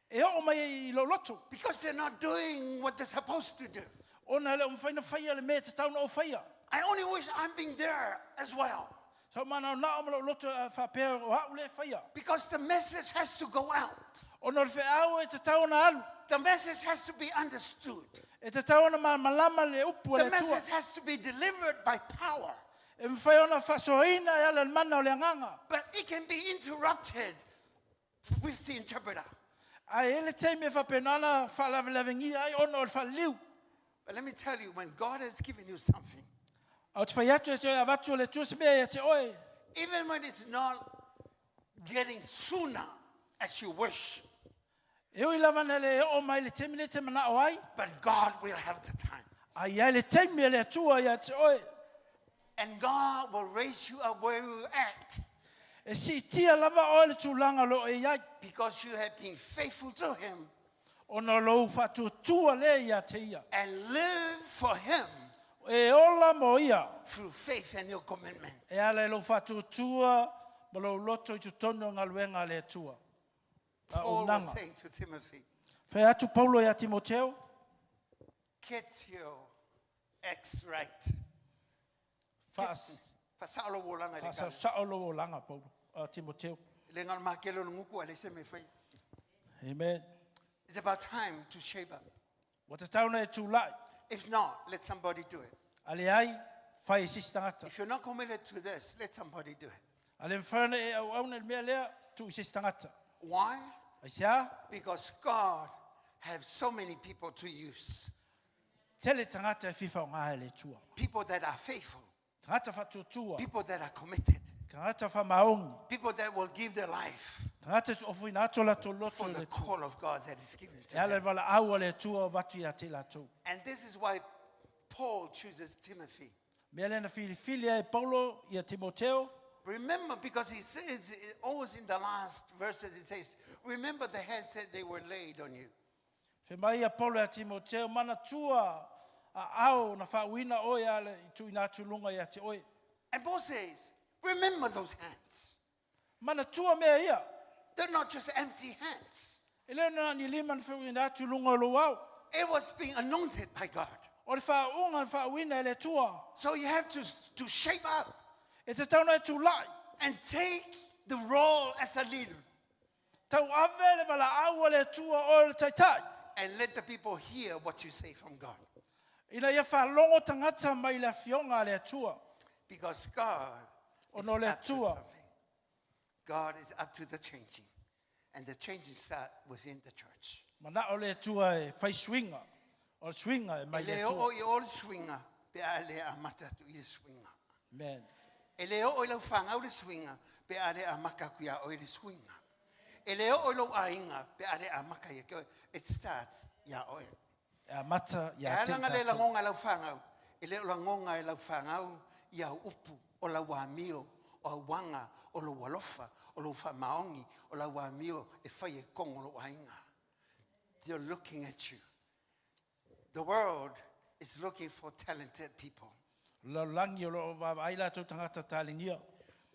E o mai I lo lotu. because they're not doing what they're supposed to do. Ona le umfaina faya le me te tau na o faya. I only wish I'm being there as well. So mana na o loto fa pe o ha ule faya. Because the message has to go out. Ona le fe au e te tau na alu. The message has to be understood. E te tau na malama le upu The le tua. message has to be delivered by power. E mwhai ona whasoina e ala mana o le anganga. But it can be interrupted with the interpreter. Ai ele teime whapenana whalawelawengi ai ona o le whaliu. But let me tell you, when God has given you something, Au te whai atu e te oe avatu o le tua se mea e te oe. even when it's not getting sooner as you wish, E ui lawana le o mai le teime le te mana o ai. but God will have the time. Ai ai le teime le atua ia te oe. And God will raise you up where you at E si tia lava o le tūlanga lo e iai. because you have been faithful to Him Ona lo whatu tua le ia te ia. and live for Him E ola mo ia. through faith and your commitment. E ala lo whatu tua ma lo loto i tu tono ngā luenga le tua. A Paul was unanga. saying to Timothy, Whai atu Paulo ia Timoteo. get your ex right. Whaas. Fasalo wolanga le Sa kala. saolo o langa Paulo. Timoteo. Le ngal makelo le nguku ale se me fai. Amen. It's about time to shape up. Wata tauna e tūlai. If not, let somebody do it. Ale ai, whai sistangata. If you're not committed to this, let somebody do it. Ale mwhana e au au na mea lea, tu sistangata. Why? Ai sea, Because God has so many people to use. tele tangata e fifa o ngā le tua. People that are faithful. Tangata whatu tua. People that are committed. Tangata wha maongi. People that will give their life Tangata tu ofu ina atola to loto for the le tua. call of God that is given to E ale them. wala aua le tua o watu ia te la tau. And this is why Paul chooses Timothy. Mea lena fili e Paulo ia Timoteo. Remember, because he says, always in the last verses, it says, remember the hands that they were laid on you. Fe mai a Paulo ia Timoteo, mana tua a au na whauina oe ale i tu ina tulunga ia te oe. And Paul says, remember those hands. Mana tua mea ia. They're not just empty hands. E leo na ni lima na whauina tulunga o lo au. It was being anointed by God. O le whaunga na whauina e le tua. So you have to shape up E te tauna e tūlai. and take the role as a leader Tau ave le wala aua le tua o le taitai. and let the people hear what you say from God. Ina ia whalongo tangata mai le fionga le tua. Because God is Ono le up to tua. something. God is up to the changing. And the changing start within the church. Mana o le tua e whai swinga. O le swinga e mai le Eleo tua. o i ol swinga pe ale a matatu i swinga. Man. Eleo o lau whanga o le swinga pe ale a makakuia o le swinga. Eleo o lau ainga pe ale a makaya. It starts ya oe. E mata E ia te alanga le tātou. langonga lau whanga. Eleo langonga e lau whanga ia upu o lau wāmio o wanga o lau walofa o lau whamaongi o lau wāmio e whai e kongo lau ainga. They're looking at you. The world is looking for talented people. Lo langi o lo aila tau tangata tālingia.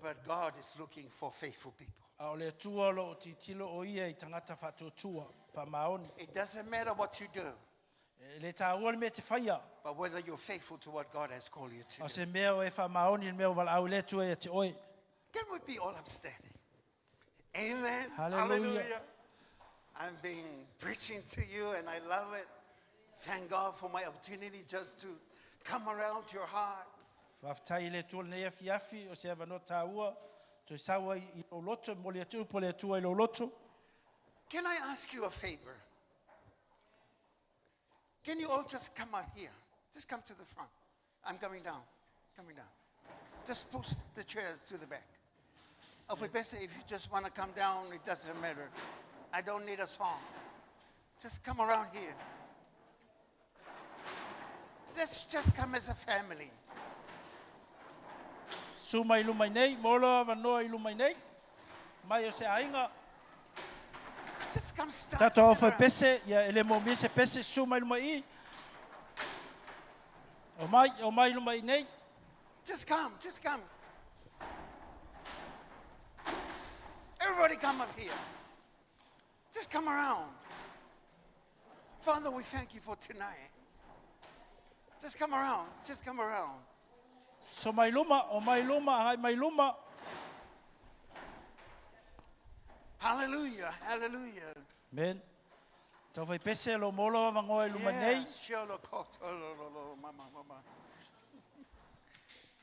But God is looking for faithful people. A o le tua lo o titilo o ia i tangata whatutua. Whamaoni. It doesn't matter what you do, E le tāua le me te whaia. but whether you're faithful to what God has called you to O do. se mea o e whamaoni le mea o wala au le tua ia te oe. Can we be all upstanding? Amen. Hallelujah. I'm being preaching to you and I love it. Thank God for my opportunity just to come around your heart. Whaftai le tua nei afi afi o se avano tāua. To sawa i lo loto mo le tua po le tua i lo loto. Can I ask you a favor? Can you all just come out here? Just come to the front. I'm coming down. Coming down. Just push the chairs to the back. If you just want to come down, it doesn't matter. I don't need a song. Just come around here. Let's just come as a family. Suma i lumai nei, molo avanoa i lumai nei. Mai o se ainga. Just come start. Tato au sit whai around. pese, ia ele mo mese pese suma i lumai i. O mai lumai nei. Just come, just come. Everybody come up here. Just come around. Father, we thank you for tonight. Just come around. Just come around. So mai luma, o mai luma, hai mai luma. Hallelujah. Hallelujah. Men. Tau vai pese lo molo vangoa luma nei. Yes.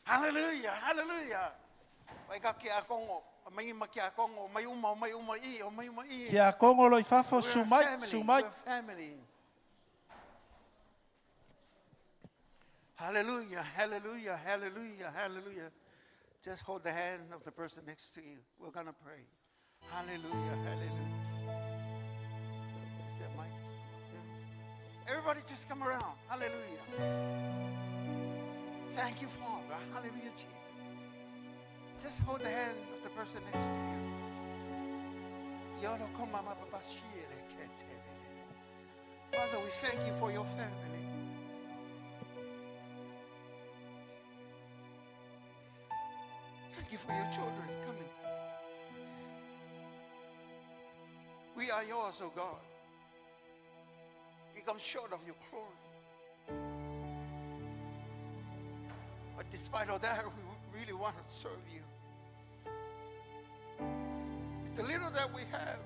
Hallelujah. Hallelujah. Vai ka ki a kongo. Mai ma ki a kongo. Mai uma I. O mai uma I. Kia kongo loi fafo We're a sumai, family. sumai. We're a family. Hallelujah, hallelujah, hallelujah, hallelujah. Just hold the hand of the person next to you. We're going to pray. Hallelujah, hallelujah. Is that mic? Yeah. Everybody just come around. Hallelujah. Thank you, Father. Hallelujah, Jesus. Just hold the hand of the person next to you. Father, we thank you for your family. Thank you for your children coming. We are yours, oh God. We come short of your glory. But despite all that, we really want to serve you. With the little that we have,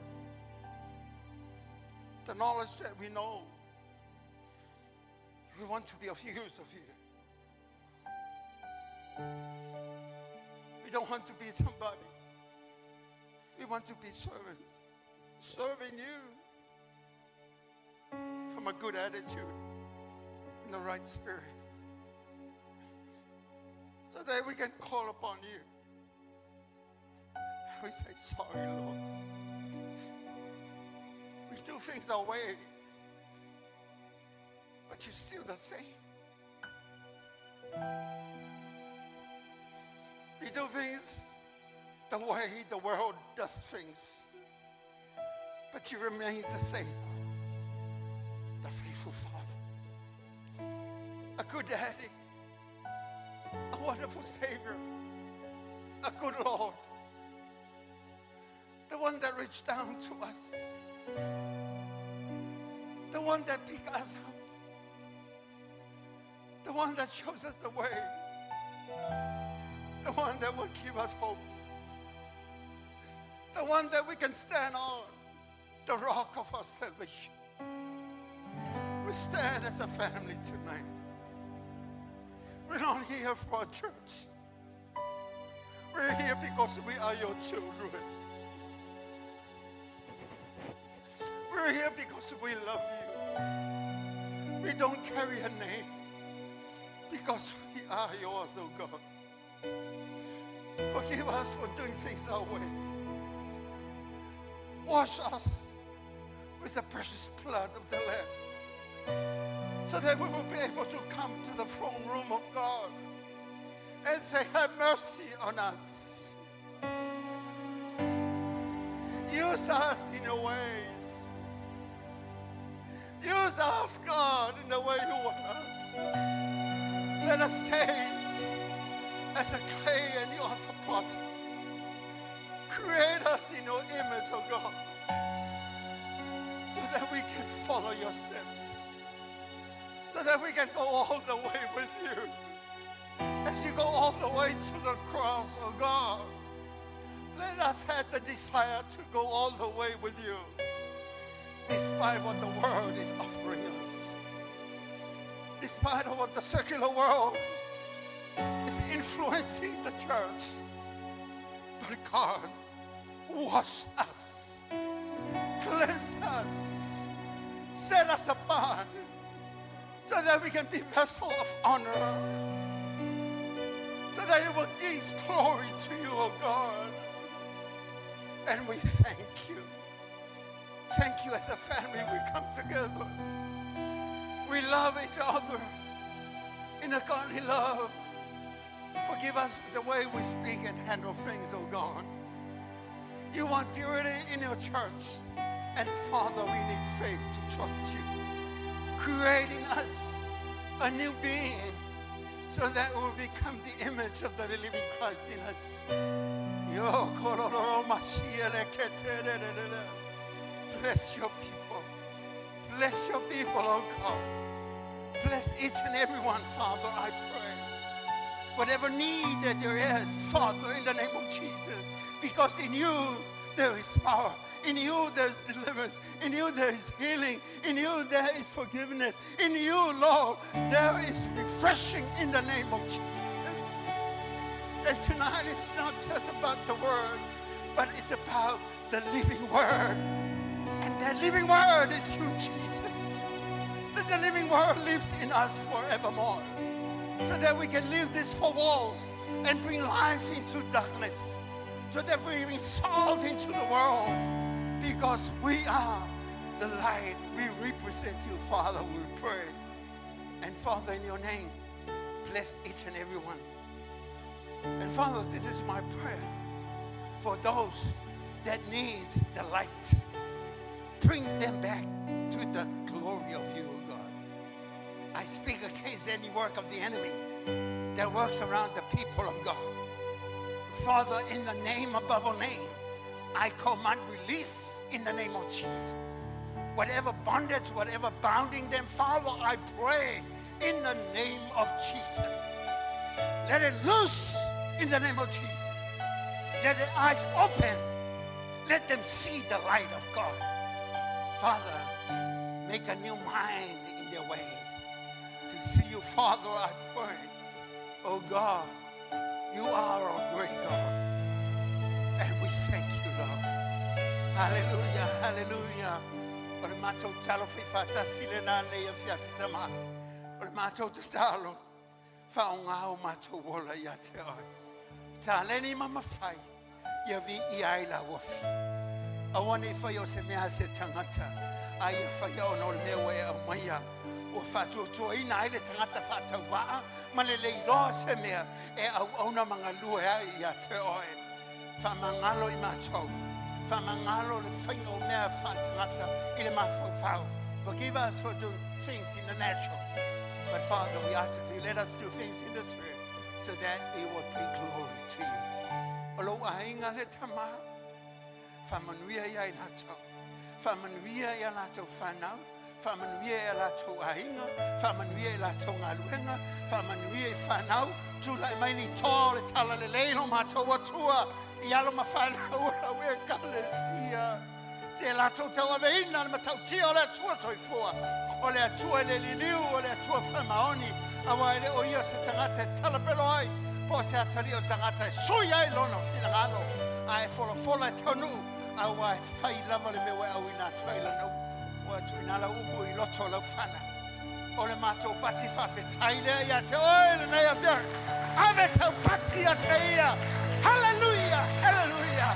the knowledge that we know, we want to be of use of you. We don't want to be somebody. We want to be servants, serving you from a good attitude in the right spirit, so that we can call upon you. We say, sorry, Lord. We do things our way, but you're still the same. We do things the way the world does things, but you remain the same. The faithful Father, a good daddy, a wonderful Savior, a good Lord, the one that reached down to us, the one that picked us up, the one that shows us the way, the one that will give us hope, the one that we can stand on, the rock of our salvation. We stand as a family tonight. We're not here for a church. We're here because we are your children. We're here because we love you. We don't carry a name because we are yours, oh God. Forgive us for doing things our way. Wash us with the precious blood of the Lamb, so that we will be able to come to the throne room of God and say, have mercy on us. Use us in your ways. Use us, God, in the way you want us. Let us taste as a clay and you are the potter. Create us in your image, oh God, so that we can follow your steps, so that we can go all the way with you. As you go all the way to the cross, oh God, let us have the desire to go all the way with you, despite what the world is offering us, despite what the secular world is influencing the church. But God, wash us, cleanse us, set us apart, so that we can be vessels of honor, so that it will bring glory to you, oh God. And we thank you. Thank you. As a family we come together. We love each other in a godly love. Forgive us for the way we speak and handle things, oh God. You want purity in your church. And Father, we need faith to trust you, creating us a new being, so that we will become the image of the living Christ in us. Bless your people. Bless your people, oh God. Bless each and every one, Father, I pray. Whatever need that there is, Father, in the name of Jesus. Because in you, there is power. In you, there is deliverance. In you, there is healing. In you, there is forgiveness. In you, Lord, there is refreshing in the name of Jesus. And tonight, it's not just about the word, but it's about the living word. And that living word is you, Jesus. That the living word lives in us forevermore. So that we can leave these four walls and bring life into darkness. So that we bring salt into the world. Because we are the light. We represent you, Father, we pray. And Father, in your name, bless each and every one. And Father, this is my prayer for those that need the light. Bring them back to the glory of you, O God. I speak against any work of the enemy that works around the people of God. Father, in the name above all name, I command release in the name of Jesus. Whatever bondage, whatever bounding them, Father, I pray in the name of Jesus. Let it loose in the name of Jesus. Let their eyes open. Let them see the light of God. Father, make a new mind in their way. To see you, Father, I pray. Oh God, you are a great God. And we thank you, Lord. Hallelujah, hallelujah. Ole matou talo fifa tasile na le ya tama. Ole matou talo fa ngao matou wola ya te oi. Taleni mama fai ya vi I la wofi. Awani fa yo se mea se tangata. Ai fa yo no le we o maya. O fa tu ina ile tangata fa ta wa malele lo se mea e au na manga lua ya te oi. Fa mangalo I matou. Forgive us for doing things in the natural. But Father, we ask if you let us do things in the spirit so that it will bring glory to you. Olo ainga le tama. Famanuia ya ilato. Famanuia ya lato fanau. Famanuia ya lato ainga. Famanuia ya lato ngaluenga. Famanuia fanau. Tula maini tole tala le leilo mato watua. Yalo mafana ora we kalesia se la tota wa veina ma tauti ola tua soifua ola tua le liliu ola tua famaoni awa ele o ia se tangata talapelo ai po se atali o tangata suya ilono filangalo ai fola tonu awa fai lava le mewe au ina twaila no wa tuinala ubu I loto la fana ole mato pati fa fe taile ya te oile na ya via ave sa pati ya te ia. Hallelujah, hallelujah.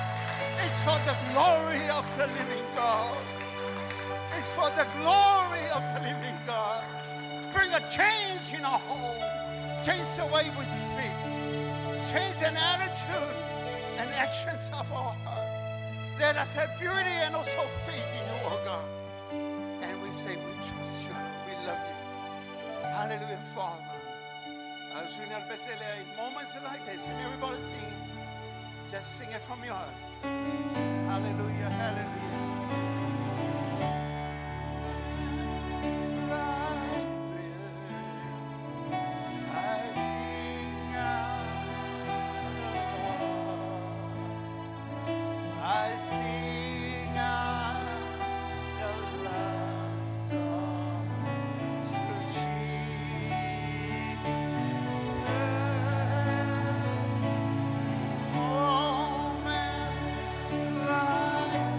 It's for the glory of the living God. It's for the glory of the living God. Bring a change in our home. Change the way we speak. Change an attitude and actions of our heart. Let us have beauty and also faith in you, oh God. And we say we trust you, Lord. We love you. Hallelujah, Father. As we in moments like this, and everybody sing. Just sing it from your heart. Hallelujah, hallelujah. Like this, I sing out the Lord. I sing out the love song to Jesus. Moments like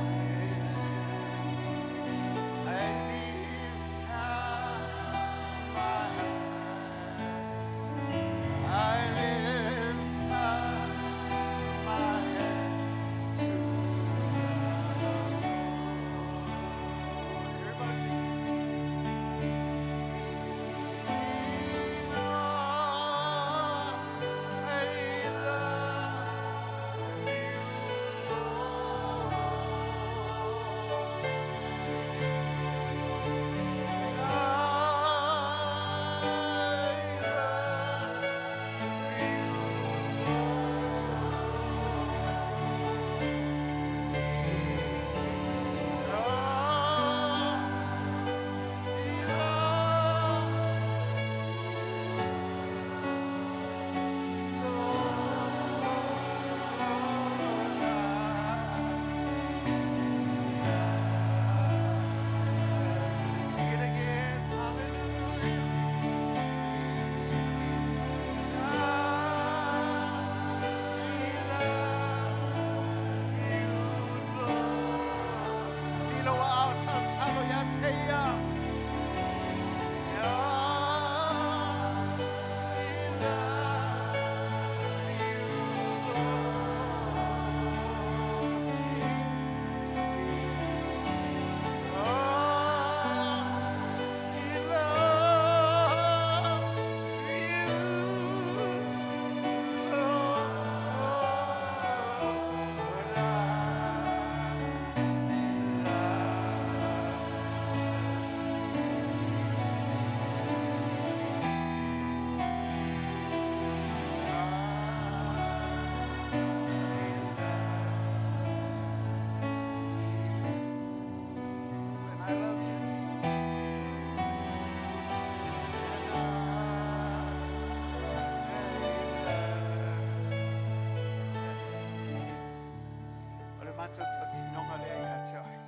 mātou tau tinonga lea ia te oi.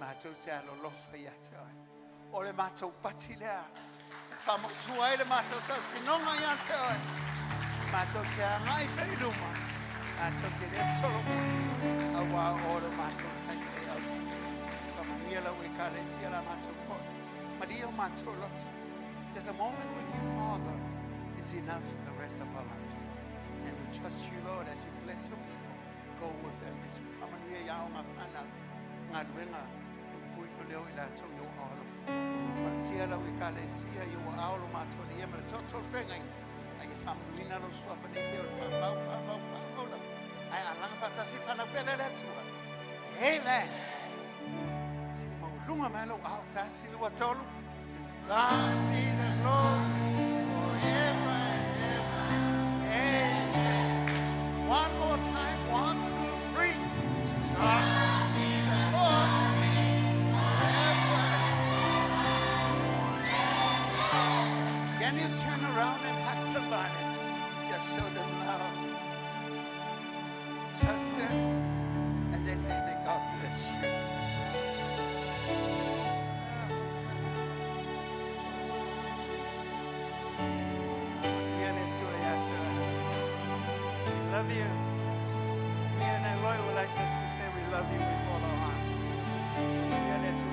Mātou te alolofa ia te oi. O le mātou pati lea. Whamotua le mātou tau tinonga ia te oi. Mātou te angai peiruma. Mātou te lea solomo. Awa o le mātou taitei au si. Whamanuia lau e ka le sia la mātou fo. Maria mātou loto. Just a moment with you, Father, is enough for the rest of our lives. And we trust you, Lord, as you bless your people. Go with them this week. Whamanuia ia o ngā whana. Ngā ruenga. Pui no leo i la tau yo aolofu. Tia lau e ka le sia yo aolo mātou li ema le totol whengai. Ai e whamanuina lau sua whanese o le whamau. Ai alanga whatasi whanau pele le atua. Amen. Si mau lunga mai lau au tasi lua tolu. To God be the glory forever and ever. Amen. One more time. 1, 2, 3. To God be the glory forever and ever. Can you turn around and hug somebody? Just show them love. Trust them. And they say, may God bless you. We love you. Me and Eloy would like just to say we love you with all our hearts. We are there to